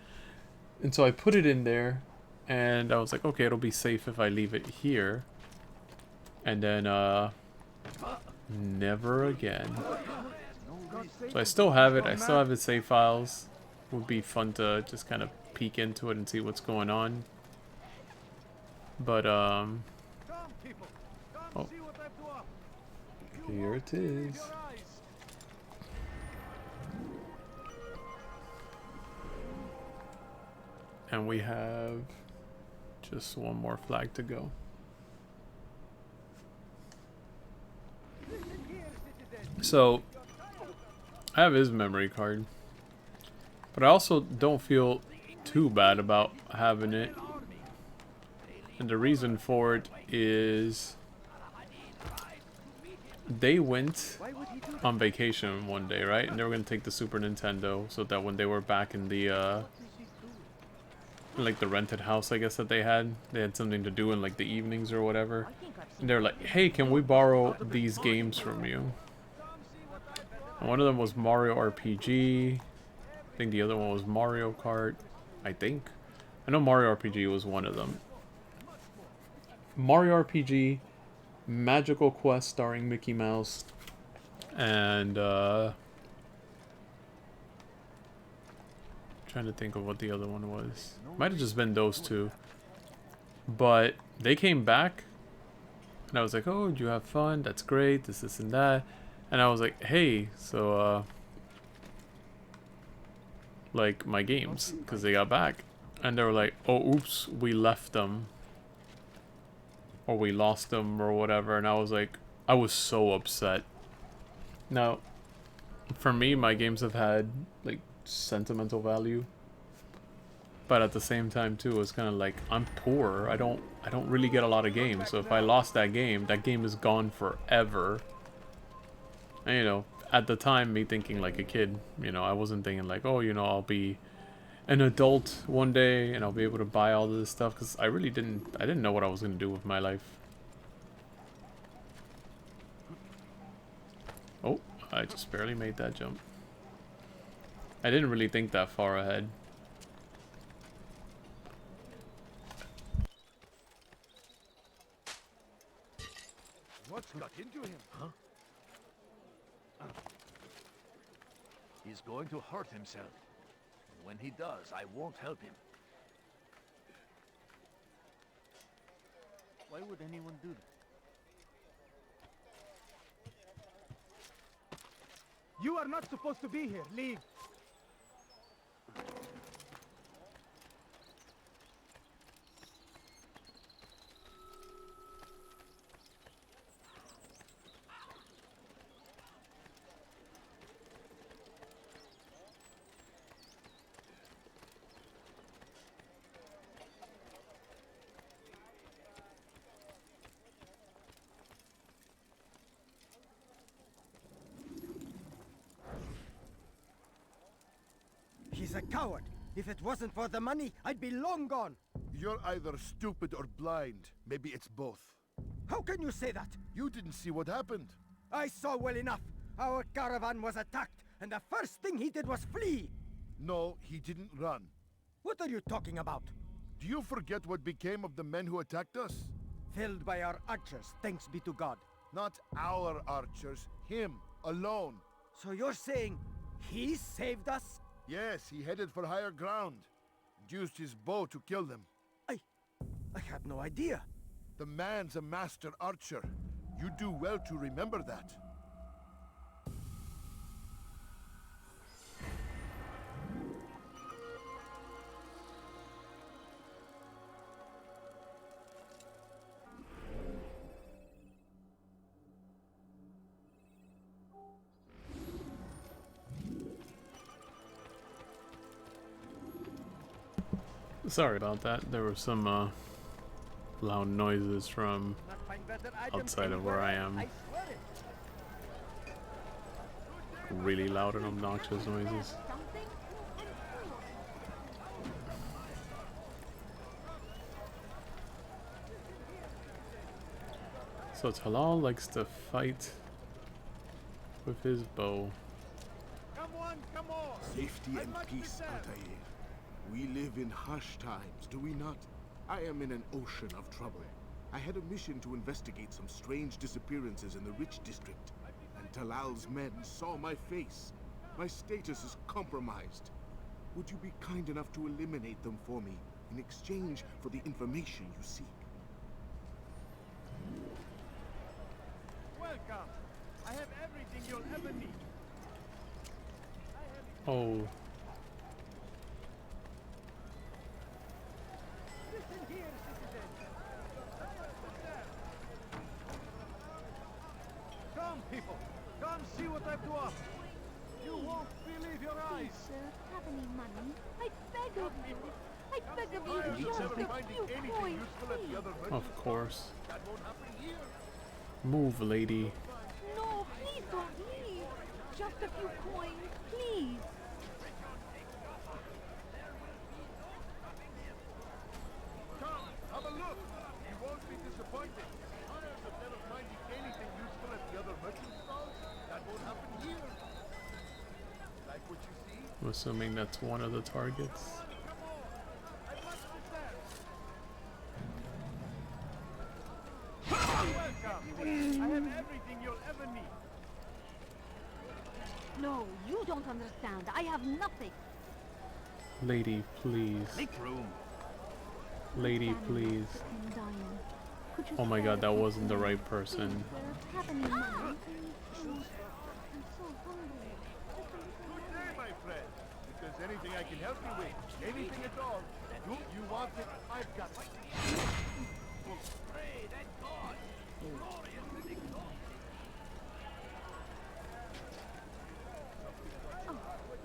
And so I put it in there, and I was like, okay, it'll be safe if I leave it here. And then, never again. So I still have it. I still have its save files. Would be fun to just kind of peek into it and see what's going on. But, oh. Here it is. And we have just one more flag to go. So, I have his memory card. But I also don't feel too bad about having it. And the reason for it is they went on vacation one day, right? And they were going to take the Super Nintendo so that when they were back in the like the rented house, I guess, that they had something to do in like the evenings or whatever. And they're like, hey, can we borrow these games from you? And one of them was Mario RPG. I think the other one was Mario Kart. I think. I know Mario RPG was one of them. Mario RPG, Magical Quest starring Mickey Mouse, and trying to think of what the other one was. Might have just been those two. But they came back, and I was like, oh, did you have fun? That's great, this, and that. And I was like, hey, so, like, my games, because they got back. And they were like, oh, oops, we left them. Or we lost them, or whatever. And I was like, I was so upset. Now, for me, my games have had, like, sentimental value. But at the same time, too, it's kind of like, I'm poor. I don't really get a lot of games. So if I lost that game is gone forever. And, you know, at the time, me thinking like a kid, you know, I wasn't thinking like, oh, you know, I'll be an adult one day and I'll be able to buy all of this stuff, because I really didn't know what I was going to do with my life. Oh, I just barely made that jump. I didn't really think that far ahead. What's got into him? Huh? He's going to hurt himself. When he does, I won't help him. Why would anyone do that? You are not supposed to be here. Leave. He's a coward. If it wasn't for the money, I'd be long gone. You're either stupid or blind. Maybe it's both. How can you say that? You didn't see what happened. I saw well enough. Our caravan was attacked, and the first thing he did was flee. No, he didn't run. What are you talking about? Do you forget what became of the men who attacked us? Felled by our archers, thanks be to God. Not our archers, him, alone. So you're saying he saved us? Yes, he headed for higher ground. Used his bow to kill them. I had no idea. The man's a master archer. You do well to remember that. Sorry about that. There were some loud noises from outside of where I am. Really loud and obnoxious noises. So Talal likes to fight with his bow. Come on, come on! Safety and peace, Altair. We live in harsh times, do we not? I am in an ocean of trouble. I had a mission to investigate some strange disappearances in the rich district, and Talal's men saw my face. My status is compromised. Would you be kind enough to eliminate them for me in exchange for the information you seek? Welcome. I have everything you'll ever need. Oh. Listen here, citizen. Come, people. Come see what I've to offer. You won't believe your eyes. Please, sir, have any money? I beg of you. I beg of you, just a few coins, please. Of course. That won't happen here. Move, lady. No, please don't leave. Just a few coins, please. Come, have a look. You won't be disappointed. Others have never finding anything useful at the other merchant stalls. That won't happen here. Like what you see? I'm assuming that's one of the targets. I have everything you'll ever need. No, you don't understand. I have nothing. Lady, please. Make room. Lady, please. Oh my god, that wasn't the right person. Good day, my friend. If there's anything I can help you with, anything at all, you want it, I've got it. Pray that God is glorious and exalted.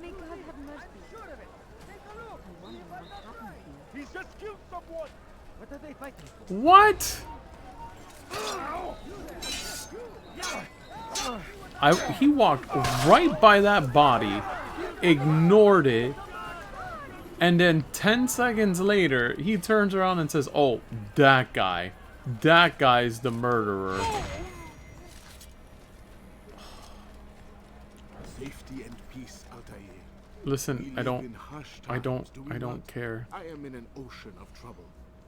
May God have mercy. Sure of it. Take a look. I wonder what happened here. He's just killed someone. What are they fighting for? What? He walked right by that body, ignored it, and then 10 seconds later, he turns around and says, "Oh, that guy. That guy's the murderer." Safety and peace, Altair. Listen, We I live don't in hushed I times, don't do we I don't not? care. I am in an ocean of trouble.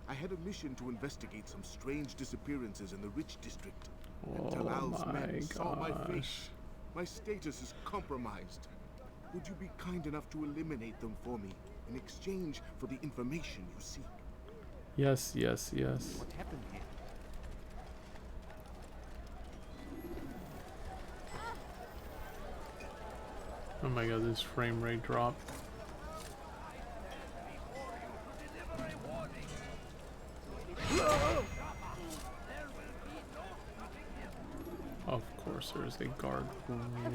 I had a mission to investigate some strange disappearances in the rich district. And Oh Talal's my men saw my gosh. face. My status is compromised. Would you be kind enough to eliminate them for me in exchange for the information you seek? Yes, yes, yes. What happened here? Oh my god, this frame rate dropped. Of course, there's a guard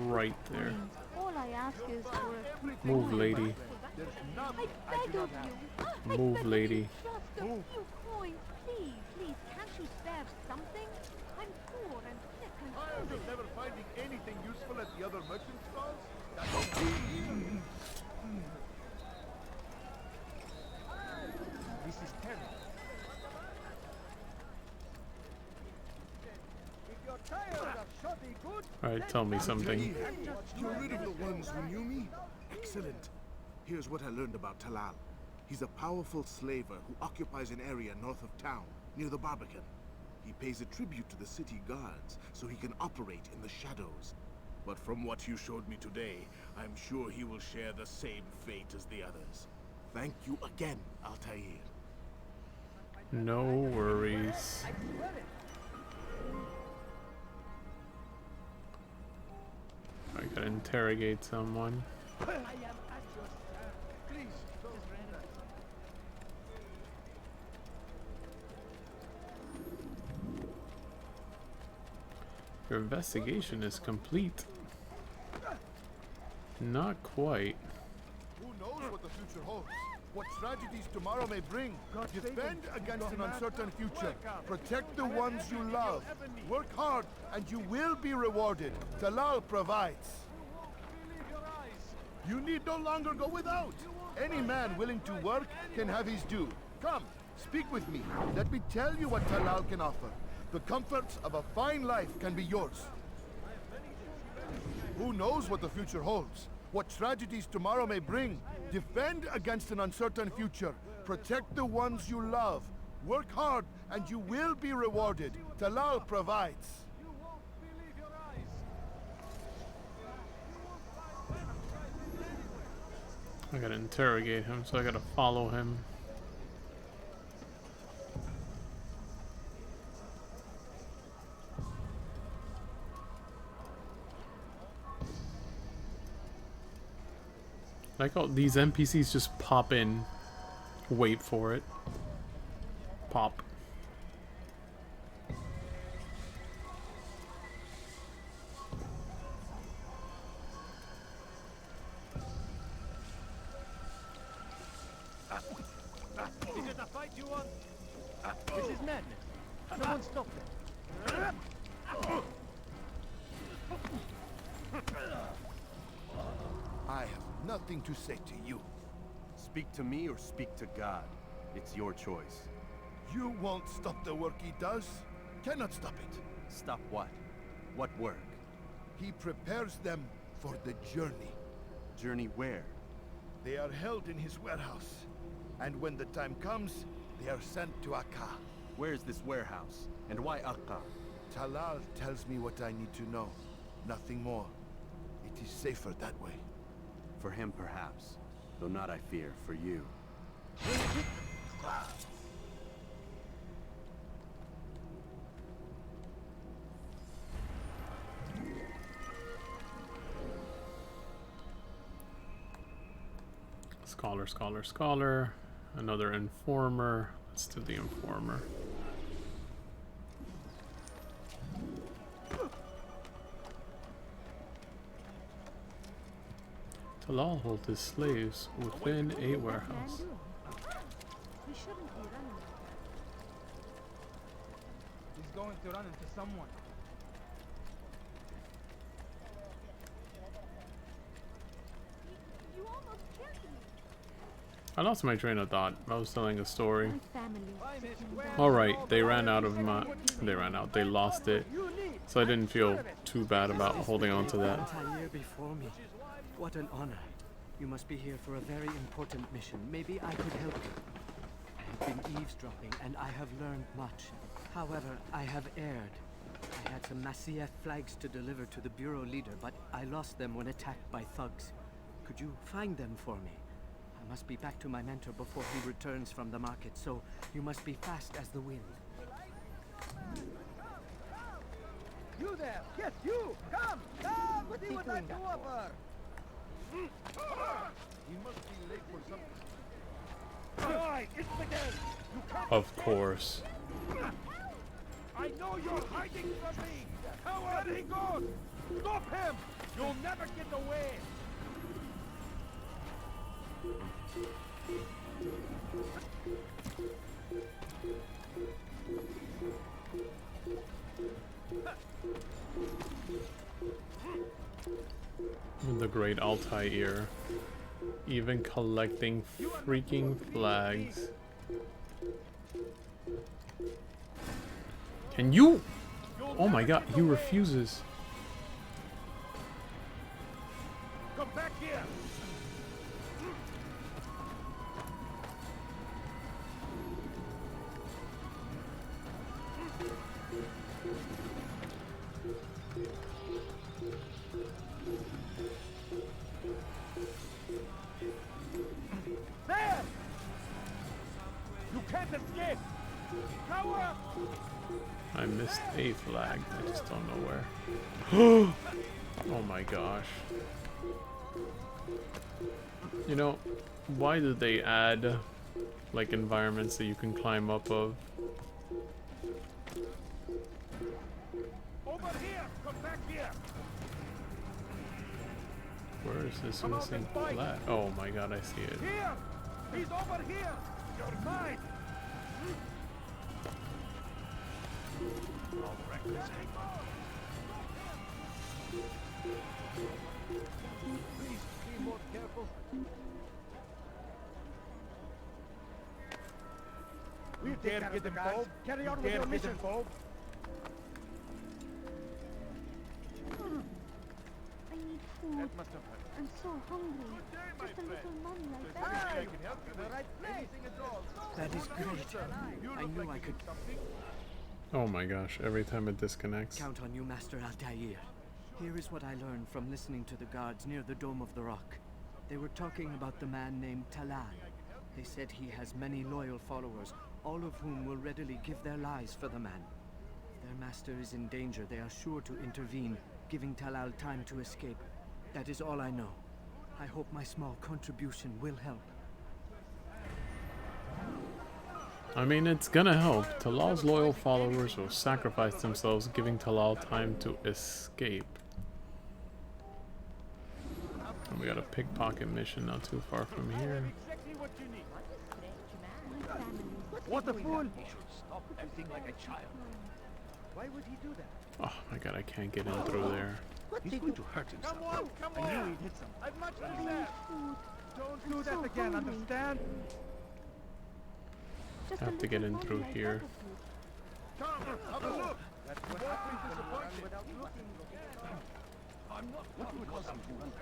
right there. All I ask is for a few Move, lady. There's I nothing beg do of not have. you. I Move, beg of lady. you, just a few coins, please, please. Can't you spare something? I'm poor and sick and Others hungry. of never finding anything useful at the other merchant stalls. That won't happen here. This is terrible. If you're tired of shoddy goods, Alright, tell me something. Altair, you're rid of the ones who knew me? Excellent. Here's what I learned about Talal. He's a powerful slaver who occupies an area north of town, near the Barbican. He pays a tribute to the city guards, so he can operate in the shadows. But from what you showed me today, I'm sure he will share the same fate as the others. Thank you again, Altair. No worries. I gotta interrogate someone. I am at your service. Please, don't surrender. Your investigation is complete. Not quite. Who knows what the future holds? What tragedies tomorrow may bring. Defend against an uncertain future. Protect the ones you love. Work hard and you will be rewarded. Talal provides. You need no longer go without. Any man willing to work can have his due. Come, speak with me. Let me tell you what Talal can offer. The comforts of a fine life can be yours. Who knows what the future holds? What tragedies tomorrow may bring. Defend against an uncertain future. Protect the ones you love. Work hard and you will be rewarded. Talal provides. I gotta interrogate him, so I gotta follow him. Like how these NPCs just pop in, wait for it. Pop. Is it a fight you want? This is madness. No one stop them. I have nothing to say to you. Speak to me or speak to God. It's your choice. You won't stop the work he does. Cannot stop it. Stop what? What work? He prepares them for the journey. Journey where? They are held in his warehouse. And when the time comes, they are sent to Akka. Where's this warehouse? And why Akka? Talal tells me what I need to know. Nothing more. It is safer that way. For him, perhaps. Though not, I fear, for you. Scholar, scholar, scholar. Another informer. Let's do the informer. Talal holds his slaves within a warehouse. We shouldn't be running. He's going to run into someone. You almost killed me. I lost my train of thought. I was telling a story. My family. Alright, they ran out of my... They lost it. So I didn't feel too bad about holding on to that. Entire before me. What an honor. You must be here for a very important mission. Maybe I could help you. I have been eavesdropping, and I have learned much. However, I have erred. I had some Masyaf flags to deliver to the bureau leader, but I lost them when attacked by thugs. Could you find them for me? I must be back to my mentor before he returns from the market, so you must be fast as the wind. You there! Yes, you! Come! Come! What he would like to offer! He must be late for something. Alright, it's again. You can't Of course. I know you're hiding from me! Coward, he goes! Stop him! You'll never get away! The great Altair. Even collecting freaking flags. Can you? Oh my god, he refuses. Come back here! There! You can't escape! Coward! I missed a flag. I just don't know where. Oh my gosh. You know, why did they add like environments that you can climb up of? Over here! Come back here! Where is this missing flag? Oh my god, I see it. Here! He's over here! You're mine! I'll wreck this thing. Please be more careful. We dare get involved. Carry on with your mission. Involved. I need food. That must have hurt. I'm so hungry. Just a little money like that. I can help you. The right place. That is great. I knew I could Oh my gosh, every time it disconnects. count on you, Master Altair. Here is what I learned from listening to the guards near the Dome of the Rock. They were talking about the man named Talal. They said he has many loyal followers, all of whom will readily give their lives for the man. If their master is in danger, they are sure to intervene, giving Talal time to escape. That is all I know. I hope my small contribution will help. I mean, it's gonna help. Talal's loyal followers will sacrifice themselves, giving Talal time to escape. And we got a pickpocket mission not too far from here. Exactly what you need. What a fool! He should stop acting like a child. Why would he do that? Oh my god, I can't get in through there. He's going to hurt himself. Come I knew on! he'd hit something. I've much to say. Don't do that again, understand? I have to get in through here. Come, have a look. That's what happens when you run without looking. I'm not what would cause him to run.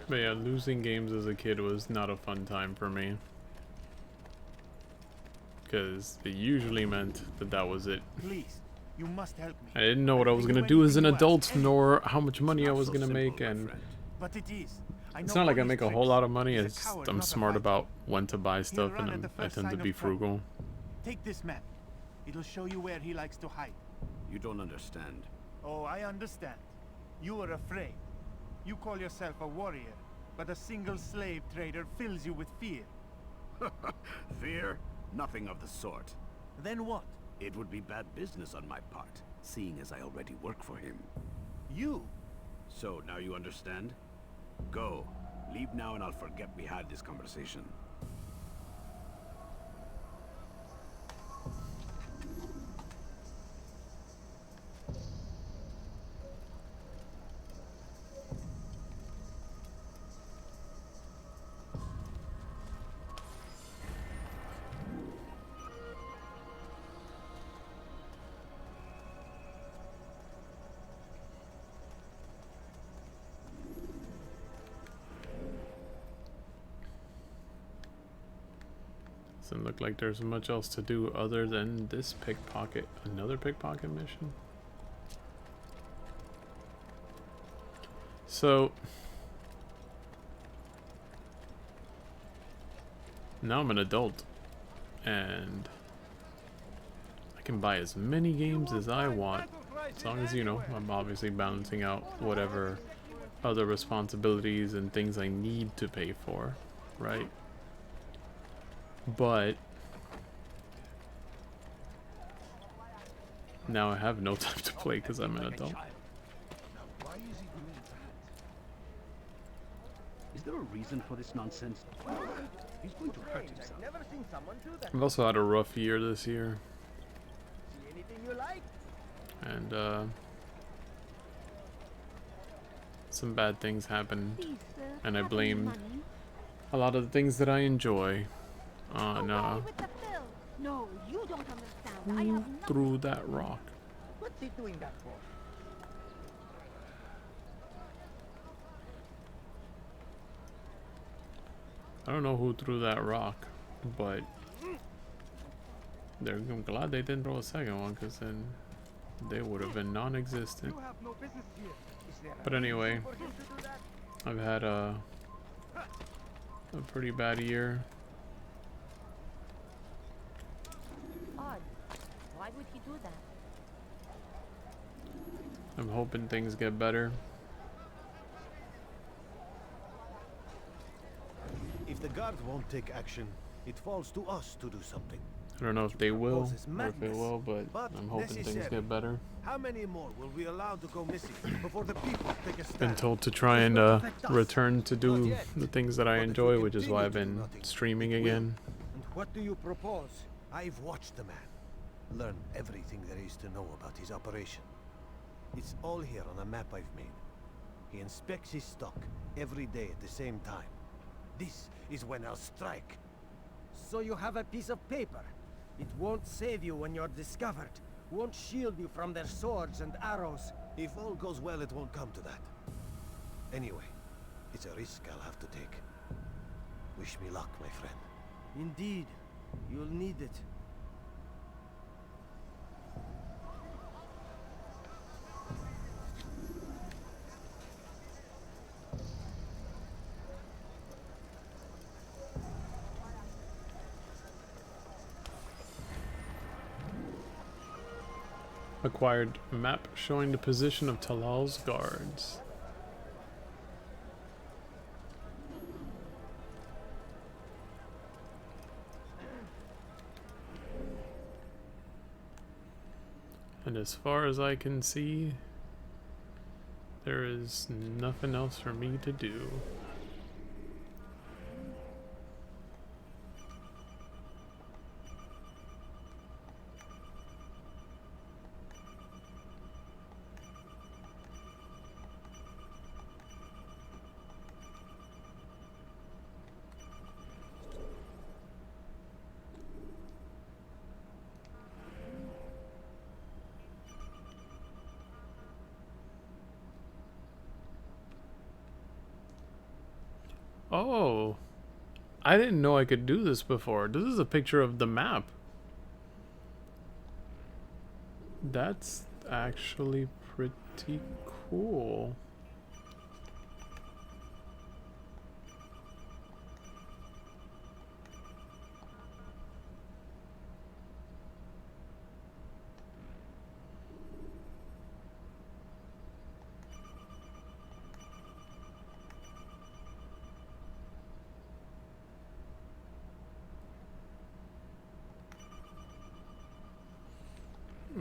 But yeah, losing games as a kid was not a fun time for me. Because it usually meant that that was it. Please, you must help me. I didn't know what I was going to do as an adult, nor how much money I was going to make, and But it is. it's not like I make a whole lot of money, it's I'm smart about when to buy stuff, and I tend to be frugal. Take this map. It'll show you where he likes to hide. You don't understand. Oh, I understand. You are afraid. You call yourself a warrior, but a single slave trader fills you with fear. Fear? Nothing of the sort. Then what? It would be bad business on my part, seeing as I already work for him. You? So, now you understand? Go. Leave now and I'll forget we had this conversation. Doesn't look like there's much else to do other than this pickpocket. Another pickpocket mission? So now I'm an adult and I can buy as many games as I want, as long as, you know, I'm obviously balancing out whatever other responsibilities and things I need to pay for, right? But now I have no time to play because I'm an adult. Why is he doing that? Is there a reason for this nonsense? He's going to hurt himself. Never seen someone do that. I've also had a rough year this year, See anything you like? and some bad things happened, and I blamed a lot of the things that I enjoy on No, you don't understand. I who have threw that rock. What's he doing that for? I don't know who threw that rock, but I'm glad they didn't throw a second one, because then they would have been non-existent. You have no business here. Is there a But anyway, For him to do that? I've had a pretty bad year. Odd. Why would he do that? I'm hoping things get better. If the guard won't take action, it falls to us to do something. I don't know if they will, or if it madness, will, but I'm hoping things necessary. get better. How many more will we allow to go missing before the people take a stand? Been told to try and return to do the things that I enjoy, which is why I've been streaming again. And what do you propose? I've watched the man. Learn everything there is to know about his operation. It's all here on a map I've made. He inspects his stock every day at the same time. This is when I'll strike. So you have a piece of paper. It won't save you when you're discovered. Won't shield you from their swords and arrows. If all goes well, it won't come to that. Anyway, it's a risk I'll have to take. Wish me luck, my friend. Indeed. You'll need it. Acquired map showing the position of Talal's guards. And as far as I can see, there is nothing else for me to do. Oh, I didn't know I could do this before. This is a picture of the map. That's actually pretty cool.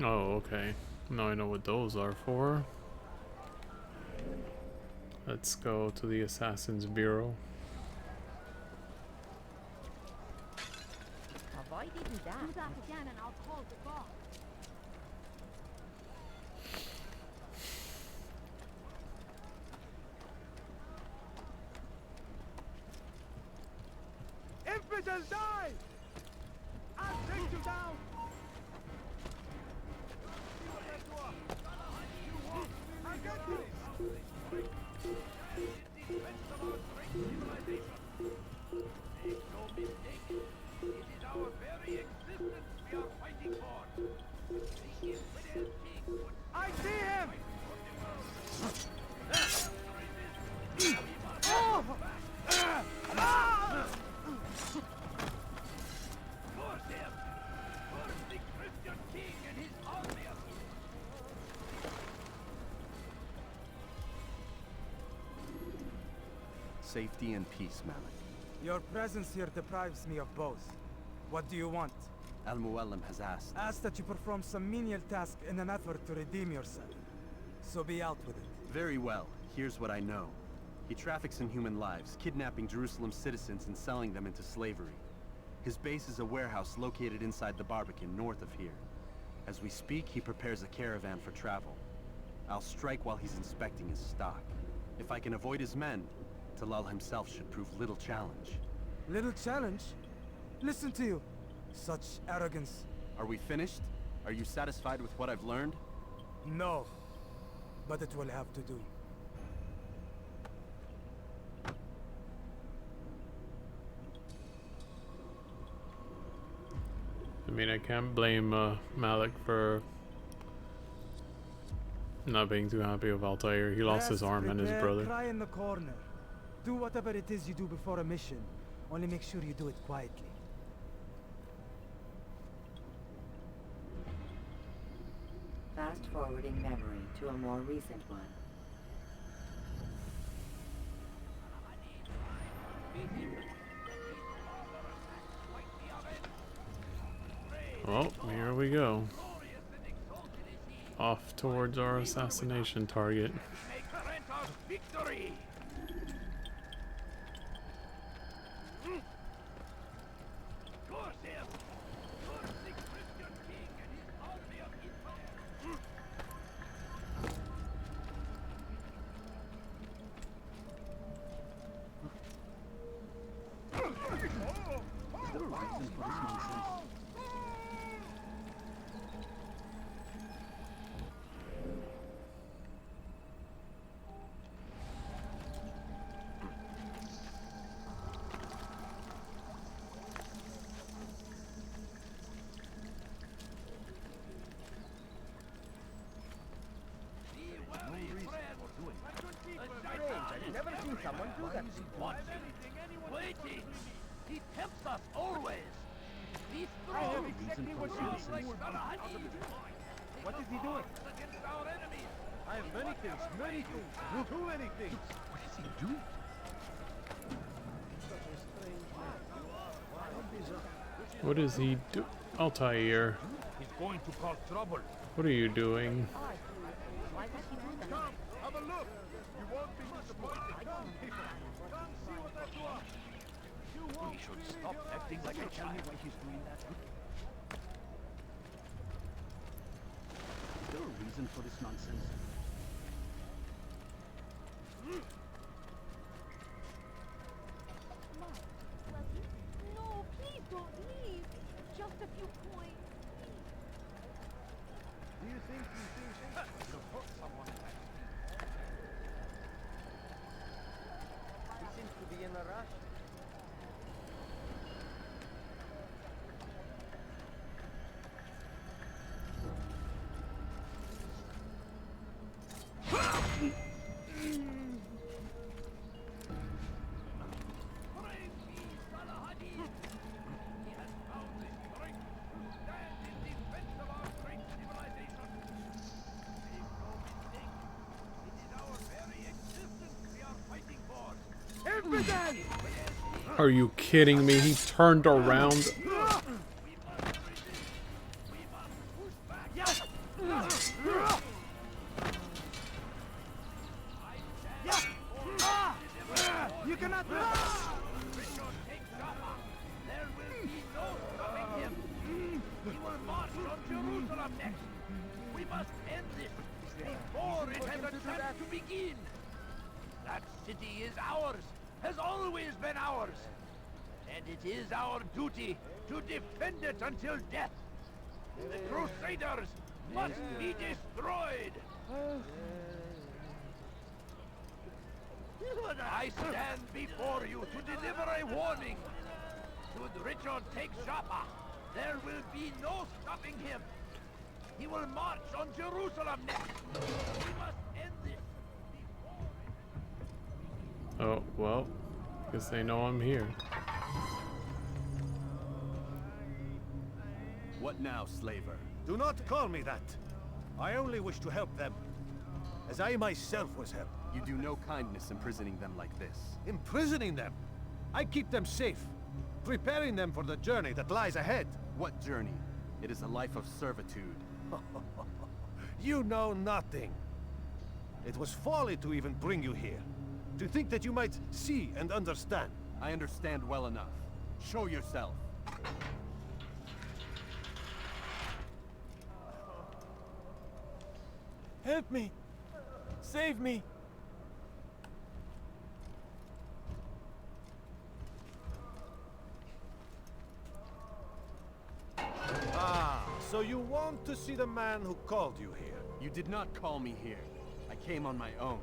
Oh, okay. Now I know what those are for. Let's go to the Assassin's Bureau. Why didn't that? Do that again and I'll call the guard. Infidels die! I'll take you down! I'll get you! In defense of our great civilization. Make no mistake, it is our very existence we are fighting for. The infidel king would... I see him! Safety and peace, Malik. Your presence here deprives me of both. What do you want? Al-Muallim has asked. Ask that you perform some menial task in an effort to redeem yourself. So be out with it. Very well. Here's what I know. He traffics in human lives, kidnapping Jerusalem citizens and selling them into slavery. His base is a warehouse located inside the Barbican, north of here. As we speak, he prepares a caravan for travel. I'll strike while he's inspecting his stock. If I can avoid his men, Talal himself should prove little challenge. Little challenge? Listen to you. Such arrogance. Are we finished? Are you satisfied with what I've learned? No. But it will have to do. I mean, I can't blame Malik for not being too happy with Altair. He lost his arm and his brother. Cry in the corner. Do whatever it is you do before a mission. Only make sure you do it quietly. Fast forwarding memory to a more recent one. Well, here we go. Off towards our assassination target. Victory! Someone do that. Waiting! He tempts us always! He's throwing exactly what you like. What is he doing? Against our enemies! I have many things. Too many things. What is he doing? What is he do? Altair. He's going to cause trouble. What are you doing? Why would he do that? Come, have a look. You won't be disappointed. Come see what I do. He should stop acting like a child. Why he's doing that? Is there a reason for this nonsense? No, please don't leave. Just a few points. Do you think you'll hurt someone? He seems to be in a rush. Are you kidding me? He turned around. You cannot there will be no stopping him. He will march on Jerusalem next. We must end this before it has a chance to begin. That city is ours, has always been ours. And it is our duty to defend it until death. The Crusaders must be destroyed. I stand before you to deliver a warning. Should Richard take Joppa, there will be no stopping him. He will march on Jerusalem next. We must end this before... Oh, well, guess they know I'm here. What now, slaver? Do not call me that. I only wish to help them, as I myself was helped. You do no kindness imprisoning them like this. Imprisoning them? I keep them safe, preparing them for the journey that lies ahead. What journey? It is a life of servitude. You know nothing. It was folly to even bring you here. To think that you might see and understand. I understand well enough. Show yourself. Help me! Save me! Ah, so you want to see the man who called you here? You did not call me here. I came on my own.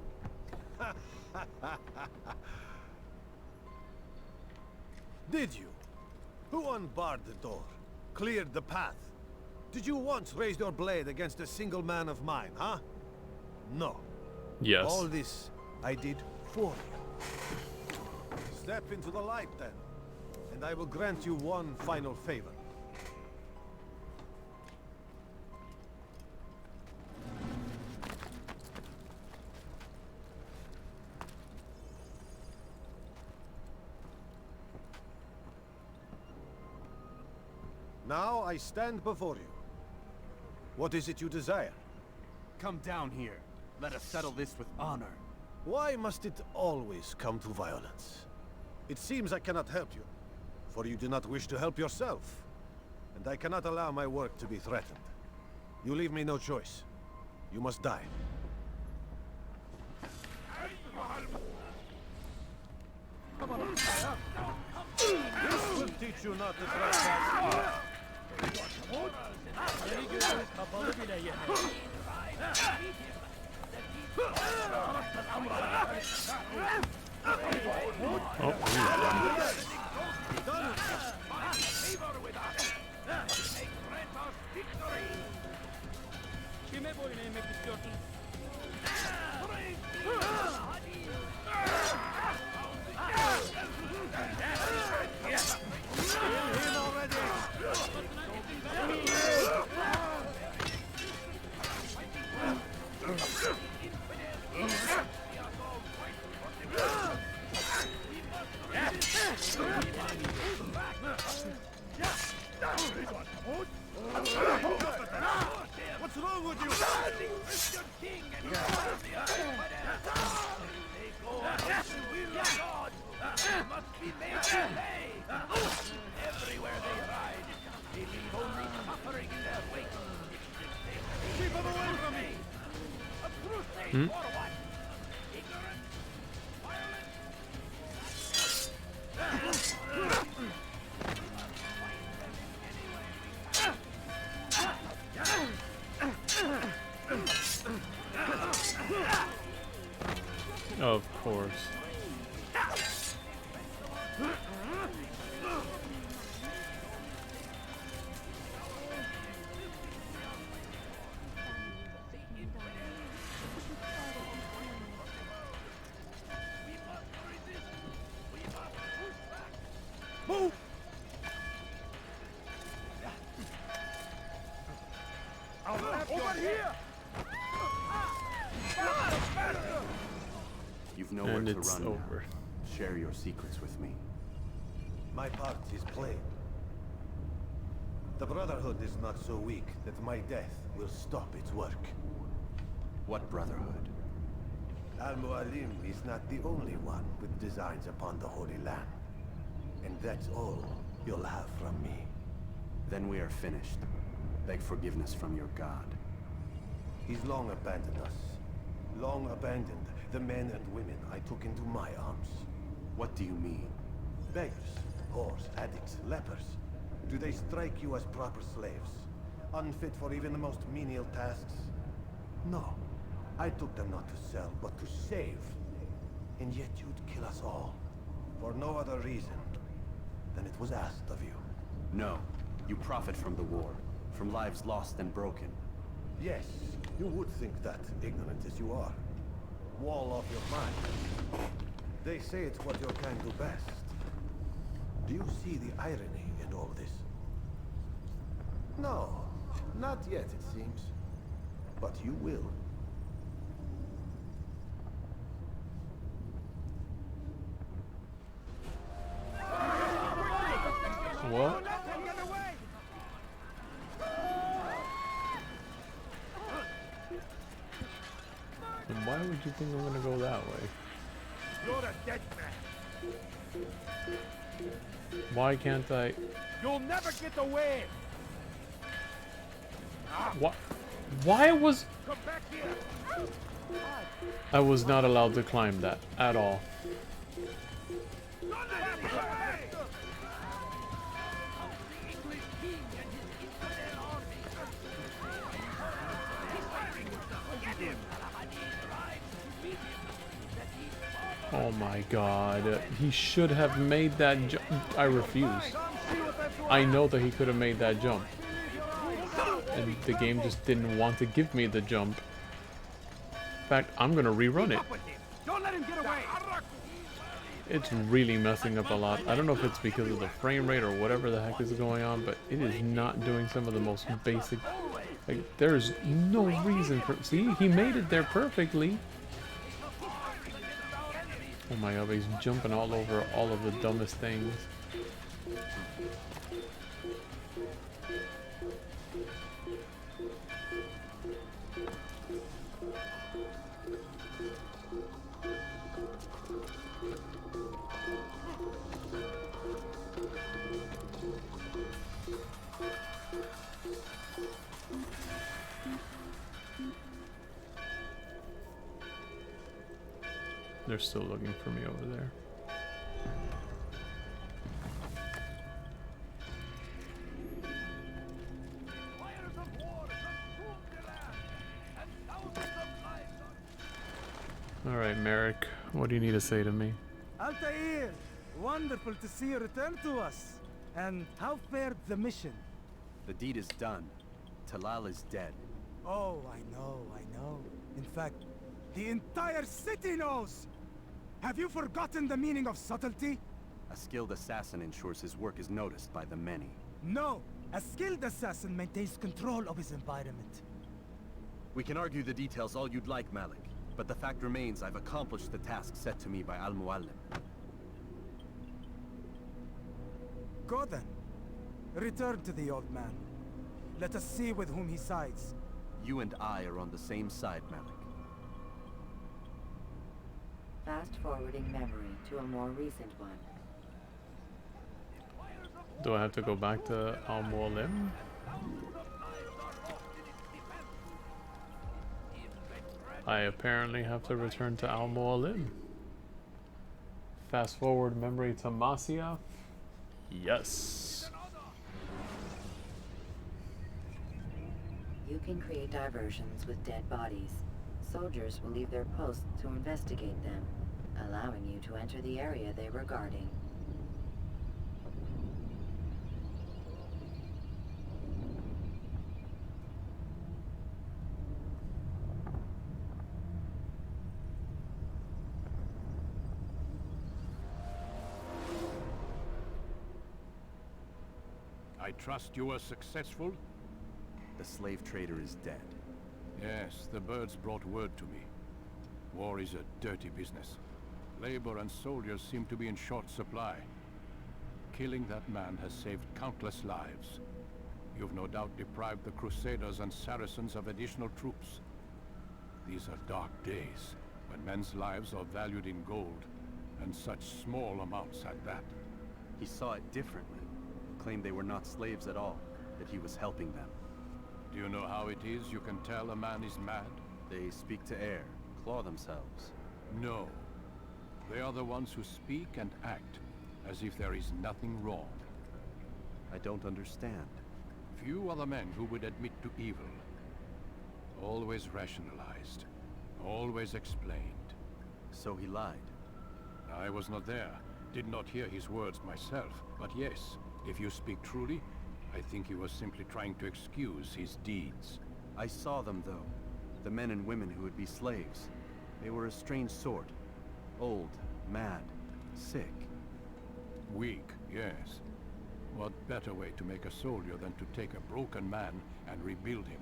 Did you? Who unbarred the door? Cleared the path? Did you once raise your blade against a single man of mine, huh? No. Yes. All this I did for you. Step into the light then, and I will grant you one final favor. Now I stand before you. What is it you desire? Come down here. Let us settle this with honor. Why must it always come to violence? It seems I cannot help you, for you do not wish to help yourself. And I cannot allow my work to be threatened. You leave me no choice. You must die. This will teach you not to trespass. What's wrong with you? Christian king and his army are they go against the will of God. They must be made to pay. Everywhere they ride, they leave only suffering in their wake. Keep them away from me. A crusade for what? Ignorance? Of course. Move! Over here! You've nowhere And to it's run. over. Share your secrets with me. My part is plain. The Brotherhood is not so weak that my death will stop its work. What Brotherhood? Al-Mualim is not the only one with designs upon the Holy Land. And that's all you'll have from me. Then we are finished. Beg forgiveness from your god. He's long abandoned us. Long abandoned the men and women I took into my arms. What do you mean? Beggars, whores, addicts, lepers. Do they strike you as proper slaves? Unfit for even the most menial tasks? No. I took them not to sell, but to save. And yet you'd kill us all. For no other reason than it was asked of you. No. You profit from the war. From lives lost and broken. Yes, you would think that, ignorant as you are. Wall off your mind. They say it's what your kind do best. Do you see the irony in all this? No, not yet, it seems. But you will. What? And why would you think I'm gonna go that way? You're a dead man. Why can't I? You'll never get away. What? Why was Come back here. I was not allowed to climb that at all? Don't let him get away. Oh my god. He should have made that jump. I refuse. I know that he could have made that jump. And the game just didn't want to give me the jump. In fact, I'm gonna rerun it. Don't let him get away. It's really messing up a lot. I don't know if it's because of the frame rate or whatever the heck is going on, but it is not doing some of the most basic. Like, there's no reason for. See, he made it there perfectly. Oh my god, he's jumping all over all of the dumbest things. They're still looking for me over there. Alright, Merrick, what do you need to say to me? Altair, wonderful to see you return to us. And how fared the mission? The deed is done. Talal is dead. Oh, I know. In fact, the entire city knows! Have you forgotten the meaning of subtlety? A skilled assassin ensures his work is noticed by the many. No! A skilled assassin maintains control of his environment. We can argue the details all you'd like, Malik. But the fact remains I've accomplished the task set to me by Al-Mualim. Go then. Return to the old man. Let us see with whom he sides. You and I are on the same side, Malik. Fast-forwarding memory to a more recent one. Do I have to go back to Al-Mualim? I apparently have to return to Al-Mualim. Fast forward memory to Masyaf. Yes. You can create diversions with dead bodies. Soldiers will leave their posts to investigate them, allowing you to enter the area they were guarding. I trust you were successful? The slave trader is dead. Yes, the birds brought word to me. War is a dirty business. Labor and soldiers seem to be in short supply. Killing that man has saved countless lives. You've no doubt deprived the Crusaders and Saracens of additional troops. These are dark days, when men's lives are valued in gold, and such small amounts at that. He saw it differently. Claimed they were not slaves at all, that he was helping them. Do you know how it is you can tell a man is mad? They speak to air, claw themselves. No. They are the ones who speak and act as if there is nothing wrong. I don't understand. Few are the men who would admit to evil. Always rationalized. Always explained. So he lied. I was not there. Did not hear his words myself. But yes, if you speak truly, I think he was simply trying to excuse his deeds. I saw them, though. The men and women who would be slaves. They were a strange sort. Old, mad, sick. Weak, yes. What better way to make a soldier than to take a broken man and rebuild him?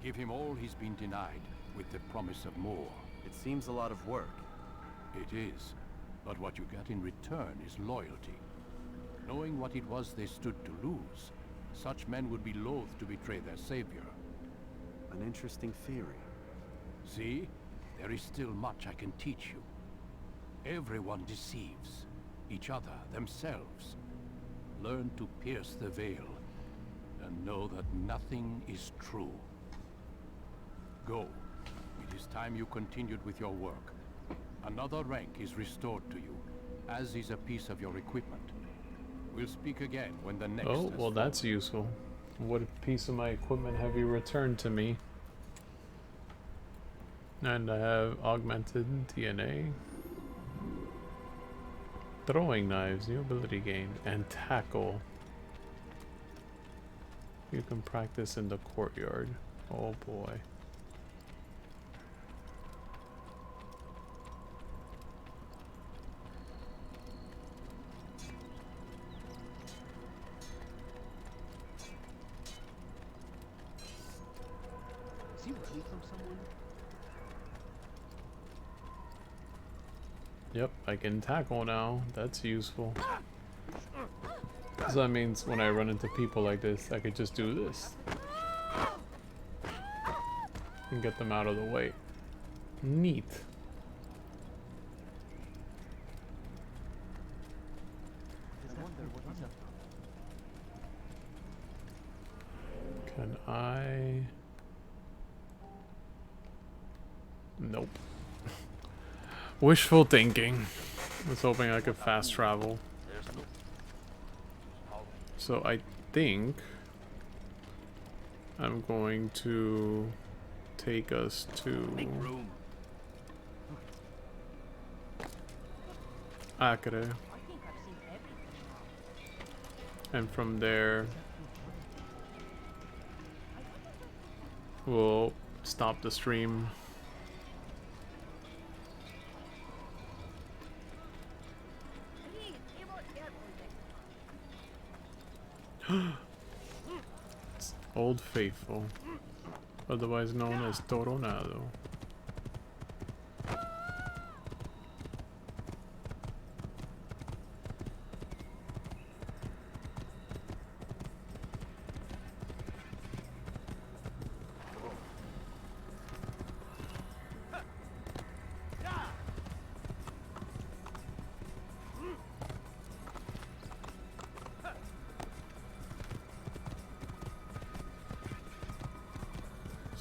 Give him all he's been denied, with the promise of more. It seems a lot of work. It is. But what you get in return is loyalty. Knowing what it was they stood to lose, such men would be loath to betray their savior. An interesting theory. See? There is still much I can teach you. Everyone deceives. Each other, themselves. Learn to pierce the veil, and know that nothing is true. Go. It is time you continued with your work. Another rank is restored to you, as is a piece of your equipment. We'll speak again when the next... Oh, well, that's useful. What piece of my equipment have you returned to me? And I have augmented DNA. Throwing knives, new ability gained, and tackle. You can practice in the courtyard. Oh boy. Is he running from someone? Yep, I can tackle now. That's useful. So that means when I run into people like this, I could just do this. And get them out of the way. Neat. Can I... Nope. Wishful thinking. I was hoping I could fast travel. So I think I'm going to take us to Archery. And from there we'll stop the stream. Old Faithful, otherwise known as Toronado.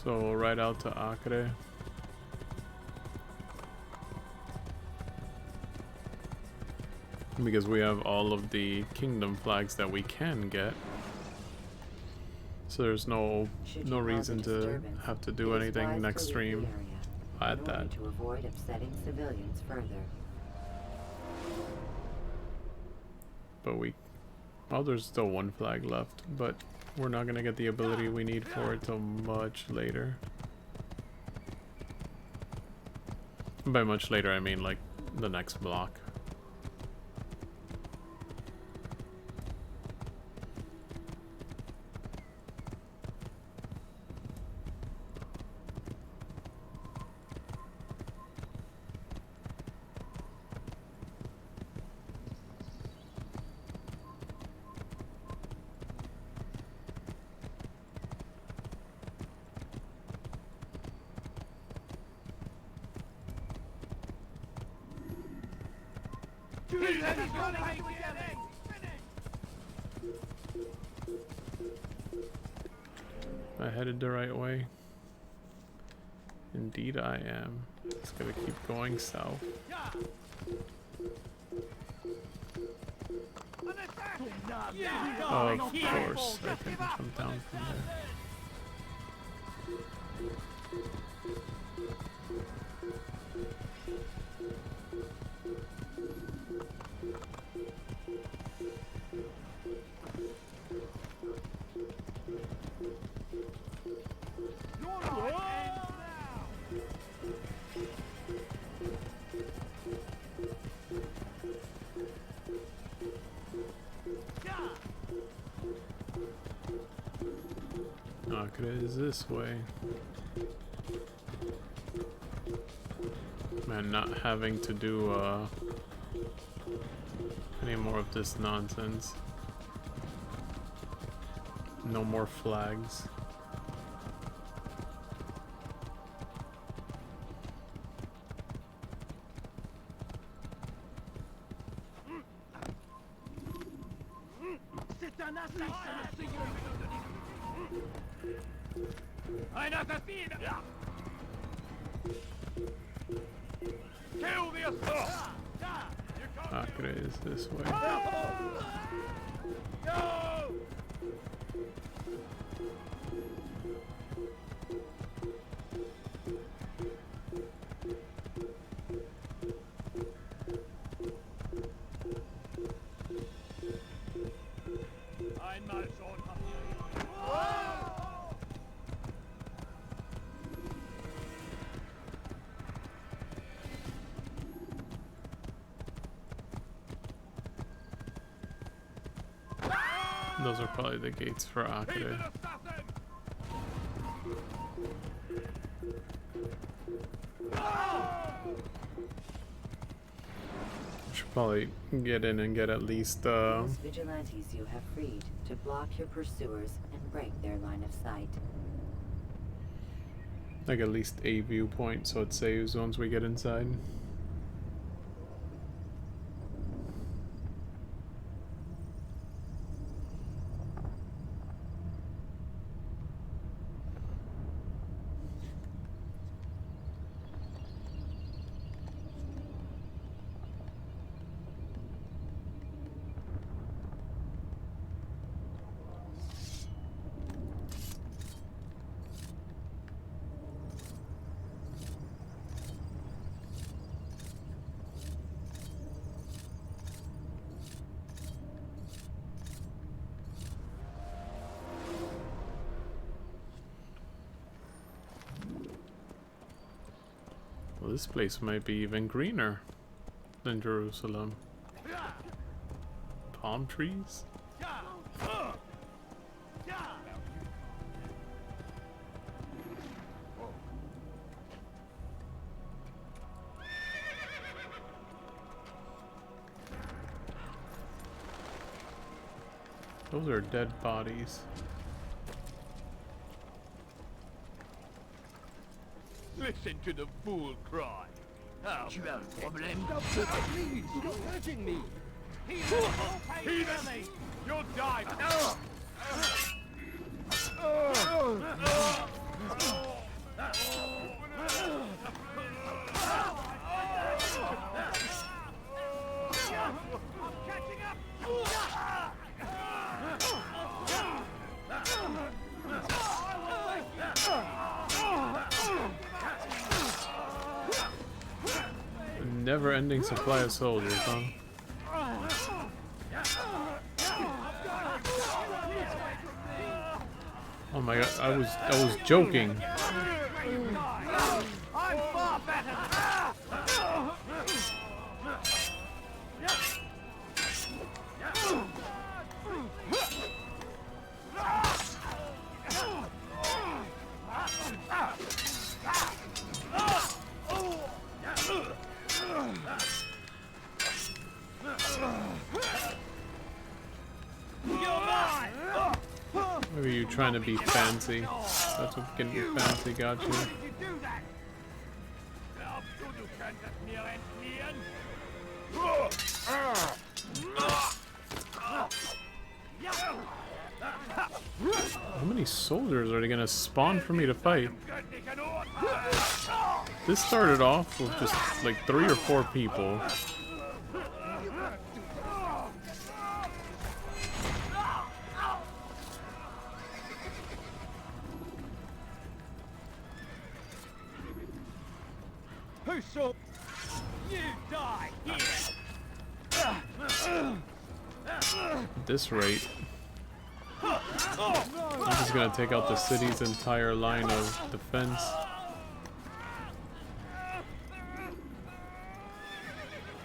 So we'll ride out to Archery. Because we have all of the kingdom flags that we can get. So there's no reason to have to do anything next stream. Add that. To avoid upsetting civilians further. But there's still one flag left, but we're not gonna get the ability we need for it till much later. By much later, I mean like the next block. Am I headed the right way? Indeed I am. It's gonna keep going south. Of course, I can come down from there. Archery is this way. Man, not having to do any more of this nonsense. No more flags. Archery is this way. Those are probably the gates for Archery. Should probably get in and get at least Those vigilantes you have freed to block your pursuers and break their line of sight. like at least a viewpoint so it saves once we get inside. Well, this place might be even greener than Jerusalem. Palm trees? Those are dead bodies. Listen to the fool cry. Oh, Tu as un problème? please, you're hurting me. Heathen! You'll die. Never-ending supply of soldiers, huh? Oh my god, I was joking. I'm far better. Maybe you trying to be fancy. That's what getting fancy got you. How many soldiers are they gonna spawn for me to fight? This started off with just like 3 or 4 people. Who saw? You die here. At this rate, I'm just gonna take out the city's entire line of defense.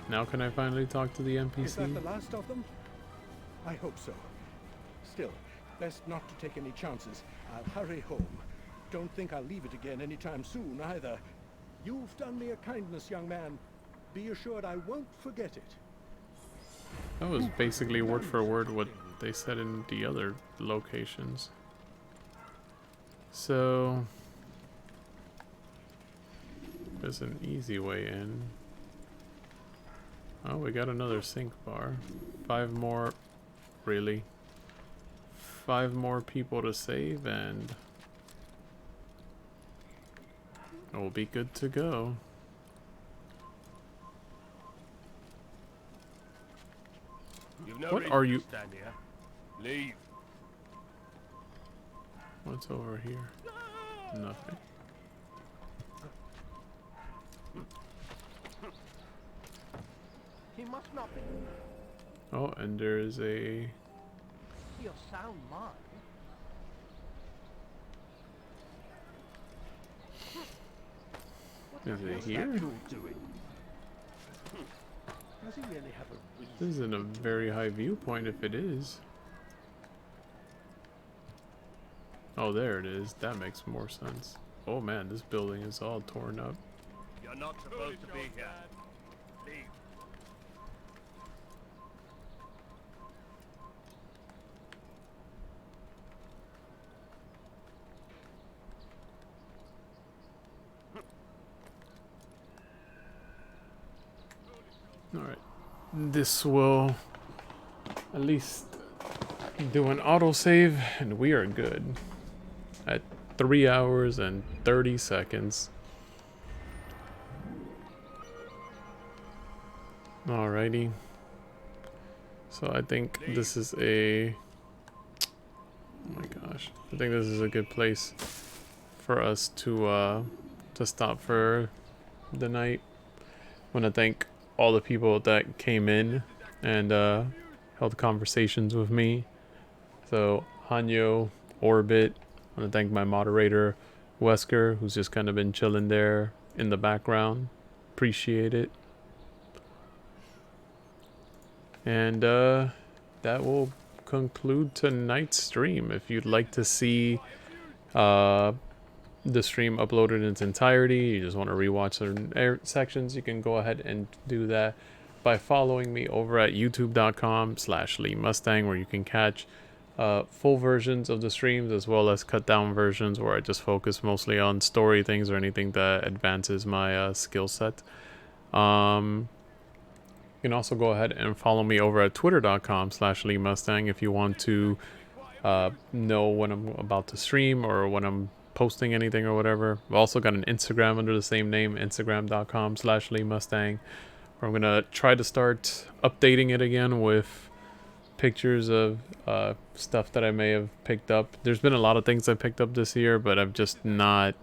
Now can I finally talk to the Is that the NPC? last of them? I hope so. Still, best not to take any chances. I'll hurry home. Don't think I'll leave it again anytime soon, either. You've done me a kindness, young man. Be assured I won't forget it. That was basically word for word what they said in the other locations. So there's an easy way in. Oh, we got another sync bar. 5 more, really? 5 more people to save and we'll be good to go. You've no What reason are to you? stand here. Leave. What's over here? Nothing. He must not be. Oh, and there's a... Your sound mind. Is it here? Does he really have a reason? This isn't a very high viewpoint if it is. Oh, there it is. That makes more sense. Oh man, this building is all torn up. You're not supposed to be here. Leave. Alright. This will at least do an autosave and we are good. At 3 hours and 30 seconds. Alrighty. So I think this is a... Oh my gosh. I think this is a good place for us to stop for the night. I want to thank all the people that came in and held conversations with me. So Hanyo, Orbit, I want to thank my moderator Wesker, who's just kind of been chilling there in the background. Appreciate it. And that will conclude tonight's stream. If you'd like to see the stream uploaded in its entirety, you just want to rewatch certain sections, you can go ahead and do that by following me over at youtube.com/LeeMustang, where you can catch full versions of the streams as well as cut down versions where I just focus mostly on story things or anything that advances my skill set. You can also go ahead and follow me over at twitter.com/LeeMustang if you want to know when I'm about to stream or when I'm posting anything or whatever. I've also got an Instagram under the same name, instagram.com/LeeMustang, where I'm gonna try to start updating it again with pictures of stuff that I may have picked up. There's been a lot of things I picked up this year, but I've just not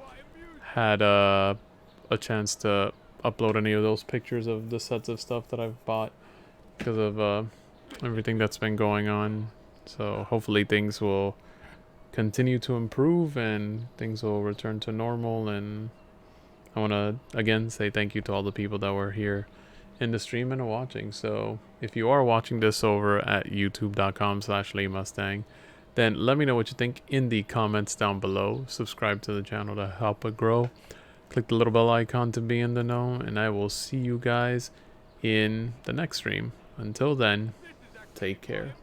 had a chance to upload any of those pictures of the sets of stuff that I've bought because of everything that's been going on. So hopefully things will continue to improve and things will return to normal. And I want to again say thank you to all the people that were here in the stream and watching. So if you are watching this over at youtube.com/LeeMustang, then let me know what you think in the comments down below. Subscribe to the channel to help it grow. Click the little bell icon to be in the know, and I will see you guys in the next stream. Until then, take care.